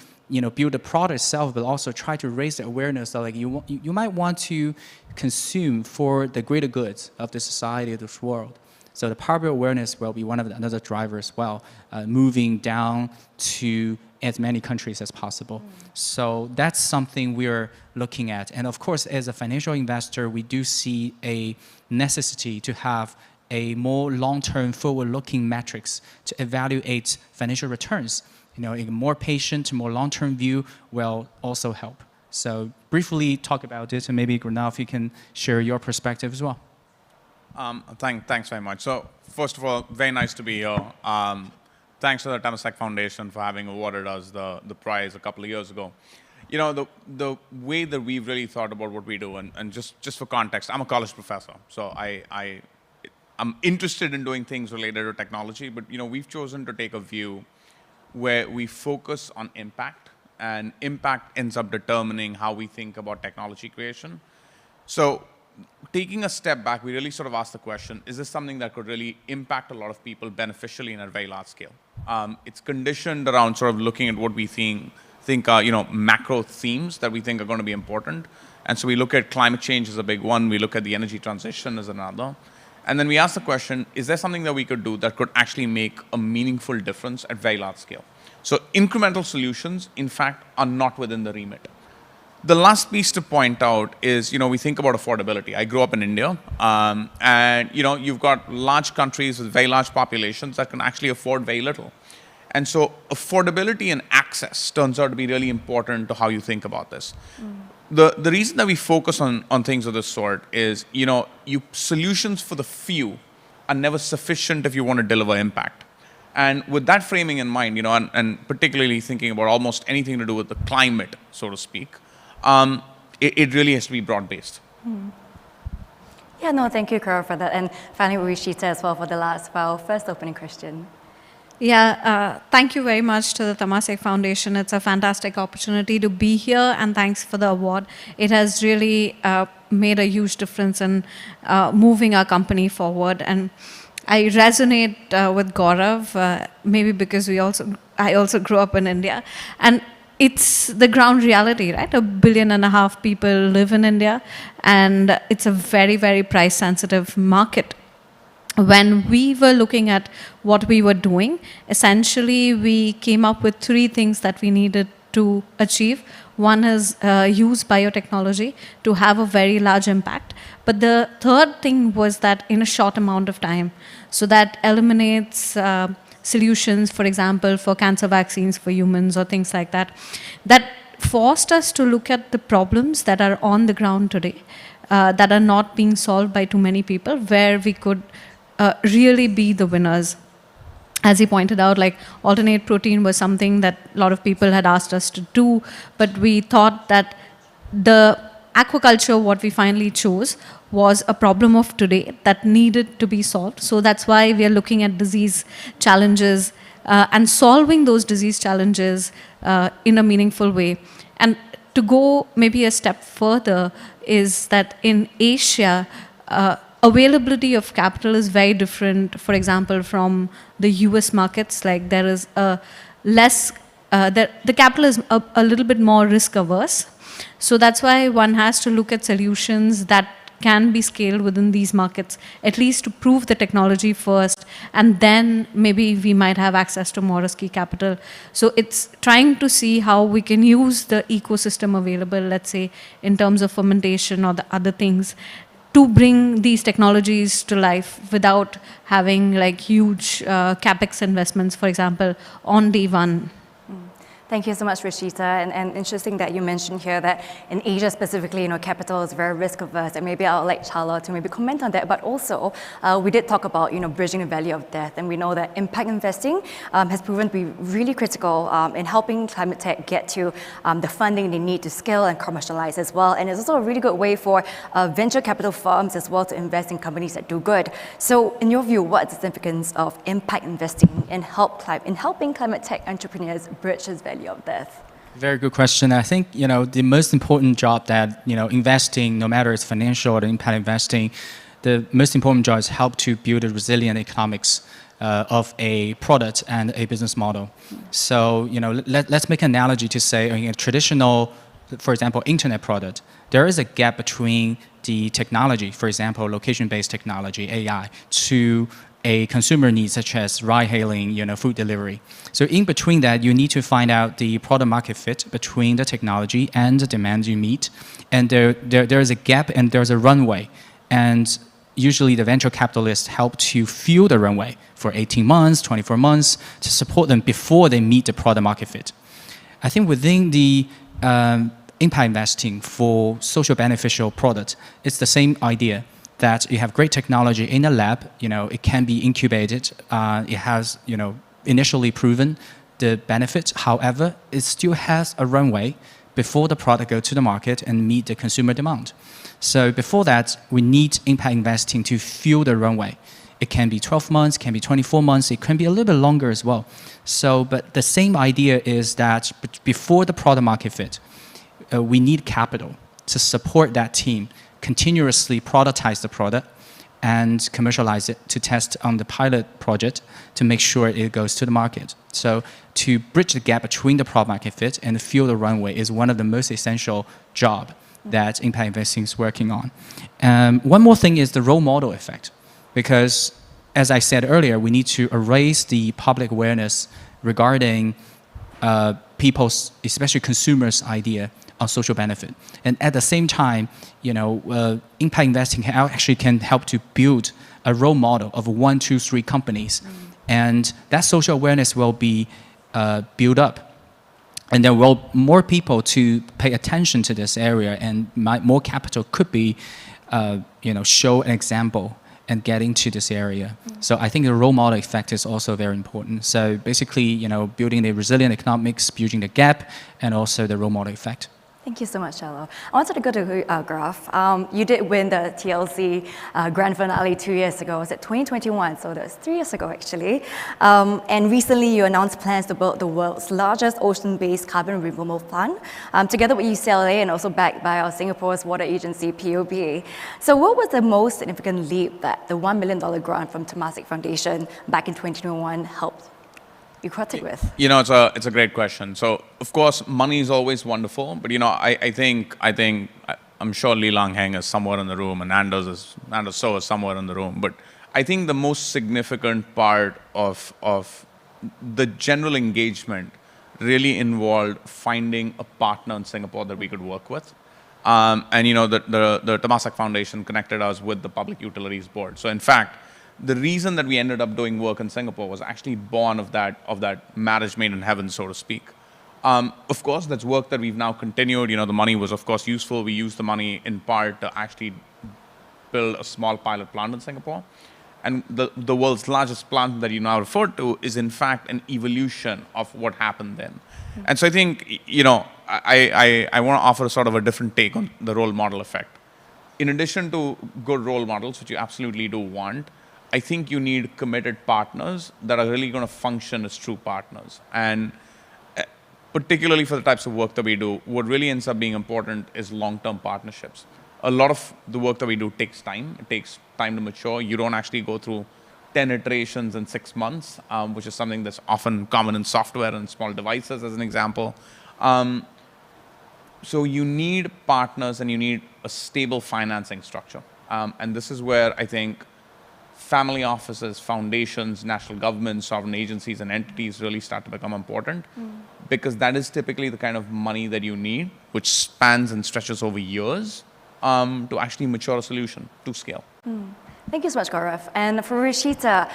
build the product itself, but also try to raise the awareness that like you might want to consume for the greater goods of the society, of this world. So the public awareness will be another driver as well, moving down to as many countries as possible. So that's something we're looking at. And of course, as a financial investor, we do see a necessity to have a more long-term, forward-looking metrics to evaluate financial returns. A more patient, more long-term view will also help. So briefly talk about it, and maybe Gurnav, you can share your perspective as well. Thanks very much. So first of all, very nice to be here. Thanks to the Temasek Foundation for having awarded us the prize a couple of years ago. The way that we've really thought about what we do, and just for context, I'm a college professor, so I'm interested in doing things related to technology, but we've chosen to take a view where we focus on impact and impact ends up determining how we think about technology creation. So taking a step back, we really sort of asked the question, is this something that could really impact a lot of people beneficially in a very large scale? It's conditioned around sort of looking at what we think are, macro themes that we think are going to be important. And so we look at climate change as a big one. We look at the energy transition as another. And then we ask the question, is there something that we could do that could actually make a meaningful difference at very large scale? So incremental solutions, in fact, are not within the remit. The last piece to point out is, we think about affordability. I grew up in India, and, you've got large countries with very large populations that can actually afford very little. And so affordability and access turns out to be really important to how you think about this. The reason that we focus on things of this sort is, solutions for the few are never sufficient if you want to deliver impact. And with that framing in mind, and particularly thinking about almost anything to do with the climate, so to speak, it really has to be broad-based. Yeah, no, thank you, Carol, for that. And finally, Rishita as well for our first opening question. Yeah, thank you very much to the Temasek Foundation. It's a fantastic opportunity to be here, and thanks for the award. It has really made a huge difference in moving our company forward. And I resonate with Gaurav, maybe because I also grew up in India. And it's the ground reality, right? 1.5 billion people live in India, and it's a very, very price-sensitive market. When we were looking at what we were doing, essentially we came up with 3 things that we needed to achieve. One is use biotechnology to have a very large impact. But the third thing was that in a short amount of time. So that eliminates solutions, for example, for cancer vaccines for humans or things like that. That forced us to look at the problems that are on the ground today, that are not being solved by too many people, where we could really be the winners. As he pointed out, like alternate protein was something that a lot of people had asked us to do, but we thought that the aquaculture, what we finally chose, was a problem of today that needed to be solved. So that's why we are looking at disease challenges and solving those disease challenges in a meaningful way. And to go maybe a step further is that in Asia, availability of capital is very different, for example, from the US markets. Like there is a less, the capital is a little bit more risk averse. So that's why one has to look at solutions that can be scaled within these markets, at least to prove the technology first, and then maybe we might have access to more risky capital. So it's trying to see how we can use the ecosystem available, let's say, in terms of fermentation or the other things, to bring these technologies to life without having like huge capex investments, for example, on day one. Thank you so much, Rishita. And interesting that you mentioned here that in Asia specifically, capital is very risk averse, and maybe I'll like Chala to maybe comment on that. But also, we did talk about bridging the valley of death, and we know that impact investing has proven to be really critical in helping climate tech get to the funding they need to scale and commercialize as well. And it's also a really good way for venture capital firms as well to invest in companies that do good. So, in your view, what is the significance of impact investing in helping climate tech entrepreneurs bridge this valley of death? Very good question. I think the most important job that investing, no matter it's financial or impact investing, the most important job is help to build a resilient economics of a product and a business model. So let's make an analogy to say a traditional, for example, internet product. There is a gap between the technology, for example, location-based technology, AI, to a consumer need such as ride-hailing, food delivery. So in between that, you need to find out the product market fit between the technology and the demand you meet. And there is a gap and there's a runway. And usually the venture capitalists help to fuel the runway for 18 months, 24 months to support them before they meet the product market fit. I think within the impact investing for social beneficial product, it's the same idea. That you have great technology in a lab, it can be incubated, it has, initially proven the benefits. However, it still has a runway before the product goes to the market and meet the consumer demand. So before that, we need impact investing to fuel the runway. It can be 12 months, can be 24 months, it can be a little bit longer as well. So, but the same idea is that before the product market fit, we need capital to support that team, continuously productize the product and commercialize it, to test on the pilot project to make sure it goes to the market. So to bridge the gap between the product market fit and fuel the runway is one of the most essential job that impact investing is working on. One more thing is the role model effect, because as I said earlier, we need to raise the public awareness regarding people's, especially consumers' idea on social benefit. And at the same time, impact investing can help to build a role model of 1, 2, 3 companies. And that social awareness will be built up. And there will more people to pay attention to this area, and more capital could be, show an example and get into this area. So I think the role model effect is also very important. So basically, building the resilient economics, building the gap, and also the role model effect. Thank you so much, Shallow. I wanted to go to Gaurav. You did win the TLC grand finale 2 years ago. Was it 2021? So that was 3 years ago, actually. And recently, you announced plans to build the world's largest ocean-based carbon removal plant, together with UCLA and also backed by our Singapore's water agency, POB. So what was the most significant leap that the $1 million grant from Temasek Foundation back in 2021 helped you critic with? It's a great question. So, of course, money is always wonderful, but I'm sure Lee Lang Heng is somewhere in the room, and Anders So is somewhere in the room. But I think the most significant part of the general engagement really involved finding a partner in Singapore that we could work with. The Temasek Foundation connected us with the Public Utilities Board. So, in fact, the reason that we ended up doing work in Singapore was actually born of that marriage made in heaven, so to speak. Of course, that's work that we've now continued. The money was, of course, useful. We used the money in part to actually build a small pilot plant in Singapore. And the world's largest plant that you now referred to is, in fact, an evolution of what happened then. And so I think, I want to offer sort of a different take on the role model effect. In addition to good role models, which you absolutely do want, I think you need committed partners that are really going to function as true partners. And particularly for the types of work that we do, what really ends up being important is long-term partnerships. A lot of the work that we do takes time. It takes time to mature. You don't actually go through 10 iterations in 6 months, which is something that's often common in software and small devices, as an example. So you need partners and you need a stable financing structure. And this is where I think family offices, foundations, national governments, sovereign agencies, and entities really start to become important, because that is typically the kind of money that you need, which spans and stretches over years to actually mature a solution to scale. Thank you so much, Gaurav. And for Rishita,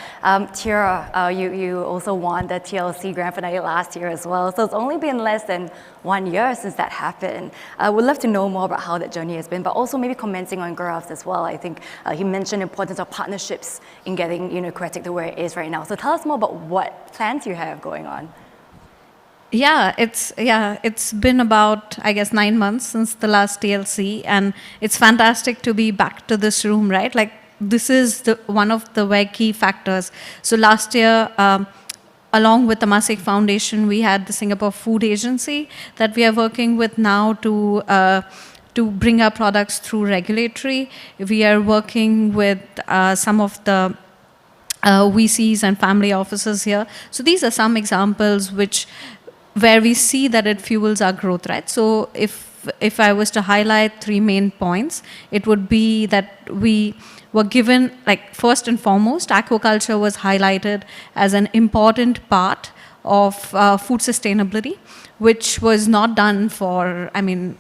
Tira, you also won the TLC Grand Finale last year as well. So it's only been less than 1 year since that happened. We'd love to know more about how that journey has been, but also maybe commenting on Gaurav's as well. I think he mentioned the importance of partnerships in getting Creatic to where it is right now. So tell us more about what plans you have going on. It's been about, I guess, 9 months since the last TLC, and it's fantastic to be back to this room, right? Like, this is one of the very key factors. So last year, along with the Temasek Foundation, we had the Singapore Food Agency that we are working with now to bring our products through regulatory. We are working with some of the VCs and family offices here. So these are some examples where we see that it fuels our growth, right? So if I was to highlight 3 main points, it would be that we were given, like, first and foremost, aquaculture was highlighted as an important part of food sustainability, which was not done for,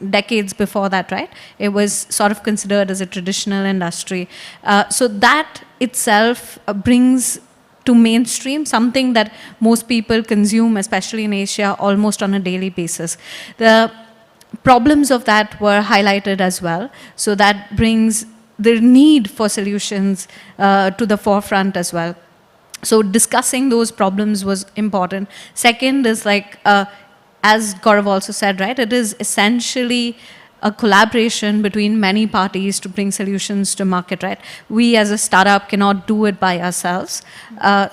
decades before that, right? It was sort of considered as a traditional industry. So that itself brings to mainstream something that most people consume, especially in Asia, almost on a daily basis. The problems of that were highlighted as well. So that brings the need for solutions to the forefront as well. So discussing those problems was important. Second is, as Gaurav also said, right, it is essentially a collaboration between many parties to bring solutions to market, right? We as a startup cannot do it by ourselves.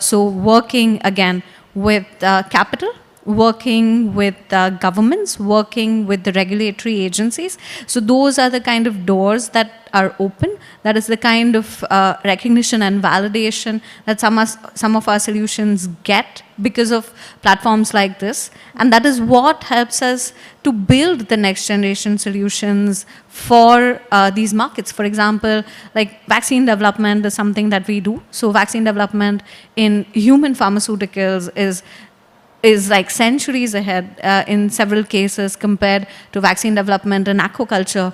So working again with capital, working with governments, working with the regulatory agencies. So those are the kind of doors that are open. That is the kind of recognition and validation that some of our solutions get because of platforms like this. And that is what helps us to build the next generation solutions for these markets. For example, like vaccine development is something that we do. So vaccine development in human pharmaceuticals is like centuries ahead in several cases compared to vaccine development in aquaculture.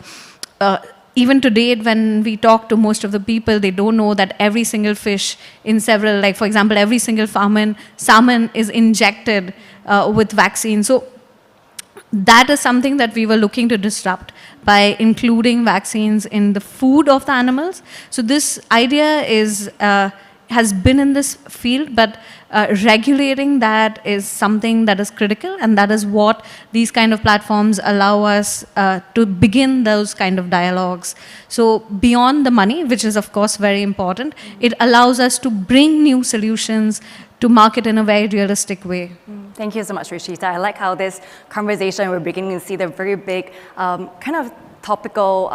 Even to date, when we talk to most of the people, they don't know that every single fish in several, like for example, every single salmon is injected with vaccine. So that is something that we were looking to disrupt by including vaccines in the food of the animals. So this idea has been in this field, but regulating that is something that is critical, and that is what these kind of platforms allow us to begin those kind of dialogues. So beyond the money, which is of course very important, it allows us to bring new solutions to market in a very realistic way. Thank you so much, Rishita. I like how this conversation, we're beginning to see the very big kind of topical,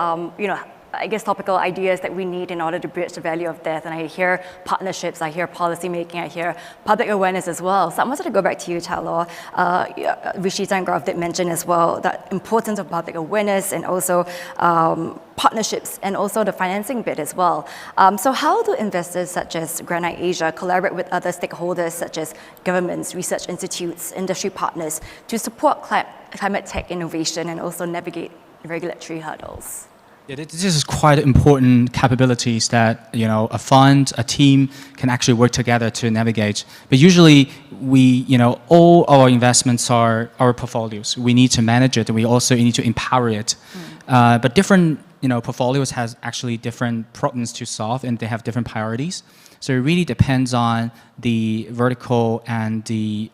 topical ideas that we need in order to bridge the value of death. And I hear partnerships, I hear policy making, I hear public awareness as well. So I wanted to go back to you, Chalo. Rishita and Gaurav did mention as well that importance of public awareness and also partnerships and also the financing bit as well. So how do investors such as Granite Asia collaborate with other stakeholders such as governments, research institutes, industry partners to support climate tech innovation and also navigate regulatory hurdles? Yeah, this is quite important capabilities that a fund, a team can actually work together to navigate. But usually, all our investments are our portfolios. We need to manage it, and we also need to empower it. But different portfolios has actually different problems to solve, and they have different priorities. So it really depends on the vertical and the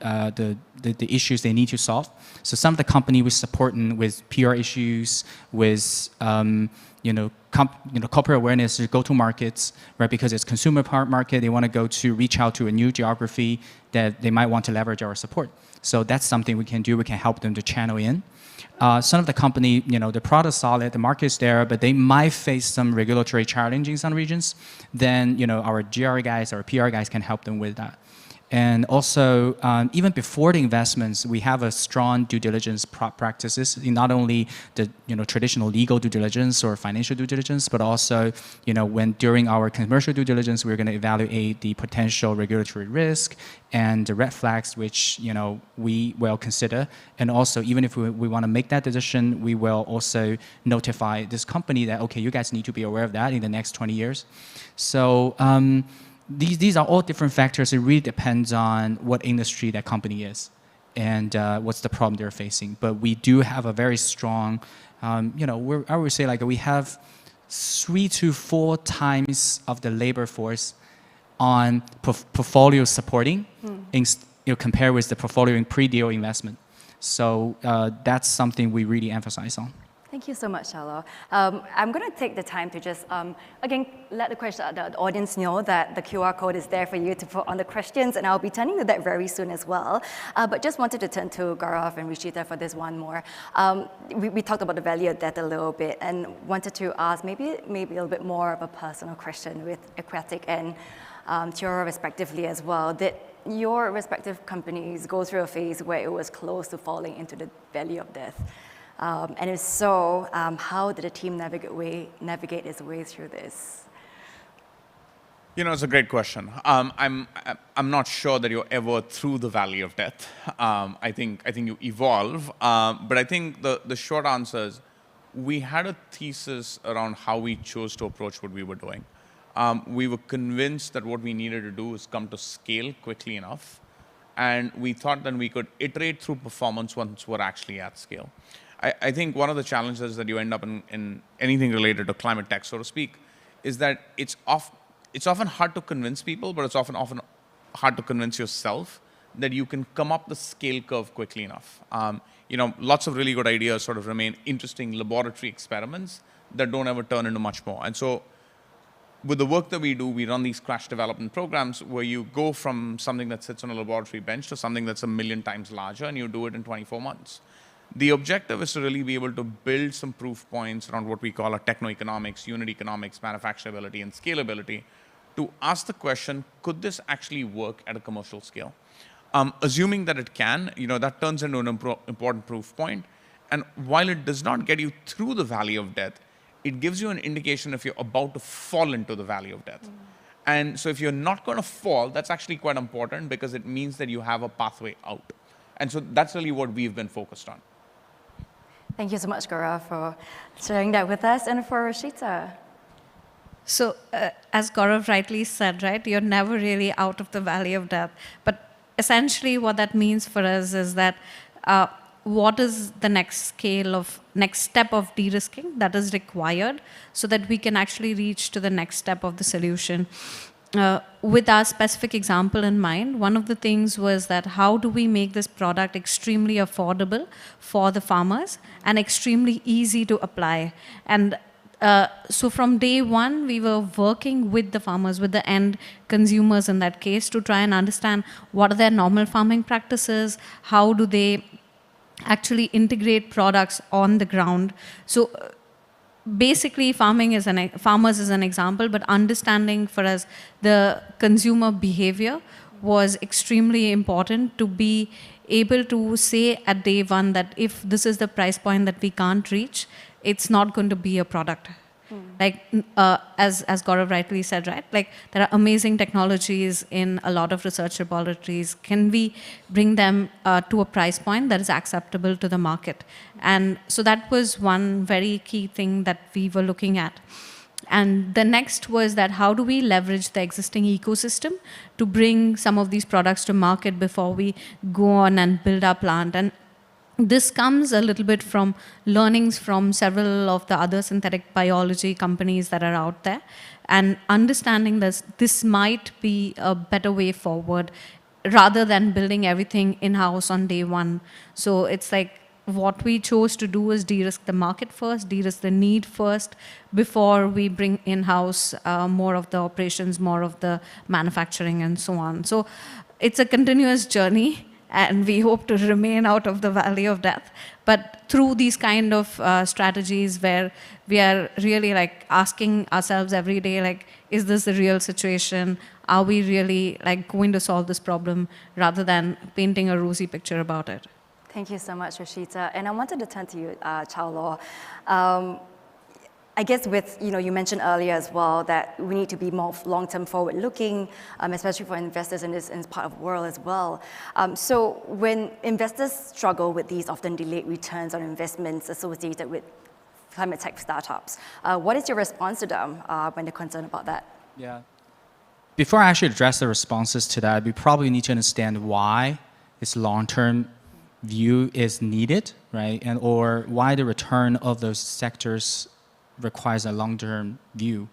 issues they need to solve. So some of the company we support with PR issues, with corporate awareness to go to markets, right? Because it's consumer market, they want to go to reach out to a new geography that they might want to leverage our support. So that's something we can do. We can help them to channel in. Some of the company, the product is solid, the market is there, but they might face some regulatory challenges in some regions. Then, our GR guys, our PR guys can help them with that. And also, even before the investments, we have a strong due diligence practices in not only the traditional legal due diligence or financial due diligence, but also when during our commercial due diligence, we're going to evaluate the potential regulatory risk and the red flags, which we will consider. And also, even if we want to make that decision, we will also notify this company that, okay, you guys need to be aware of that in the next 20 years. So these are all different factors. It really depends on what industry that company is and what's the problem they're facing. But we do have a very strong, I would say we have 3 to 4 times of the labor force on portfolio supporting compared with the portfolio in pre-deal investment. So that's something we really emphasize on. Thank you so much, Chalo. I'm going to take the time to just, again, let the audience know that the QR code is there for you to put on the questions, and I'll be turning to that very soon as well. But just wanted to turn to Gaurav and Rishita for this one more. We talked about the value of debt a little bit, and wanted to ask maybe a little bit more of a personal question with Aquatic and Teora respectively as well. Did your respective companies go through a phase where it was close to falling into the valley of death? And if so, how did the team navigate its way through this? It's a great question. I'm not sure that you're ever through the valley of death. I think you evolve. But I think the short answer is we had a thesis around how we chose to approach what we were doing. We were convinced that what we needed to do was come to scale quickly enough. And we thought that we could iterate through performance once we're actually at scale. I think one of the challenges that you end up in anything related to climate tech, so to speak, is that it's often hard to convince people, but it's often hard to convince yourself that you can come up the scale curve quickly enough. lots of really good ideas sort of remain interesting laboratory experiments that don't ever turn into much more. And so with the work that we do, we run these crash development programs where you go from something that sits on a laboratory bench to something that's 1 million times larger, and you do it in 24 months. The objective is to really be able to build some proof points around what we call a techno-economics, unit economics, manufacturability, and scalability to ask the question, could this actually work at a commercial scale? Assuming that it can, that turns into an important proof point. And while it does not get you through the valley of death, it gives you an indication if you're about to fall into the valley of death. And so if you're not going to fall, that's actually quite important because it means that you have a pathway out. And so that's really what we've been focused on. Thank you so much, Gaurav, for sharing that with us. And for Rashita. So as Gaurav rightly said, right, you're never really out of the valley of death. But essentially what that means for us is that what is the next step of de-risking that is required so that we can actually reach to the next step of the solution. With our specific example in mind, one of the things was that how do we make this product extremely affordable for the farmers and extremely easy to apply. And so from day one, we were working with the farmers, with the end consumers in that case, to try and understand what are their normal farming practices, how do they actually integrate products on the ground. So basically farmers is an example, but understanding for us the consumer behavior was extremely important to be able to say at day one that if this is the price point that we can't reach, it's not going to be a product. Like, as Gaurav rightly said, right? Like, there are amazing technologies in a lot of research laboratories. Can we bring them to a price point that is acceptable to the market? And so that was one very key thing that we were looking at. And the next was that how do we leverage the existing ecosystem to bring some of these products to market before we go on and build our plant? And this comes a little bit from learnings from several of the other synthetic biology companies that are out there and understanding that this might be a better way forward rather than building everything in-house on day one. So it's like what we chose to do is de-risk the market first, de-risk the need first before we bring in-house more of the operations, more of the manufacturing and so on. So it's a continuous journey. And we hope to remain out of the valley of death. But through these kind of strategies where we are really like asking ourselves every day, like, is this the real situation? Are we really like going to solve this problem rather than painting a rosy picture about it? Thank you so much, Rashita. And I wanted to turn to you, Chow Law. I guess with, you mentioned earlier as well that we need to be more long-term forward-looking, especially for investors in this part of the world as well. So when investors struggle with these often delayed returns on investments associated with climate tech startups, what is your response to them when they're concerned about that? Yeah. Before I actually address the responses to that, we probably need to understand why this long-term view is needed, right? And or why the return of those sectors requires a long-term view.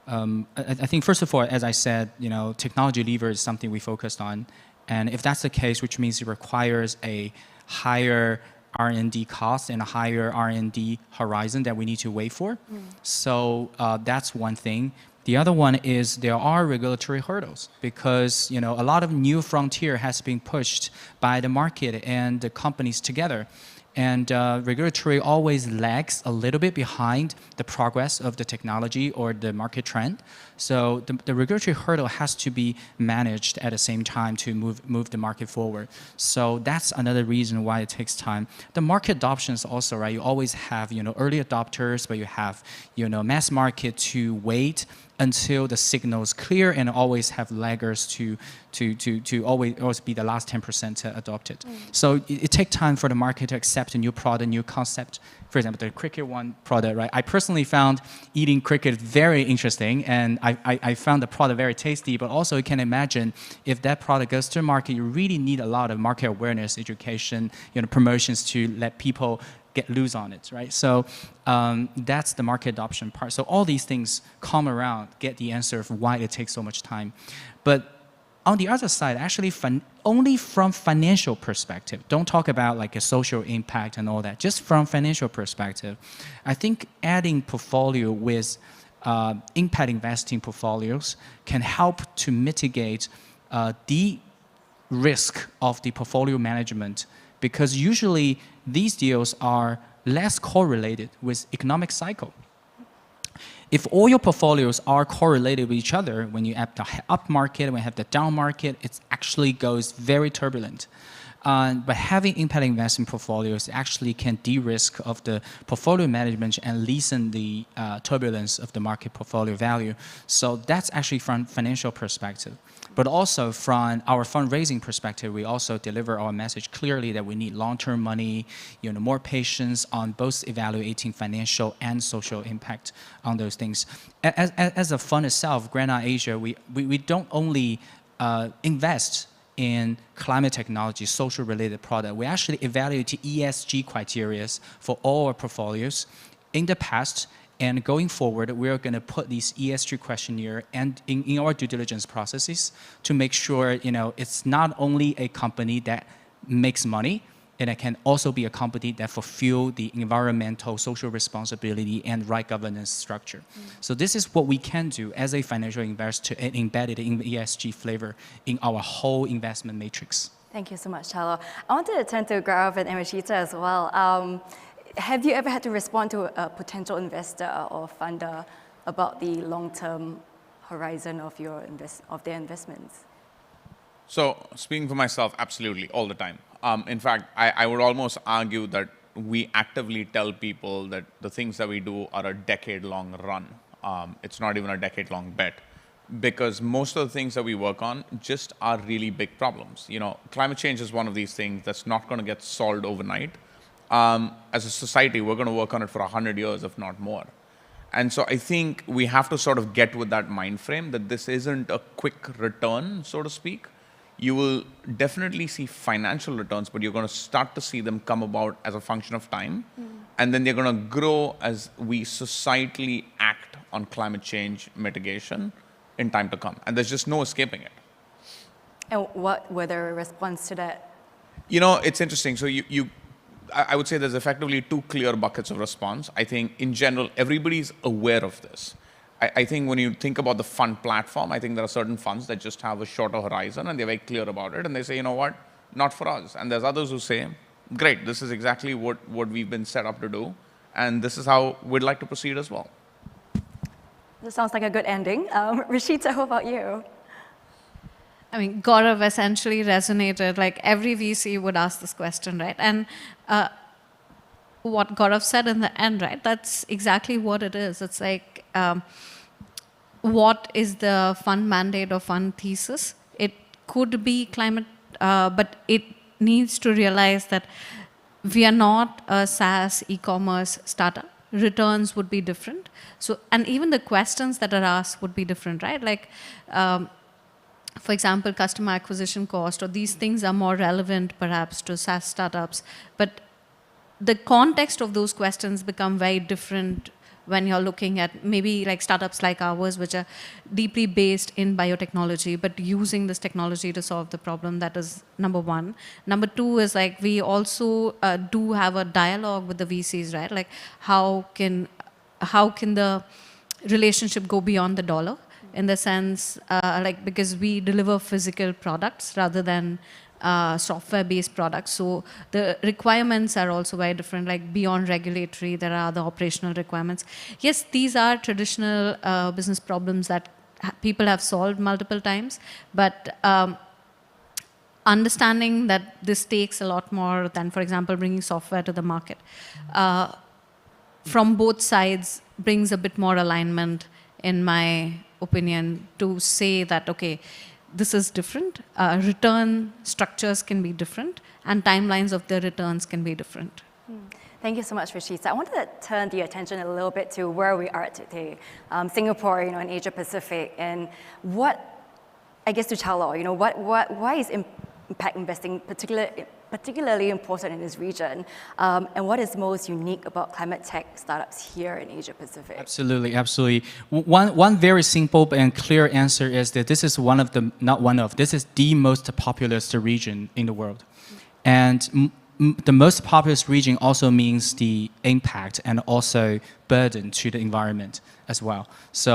I think first of all, as I said, technology lever is something we focused on. And if that's the case, which means it requires a higher R&D cost and a higher R&D horizon that we need to wait for. So that's one thing. The other one is there are regulatory hurdles because a lot of new frontier has been pushed by the market and the companies together. And regulatory always lags a little bit behind the progress of the technology or the market trend. So the regulatory hurdle has to be managed at the same time to move the market forward. So that's another reason why it takes time. The market adoption is also, right, you always have, early adopters, but you have, mass market to wait until the signal is clear and always have laggers to always be the last 10% adopted. So it takes time for the market to accept a new product, new concept. For example, the Cricket One product, right? I personally found eating cricket very interesting and I found the product very tasty, but also you can imagine if that product goes to the market, you really need a lot of market awareness, education, promotions to let people get loose on it, right? So that's the market adoption part. So all these things come around, get the answer of why it takes so much time. But on the other side, actually only from financial perspective, don't talk about like a social impact and all that, just from financial perspective, I think adding portfolio with impact investing portfolios can help to mitigate the risk of the portfolio management, because usually these deals are less correlated with economic cycle. If all your portfolios are correlated with each other, when you have the up market, when you have the down market, it actually goes very turbulent. But having impact investing portfolios actually can de-risk of the portfolio management and lessen the turbulence of the market portfolio value. So that's actually from financial perspective. But also from our fundraising perspective, we also deliver our message clearly that we need long-term money, more patience on both evaluating financial and social impact on those things. As a fund itself, Granite Asia, we don't only invest in climate technology, social-related product. We actually evaluate ESG criteria for all our portfolios in the past. And going forward, we're going to put these ESG questionnaire and in our due diligence processes to make sure, it's not only a company that makes money, and it can also be a company that fulfill the environmental, social responsibility and right governance structure. So this is what we can do as a financial investor and embedded in ESG flavor in our whole investment matrix. Thank you so much, Chalo. I wanted to turn to Gaurav and Rashita as well. Have you ever had to respond to a potential investor or funder about the long-term horizon of their investments? So speaking for myself, absolutely, all the time. In fact, I would almost argue that we actively tell people that the things that we do are a decade-long run. It's not even a decade-long bet, because most of the things that we work on just are really big problems. Climate change is one of these things that's not going to get solved overnight. As a society, we're going to work on it for 100 years, if not more. And so I think we have to sort of get with that mind frame that this isn't a quick return, so to speak. You will definitely see financial returns, but you're going to start to see them come about as a function of time. And then they're going to grow as we societally act on climate change mitigation in time to come. And there's just no escaping it. And what were the response to that? It's interesting. So I would say there's effectively two clear buckets of response. I think in general, everybody's aware of this. I think when you think about the fund platform, I think there are certain funds that just have a shorter horizon and they're very clear about it. And they say, you know what, not for us. And there's others who say, great, this is exactly what we've been set up to do. And this is how we'd like to proceed as well. This sounds like a good ending. Rashita, how about you? I mean, Gaurav essentially resonated, like every VC would ask this question, right? And what Gaurav said in the end, right? That's exactly what it is. It's like, what is the fund mandate or fund thesis? It could be climate, but it needs to realize that we are not a SaaS e-commerce startup. Returns would be different. So, and even the questions that are asked would be different, right? Like, for example, customer acquisition cost, or these things are more relevant perhaps to SaaS startups. But the context of those questions become very different when you're looking at maybe like startups like ours, which are deeply based in biotechnology, but using this technology to solve the problem. That is number one. Number two is like we also do have a dialogue with the VCs, right? Like how can the relationship go beyond the dollar? In the sense, like because we deliver physical products rather than software-based products. So the requirements are also very different, like beyond regulatory, there are the operational requirements. Yes, these are traditional business problems that people have solved multiple times, but understanding that this takes a lot more than, for example, bringing software to the market. From both sides brings a bit more alignment, in my opinion, to say that, okay, this is different. Return structures can be different, and timelines of the returns can be different. Thank you so much, Rashita. I wanted to turn the attention a little bit to where we are today. Singapore, in Asia Pacific, and what, I guess to Chalo, why is impact investing particularly important in this region? And what is most unique about climate tech startups here in Asia Pacific? Absolutely, absolutely. One very simple and clear answer is that this is this is the most populous region in the world. And the most populous region also means the impact and also burden to the environment as well. So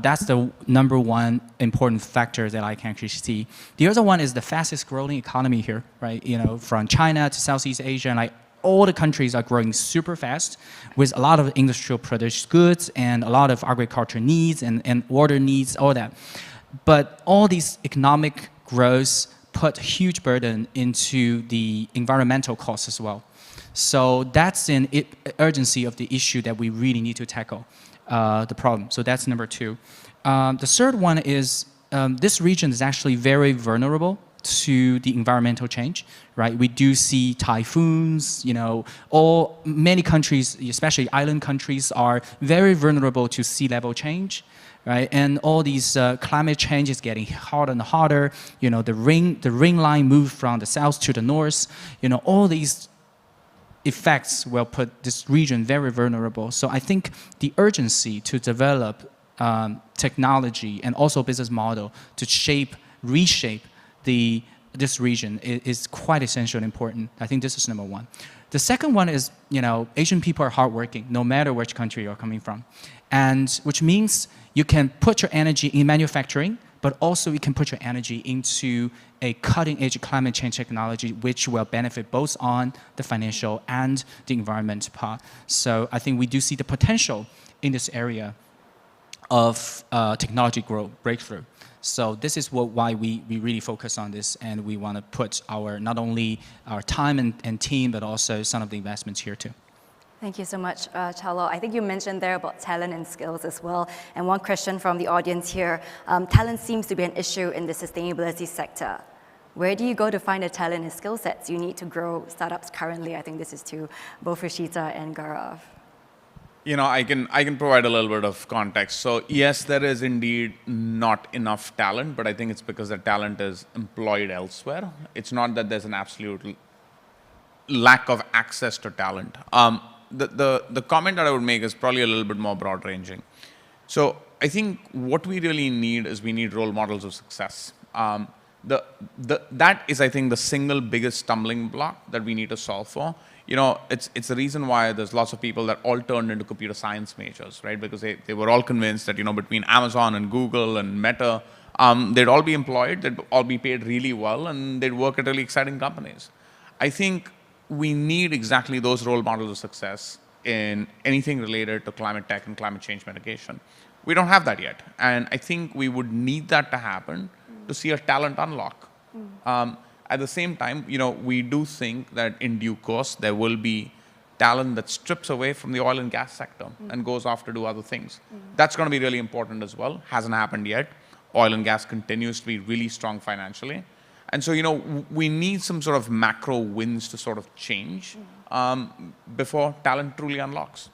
that's the number one important factor that I can actually see. The other one is the fastest growing economy here, right? You know, from China to Southeast Asia, and all the countries are growing super fast with a lot of industrial produced goods and a lot of agriculture needs and water needs, all that. But all these economic growth put huge burden into the environmental costs as well. So that's an urgency of the issue that we really need to tackle the problem. So that's number two. The third one is this region is actually very vulnerable to the environmental change, right? We do see typhoons, you know, many countries, especially island countries, are very vulnerable to sea level change. Right, and all these climate change is getting hotter and hotter. You know, the rain line moved from the south to the north. You know, all these effects will put this region very vulnerable. So I think the urgency to develop technology and also business model to reshape this region is quite essential and important. I think this is number one. The second one is, you know, Asian people are hardworking, no matter which country you're coming from, and which means you can put your energy in manufacturing, but also you can put your energy into a cutting-edge climate change technology, which will benefit both on the financial and the environment part. So I think we do see the potential in this area of technology breakthrough. So this is why we really focus on this, and we want to put not only our time and team, but also some of the investments here too. Thank you so much, Chalo. I think you mentioned there about talent and skills as well. And one question from the audience here, talent seems to be an issue in the sustainability sector. Where do you go to find the talent and skill sets you need to grow startups currently? I think this is to both Rishita and Gaurav. You know, I can provide a little bit of context. So yes, there is indeed not enough talent, but I think it's because the talent is employed elsewhere. It's not that there's an absolute lack of access to talent. The comment that I would make is probably a little bit more broad-ranging. So I think what we really need is we need role models of success. That is, I think, the single biggest stumbling block that we need to solve for. You know, it's the reason why there's lots of people that all turned into computer science majors, right? Because they were all convinced that, you know, between Amazon and Google and Meta, they'd all be employed, they'd all be paid really well, and they'd work at really exciting companies. I think we need exactly those role models of success in anything related to climate tech and climate change mitigation. We don't have that yet. And I think we would need that to happen to see a talent unlock. At the same time, you know, we do think that in due course, there will be talent that strips away from the oil and gas sector and goes off to do other things. That's going to be really important as well. Hasn't happened yet. Oil and gas continues to be really strong financially. And so, you know, we need some sort of macro wins to sort of change before talent truly unlocks.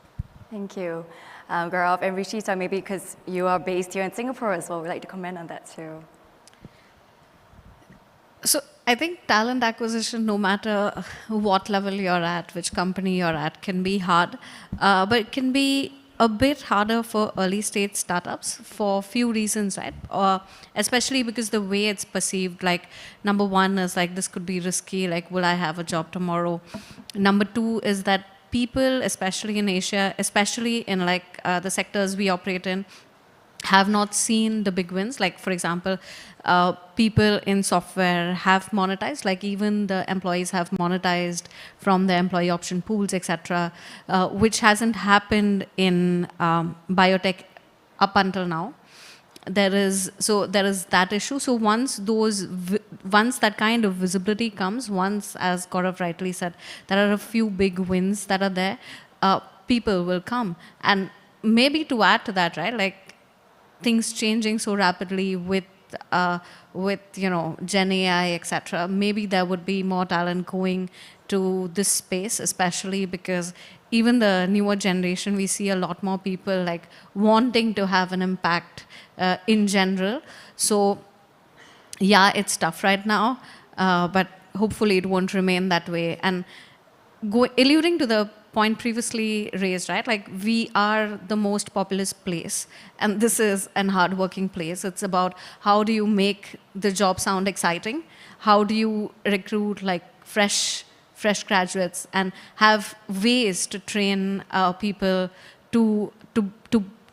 Thank you. Gaurav and Rishita, maybe because you are based here in Singapore as well, we'd like to comment on that too. So I think talent acquisition, no matter what level you're at, which company you're at, can be hard, but it can be a bit harder for early stage startups for a few reasons, right? Especially because the way it's perceived, like number one is like this could be risky, like will I have a job tomorrow? Number two is that people, especially in Asia, especially in like the sectors we operate in, have not seen the big wins. Like for example, people in software have monetized, like even the employees have monetized from the employee option pools, etc., which hasn't happened in biotech up until now. There is that issue. So once that kind of visibility comes, once, as Gaurav rightly said, there are a few big wins that are there, people will come. And maybe to add to that, right, like things changing so rapidly with you know, Gen AI, etc. Maybe there would be more talent going to this space, especially because even the newer generation, we see a lot more people like wanting to have an impact in general. So yeah, it's tough right now, but hopefully it won't remain that way. And alluding to the point previously raised, right? Like, we are the most populous place, and this is an hardworking place. It's about how do you make the job sound exciting? How do you recruit like fresh graduates and have ways to train people to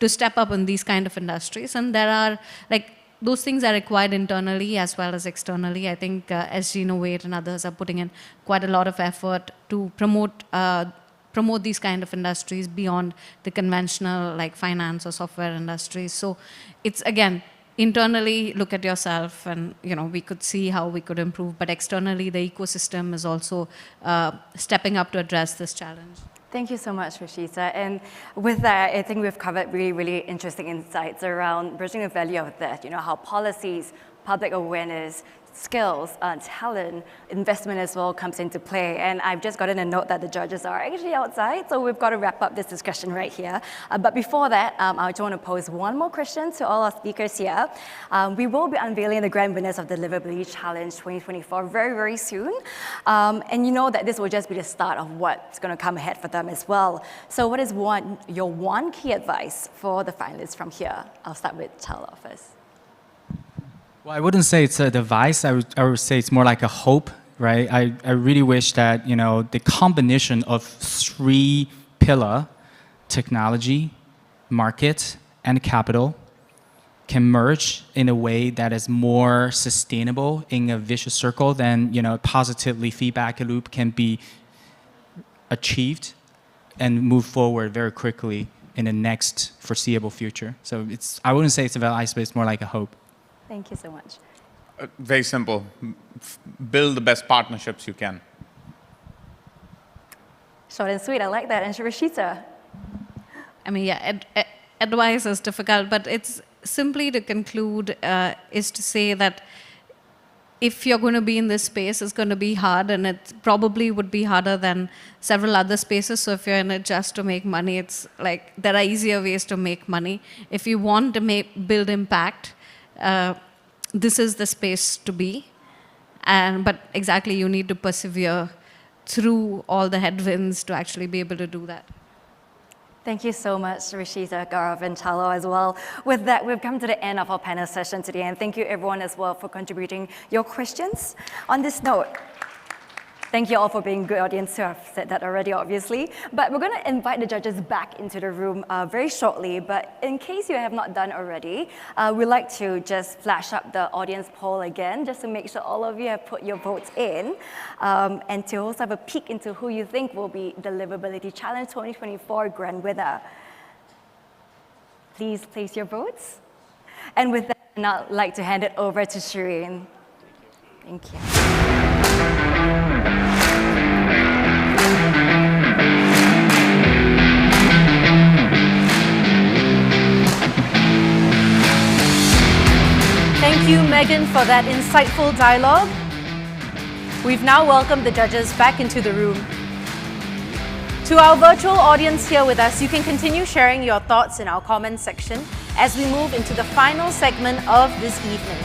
step up in these kind of industries? And there are like those things are required internally as well as externally. I think SG Innovate and others are putting in quite a lot of effort to promote these kind of industries beyond the conventional like finance or software industries. So it's, again, internally look at yourself, and we could see how we could improve, but externally the ecosystem is also stepping up to address this challenge. Thank you so much, Rashida. And with that, I think we've covered really, really interesting insights around bridging the value of that, how policies, public awareness, skills, talent, investment as well comes into play. And I've just gotten a note that the judges are actually outside, so we've got to wrap up this discussion right here. But before that, I just want to pose one more question to all our speakers here. We will be unveiling the grand winners of the Liveability Challenge 2024 very, very soon. And you know that this will just be the start of what's going to come ahead for them as well. So what is your one key advice for the finalists from here? I'll start with Tala first. Well, I wouldn't say it's a device. I would say it's more like a hope, right? I really wish that, the combination of three pillars, technology, market, and capital, can merge in a way that is more sustainable in a vicious circle. Then, positively feedback loop can be achieved and move forward very quickly in the next foreseeable future. So I wouldn't say it's a device, but it's more like a hope. Thank you so much. Very simple. Build the best partnerships you can. Short and sweet, I like that. And Rashida? I mean, yeah, advice is difficult, but it's simply to conclude is to say that if you're going to be in this space, it's going to be hard, and it probably would be harder than several other spaces. So if you're in it just to make money, it's like there are easier ways to make money. If you want to build impact, this is the space to be. But exactly, you need to persevere through all the headwinds to actually be able to do that. Thank you so much, Rashida, Gaurav, and Chalo as well. With that, we've come to the end of our panel session today, and thank you everyone as well for contributing your questions. On this note, thank you all for being good audience who have said that already, obviously. But we're going to invite the judges back into the room very shortly. But in case you have not done already, we'd like to just flash up the audience poll again, just to make sure all of you have put your votes in, and to also have a peek into who you think will be the Liveability Challenge 2024 grand winner. Please place your votes. And with that, I'd like to hand it over to Shireen. Thank you. Thank you, Megan, for that insightful dialogue. We've now welcomed the judges back into the room. To our virtual audience here with us, you can continue sharing your thoughts in our comments section as we move into the final segment of this evening.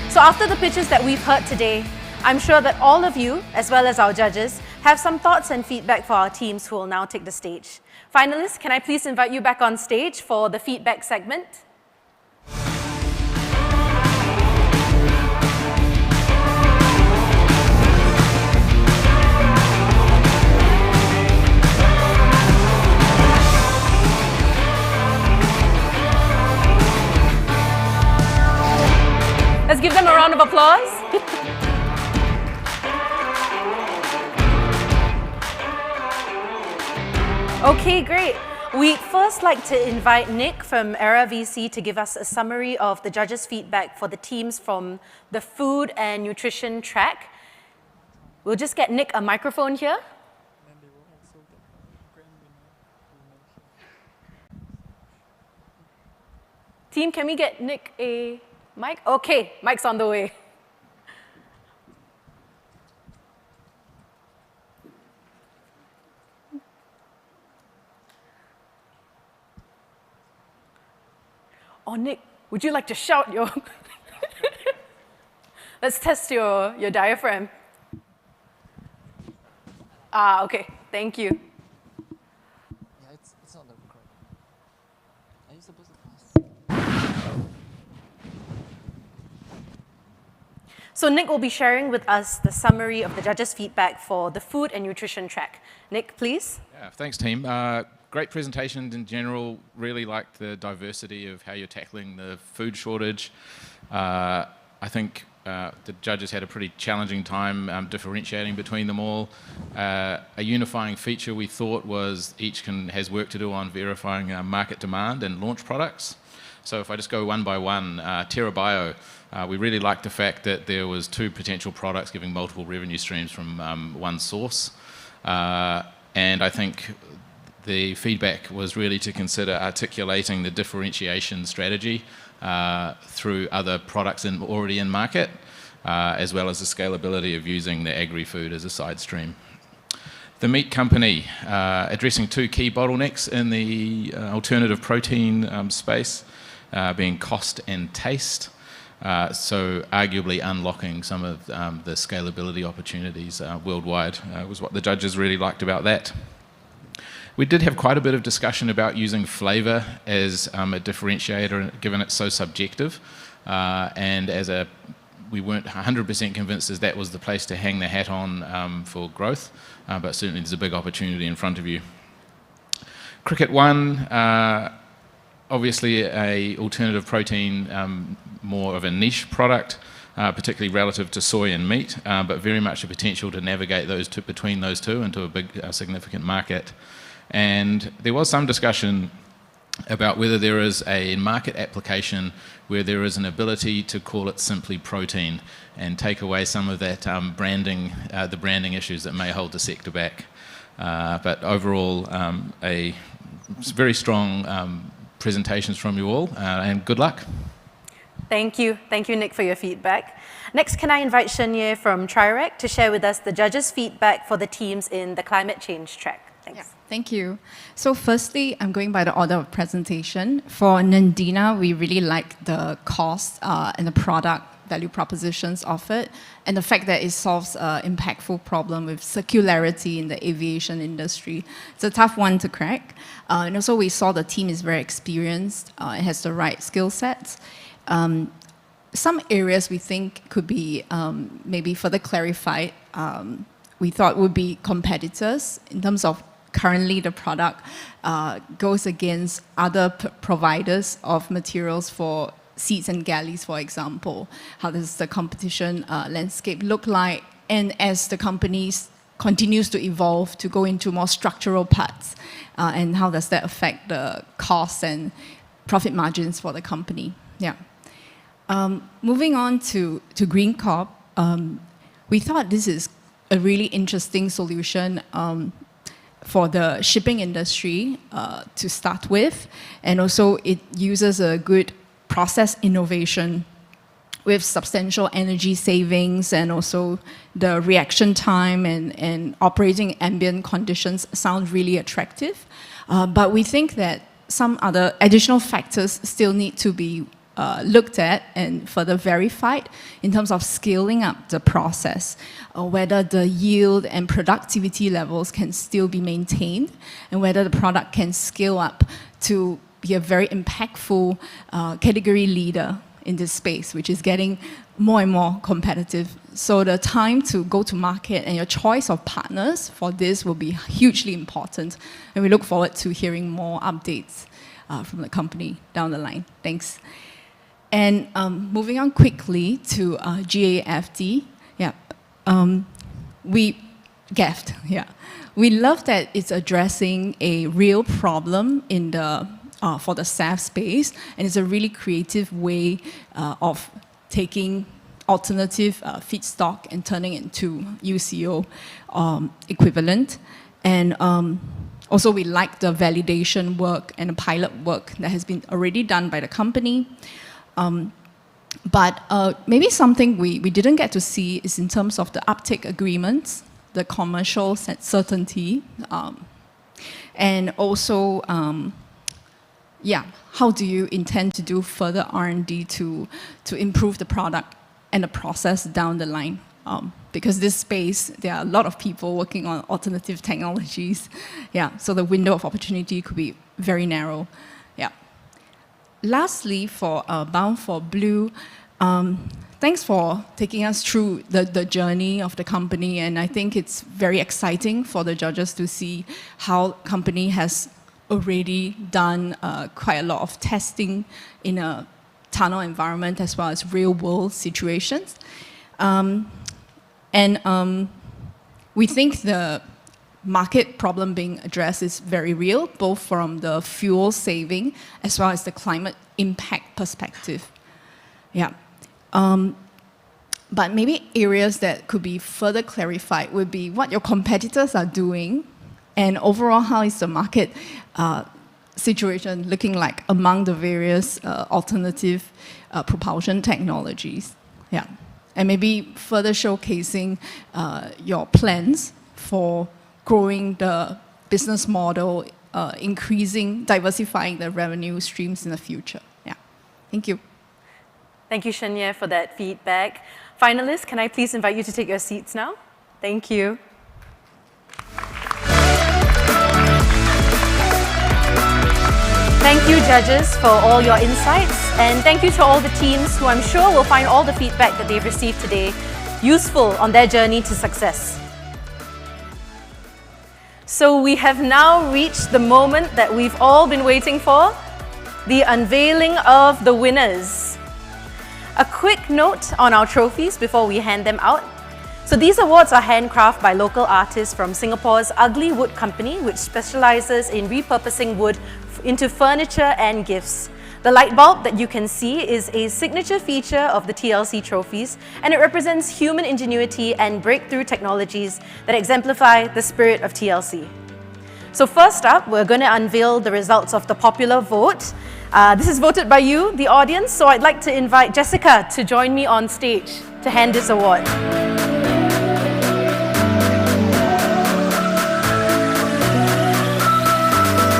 So after the pitches that we've heard today, I'm sure that all of you, as well as our judges, have some thoughts and feedback for our teams who will now take the stage. Finalists, can I please invite you back on stage for the feedback segment? Let's give them a round of applause. Okay, great. We'd first like to invite Nick from Era VC to give us a summary of the judges' feedback for the teams from the food and nutrition track. We'll just get Nick a microphone here. Team, can we get Nick a mic? Okay, mic's on the way. Oh, Nick, would you like to shout your... Let's test your diaphragm. Okay, thank you. Yeah, it's on the record. Are you supposed to pass? So Nick will be sharing with us the summary of the judges' feedback for the food and nutrition track. Nick, please. Yeah, thanks, team. Great presentations in general. Really liked the diversity of how you're tackling the food shortage. I think the judges had a pretty challenging time differentiating between them all. A unifying feature we thought was each has work to do on verifying market demand and launch products. So if I just go one by one, TerraBio, we really liked the fact that there was 2 potential products giving multiple revenue streams from one source. And I think the feedback was really to consider articulating the differentiation strategy through other products already in market, as well as the scalability of using the agri-food as a side stream. The meat company, addressing 2 key bottlenecks in the alternative protein space, being cost and taste. So arguably unlocking some of the scalability opportunities worldwide was what the judges really liked about that. We did have quite a bit of discussion about using flavour as a differentiator, given it's so subjective, and we weren't 100% convinced as that was the place to hang the hat on for growth, but certainly there's a big opportunity in front of you. Cricket One, obviously a alternative protein, more of a niche product, particularly relative to soy and meat, but very much a potential to navigate between those two into a big, significant market. And there was some discussion about whether there is a market application where there is an ability to call it simply protein and take away some of that branding, the branding issues that may hold the sector back. But overall, a very strong presentations from you all, and good luck. Thank you, Nick, for your feedback. Next, can I invite Shanye from Trirec to share with us the judges' feedback for the teams in the climate change track. Thanks. Yeah, thank you. So firstly, I'm going by the order of presentation. For Nandina, we really like the cost and the product value propositions of it, and the fact that it solves an impactful problem with circularity in the aviation industry. It's a tough one to crack. And also we saw the team is very experienced, it has the right skill sets. Some areas we think could be maybe further clarified, we thought would be competitors in terms of currently the product goes against other providers of materials for seats and galleys, for example. How does the competition landscape look like? And as the companies continues to evolve to go into more structural parts, and how does that affect the costs and profit margins for the company? Yeah. Moving on to Green Corp, we thought this is a really interesting solution for the shipping industry to start with, and also it uses a good process innovation with substantial energy savings, and also the reaction time and operating ambient conditions sound really attractive. But we think that some other additional factors still need to be looked at and further verified in terms of scaling up the process, whether the yield and productivity levels can still be maintained, and whether the product can scale up to be a very impactful category leader in this space, which is getting more and more competitive. So the time to go to market and your choice of partners for this will be hugely important, and we look forward to hearing more updates from the company down the line. Thanks. And moving on quickly to GAFD, yeah, GAFD, yeah. We love that it's addressing a real problem in the for the SAF space, and it's a really creative way of taking alternative feedstock and turning it into UCO equivalent. And also we like the validation work and the pilot work that has been already done by the company. But maybe something we didn't get to see is in terms of the uptake agreements, the commercial certainty, and also, yeah, how do you intend to do further R&D to improve the product and the process down the line. Because this space, there are a lot of people working on alternative technologies. Yeah, so the window of opportunity could be very narrow. Yeah. Lastly, for Bound for Blue, thanks for taking us through the journey of the company, and I think it's very exciting for the judges to see how company has already done quite a lot of testing in a tunnel environment as well as real-world situations. We think the market problem being addressed is very real, both from the fuel saving as well as the climate impact perspective. Yeah. But maybe areas that could be further clarified would be what your competitors are doing, and overall how is the market situation looking like among the various alternative propulsion technologies. Yeah. And maybe further showcasing your plans for growing the business model, diversifying the revenue streams in the future. Yeah. Thank you. Thank you, Shenya, for that feedback. Finalists, can I please invite you to take your seats now? Thank you. Thank you, judges, for all your insights, and thank you to all the teams who I'm sure will find all the feedback that they've received today useful on their journey to success. So we have now reached the moment that we've all been waiting for, the unveiling of the winners. A quick note on our trophies before we hand them out. So these awards are handcrafted by local artists from Singapore's Ugly Wood Company, which specializes in repurposing wood into furniture and gifts. The light bulb that you can see is a signature feature of the TLC trophies, and it represents human ingenuity and breakthrough technologies that exemplify the spirit of TLC. So first up, we're going to unveil the results of the popular vote. This is voted by you, the audience, so I'd like to invite Jessica to join me on stage to hand this award.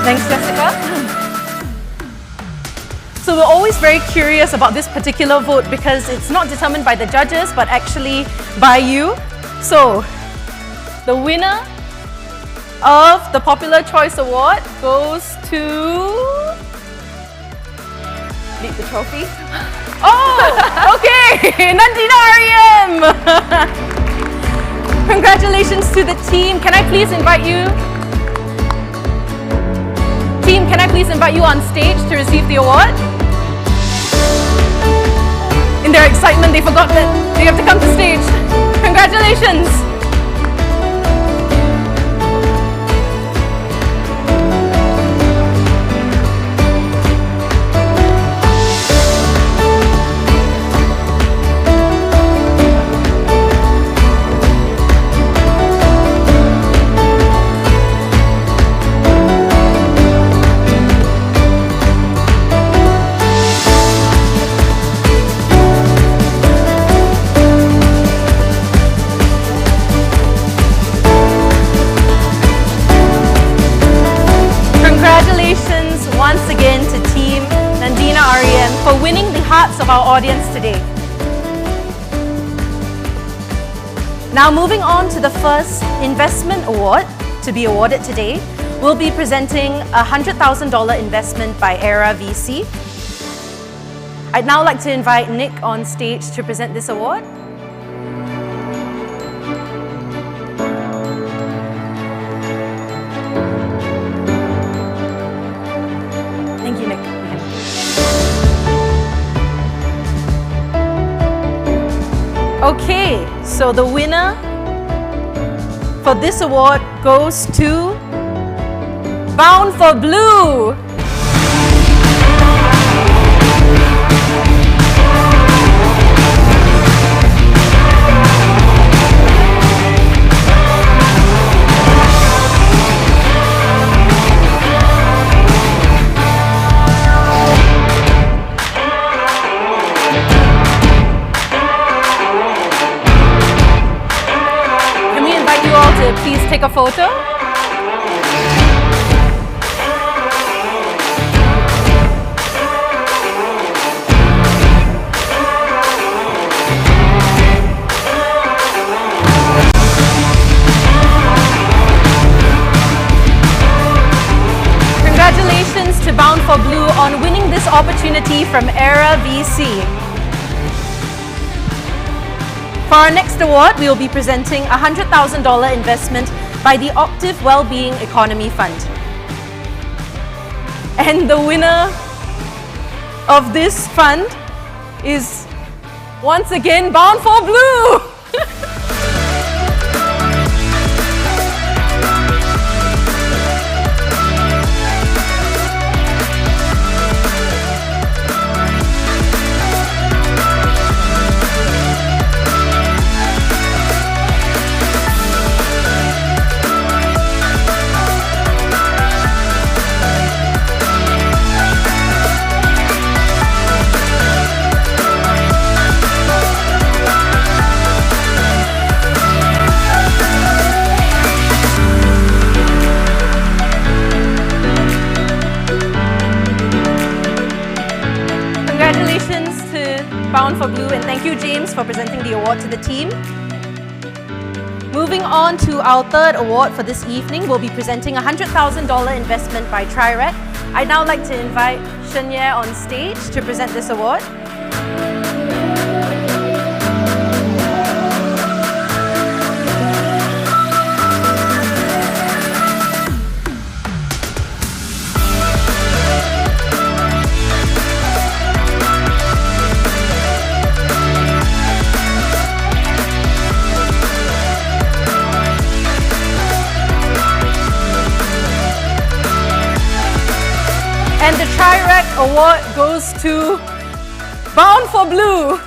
Thanks, Jessica. So we're always very curious about this particular vote because it's not determined by the judges, but actually by you. So the winner of the Popular Choice Award goes to... Need the trophy? Oh, okay, Nandina Ariem. Congratulations to the team. Can I please invite you? Team, can I please invite you on stage to receive the award? In their excitement, they forgot that they have to come to stage. Congratulations! Once again to Team Nandina Ariem for winning the hearts of our audience today. Now moving on to the first investment award to be awarded today, we'll be presenting a $100,000 investment by Era VC. I'd now like to invite Nick on stage to present this award. Thank you, Nick. Okay, so the winner for this award goes to Bound for Blue. Please take a photo. this opportunity from ERA VC. For our next award, we will be presenting a $100,000 investment by the Optive Wellbeing Economy Fund. And the winner of this fund is once again Bound for Blue! Bound for Blue, and thank you, James, for presenting the award to the team. Moving on to our third award for this evening, we'll be presenting a $100,000 investment by TriRec. I'd now like to invite Shenye on stage to present this award. And the TriRec award goes to Bound for Blue.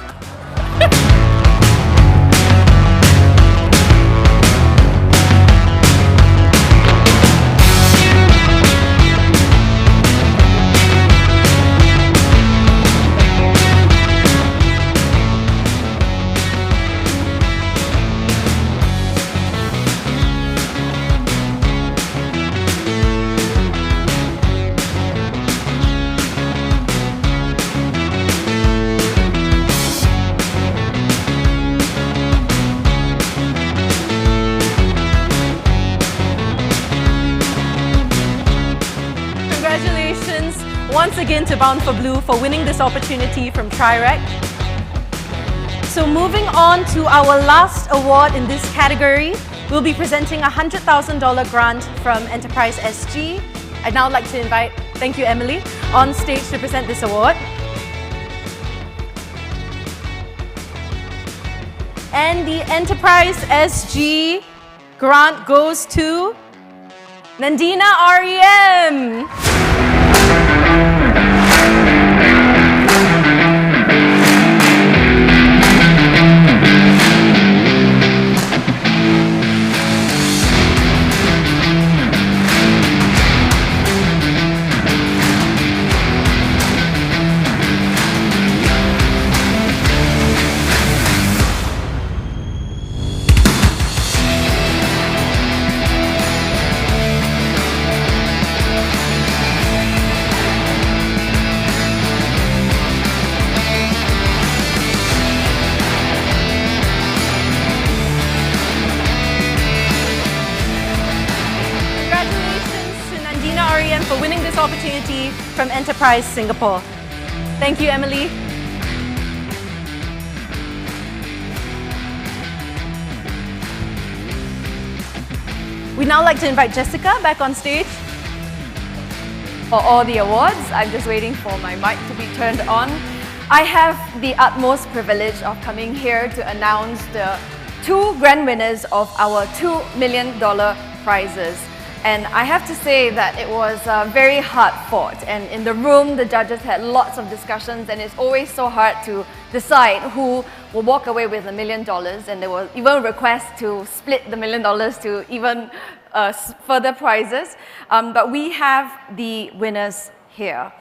Once again to Bound for Blue for winning this opportunity from TriRec. So moving on to our last award in this category, we'll be presenting a $100,000 grant from Enterprise SG. I'd now like to invite, thank you Emily, on stage to present this award. And the Enterprise SG grant goes to Nandina REM. For winning this opportunity from Enterprise Singapore. Thank you, Emily. We'd now like to invite Jessica back on stage. For all the awards, I'm just waiting for my mic to be turned on. I have the utmost privilege of coming here to announce the two grand winners of our $2 million prizes. And I have to say that it was very hard fought, and in the room the judges had lots of discussions, and it's always so hard to decide who will walk away with $1 million, and there were even requests to split the $1 million to even further prizes. But we have the winners here.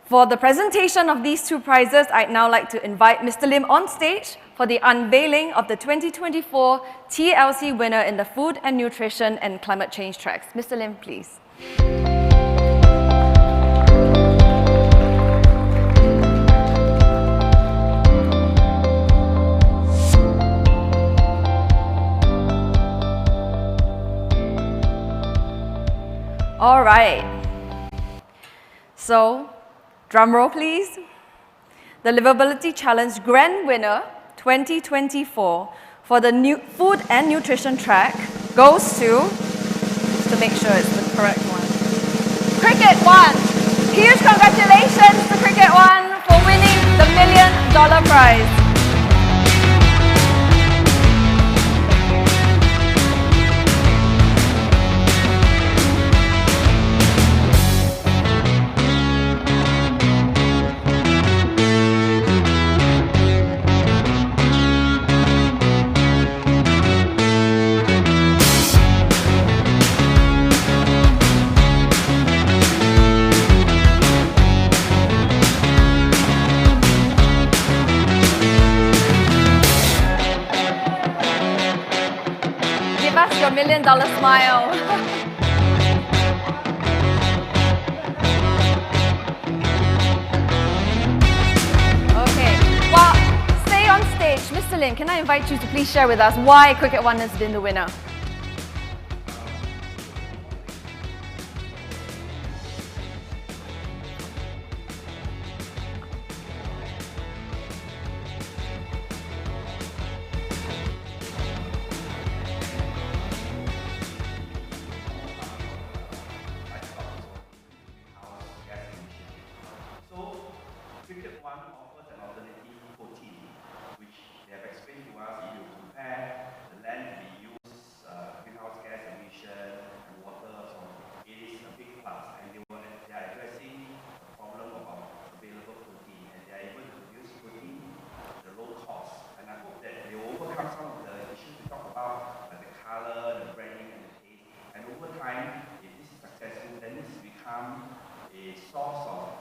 For the presentation of these two prizes, I'd now like to invite Mr. Lim on stage for the unveiling of the 2024 TLC winner in the Food and Nutrition and Climate Change tracks. Mr. Lim, please. All right. So, Drum roll, please. The Liveability Challenge Grand Winner 2024 for the new food and nutrition track goes to, just to make sure it's the correct one, Cricket One. Huge congratulations to Cricket One for winning the $1 million prize. Give us your $1 million smile. Okay, well, stay on stage. Mr. Lim, can I invite you to please share with us why Cricket One has been the winner? Cricket One offers an alternative protein, which they have explained to us if you compare the land to be used, greenhouse gas emission, and water, so it is a big plus. And they are addressing the problem about available protein, and they are able to produce protein at a low cost. And I hope that they will overcome some of the issues we talked about, like the color, the branding, and the taste. And over time, if this is successful, then this will become a source of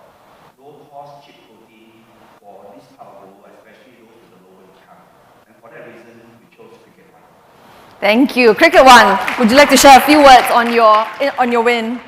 low-cost, cheap protein for this part of the world, especially those with the lower income. And for that reason, we chose Cricket One. Thank you. Cricket One, would you like to share a few words on your win?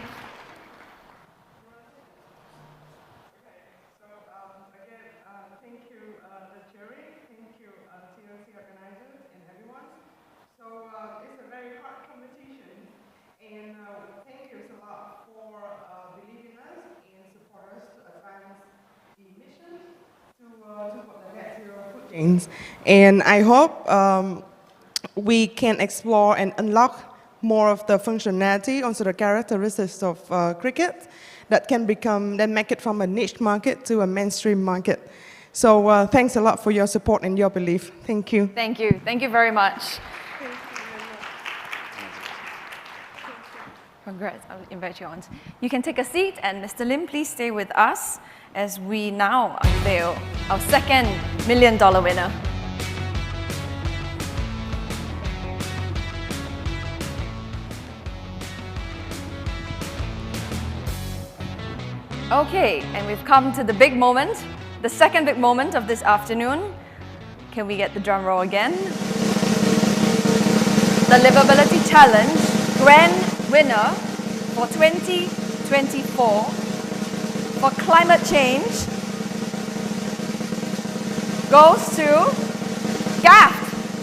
And I hope we can explore and unlock more of the functionality, also the characteristics of cricket that can make it from a niche market to a mainstream market. So thanks a lot for your support and your belief. Thank you. Thank you. Thank you very much. Congrats. I'll invite you on. You can take a seat, and Mr. Lim, please stay with us as we now unveil our second $1 million winner. Okay, and we've come to the big moment, the second big moment of this afternoon. Can we get the drum roll again? The Liveability Challenge Grand Winner for 2024 for climate change goes to GAF.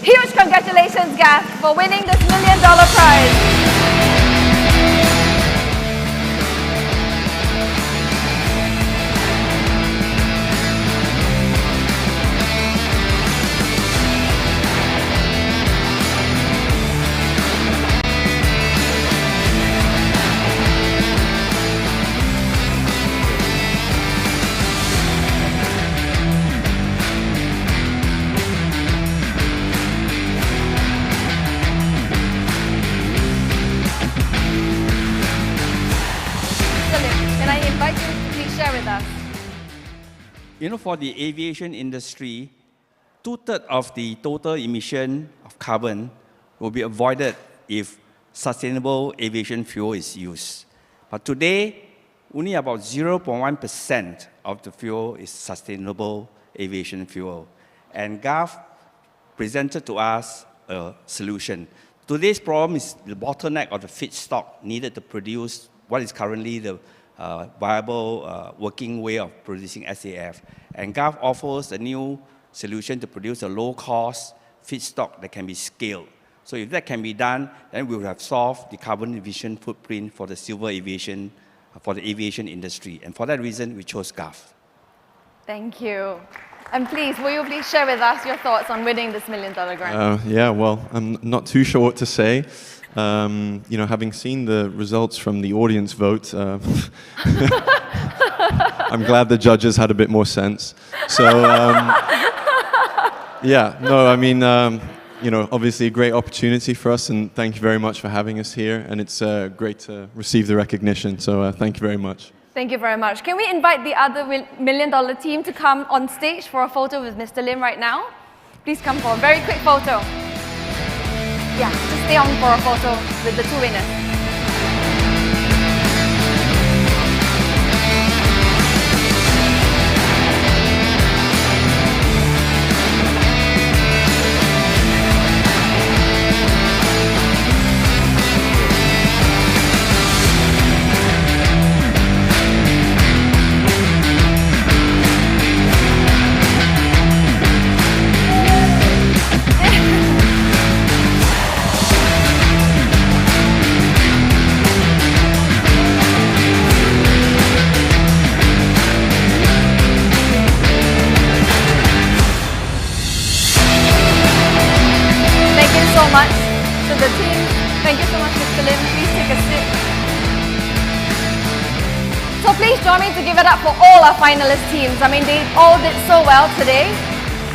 Huge congratulations, GAF, for winning this $1 million prize. You know, for the aviation industry, 2/3 of the total emission of carbon will be avoided if sustainable aviation fuel is used. But today, only about 0.1% of the fuel is sustainable aviation fuel. And GAF presented to us a solution. Today's problem is the bottleneck of the feedstock needed to produce what is currently the viable working way of producing SAF. And GAF offers a new solution to produce a low-cost feedstock that can be scaled. So if that can be done, then we will have solved the carbon emission footprint for the civil aviation for the aviation industry. And for that reason, we chose GAF. Thank you. And please, will you please share with us your thoughts on winning this $1 million grant? Yeah, well, I'm not too sure what to say. You know, having seen the results from the audience vote, I'm glad the judges had a bit more sense. So, yeah, no, I mean, you know, obviously a great opportunity for us, and thank you very much for having us here. And it's great to receive the recognition. So, thank you very much. Thank you very much. Can we invite the other $1 million team to come on stage for a photo with Mr. Lim right now? Please come for a very quick photo. Yeah, just stay on for a photo with the two winners. So much to the team. Thank you so much, Mr. Lim. Please take a seat. So please join me to give it up for all our finalist teams. I mean, they all did so well today.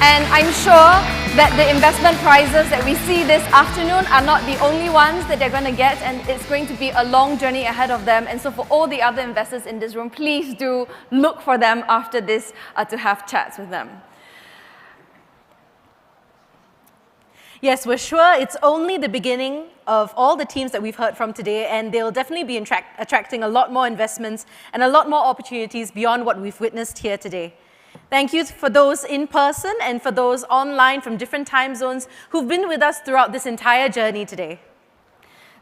And I'm sure that the investment prizes that we see this afternoon are not the only ones that they're going to get, and it's going to be a long journey ahead of them. And so for all the other investors in this room, please do look for them after this to have chats with them. Yes, we're sure it's only the beginning of all the teams that we've heard from today, and they'll definitely be attracting a lot more investments and a lot more opportunities beyond what we've witnessed here today. Thank you for those in person and for those online from different time zones who've been with us throughout this entire journey today.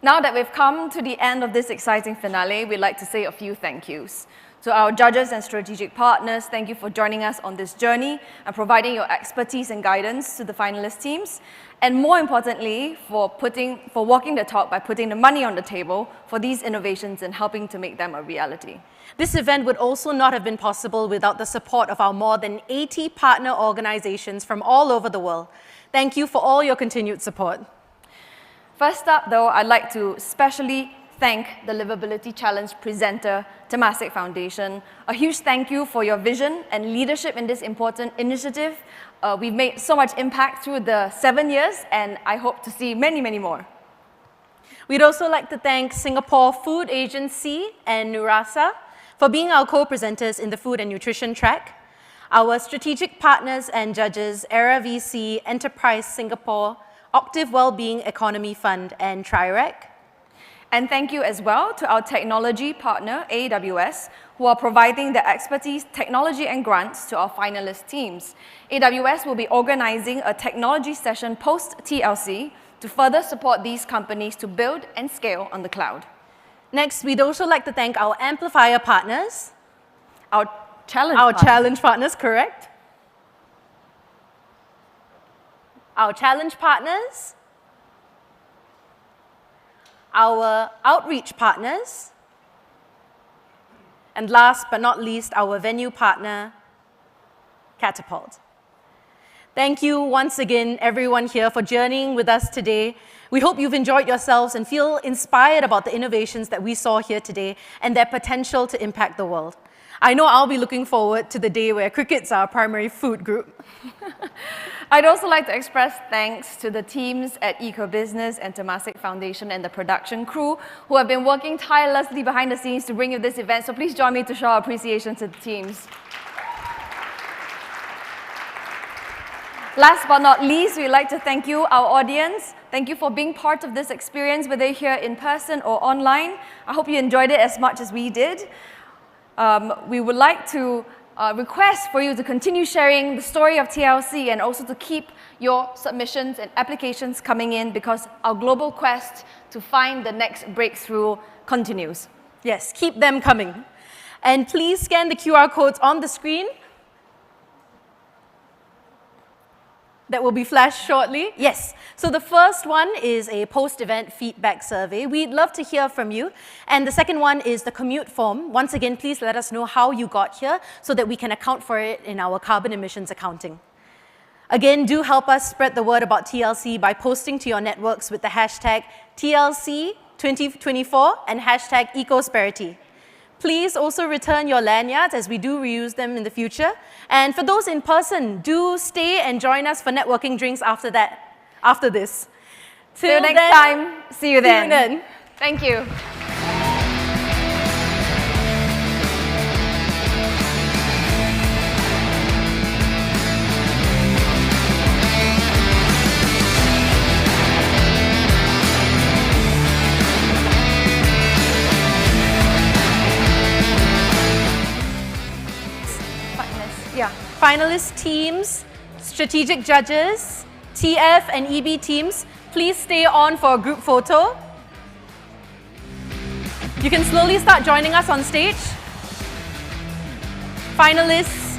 Now that we've come to the end of this exciting finale, we'd like to say a few thank yous. To our judges and strategic partners, thank you for joining us on this journey and providing your expertise and guidance to the finalist teams. And more importantly, for walking the talk by putting the money on the table for these innovations and helping to make them a reality. This event would also not have been possible without the support of our more than 80 partner organizations from all over the world. Thank you for all your continued support. First up, though, I'd like to specially thank the Liveability Challenge presenter, Temasek Foundation. A huge thank you for your vision and leadership in this important initiative. We've made so much impact through the 7 years, and I hope to see many, many more. We'd also like to thank Singapore Food Agency and Nurasa for being our co-presenters in the food and nutrition track. Our strategic partners and judges, ERA VC, Enterprise Singapore, Octave Wellbeing Economy Fund, and TriRec. And thank you as well to our technology partner, AWS, who are providing the expertise, technology, and grants to our finalist teams. AWS will be organizing a technology session post-TLC to further support these companies to build and scale on the cloud. Next, we'd also like to thank our amplifier partners. Our challenge partners, correct. Our challenge partners. Our outreach partners, and last but not least, our venue partner, Catapult. Thank you once again, everyone here, for journeying with us today. We hope you've enjoyed yourselves and feel inspired about the innovations that we saw here today and their potential to impact the world. I know I'll be looking forward to the day where cricket's our primary food group. I'd also like to express thanks to the teams at EcoBusiness and Temasek Foundation and the production crew who have been working tirelessly behind the scenes to bring you this event. So please join me to show our appreciation to the teams. Last but not least, we'd like to thank you, our audience. Thank you for being part of this experience, whether here in person or online. I hope you enjoyed it as much as we did. We would like to request for you to continue sharing the story of TLC and also to keep your submissions and applications coming in because our global quest to find the next breakthrough continues. Yes, keep them coming. And please scan the QR codes on the screen. that will be flashed shortly. Yes. So the first one is a post-event feedback survey. We'd love to hear from you. And the second one is the commute form. Once again, please let us know how you got here so that we can account for it in our carbon emissions accounting. Again, do help us spread the word about TLC by posting to your networks with the hashtag TLC2024 and hashtag Ecosperity. Please also return your lanyards as we do reuse them in the future. And for those in person, do stay and join us for networking drinks after this. Till next time, see you then. Thank you. Finalist teams, strategic judges, TF and EB teams, please stay on for a group photo. You can slowly start joining us on stage. Finalists.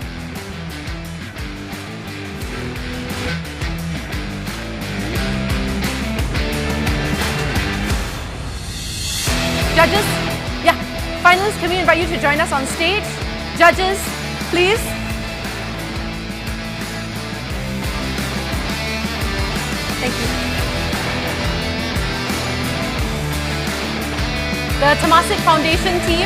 Judges, finalists, can we invite you to join us on stage? Judges, please. Thank you. The Temasek Foundation team.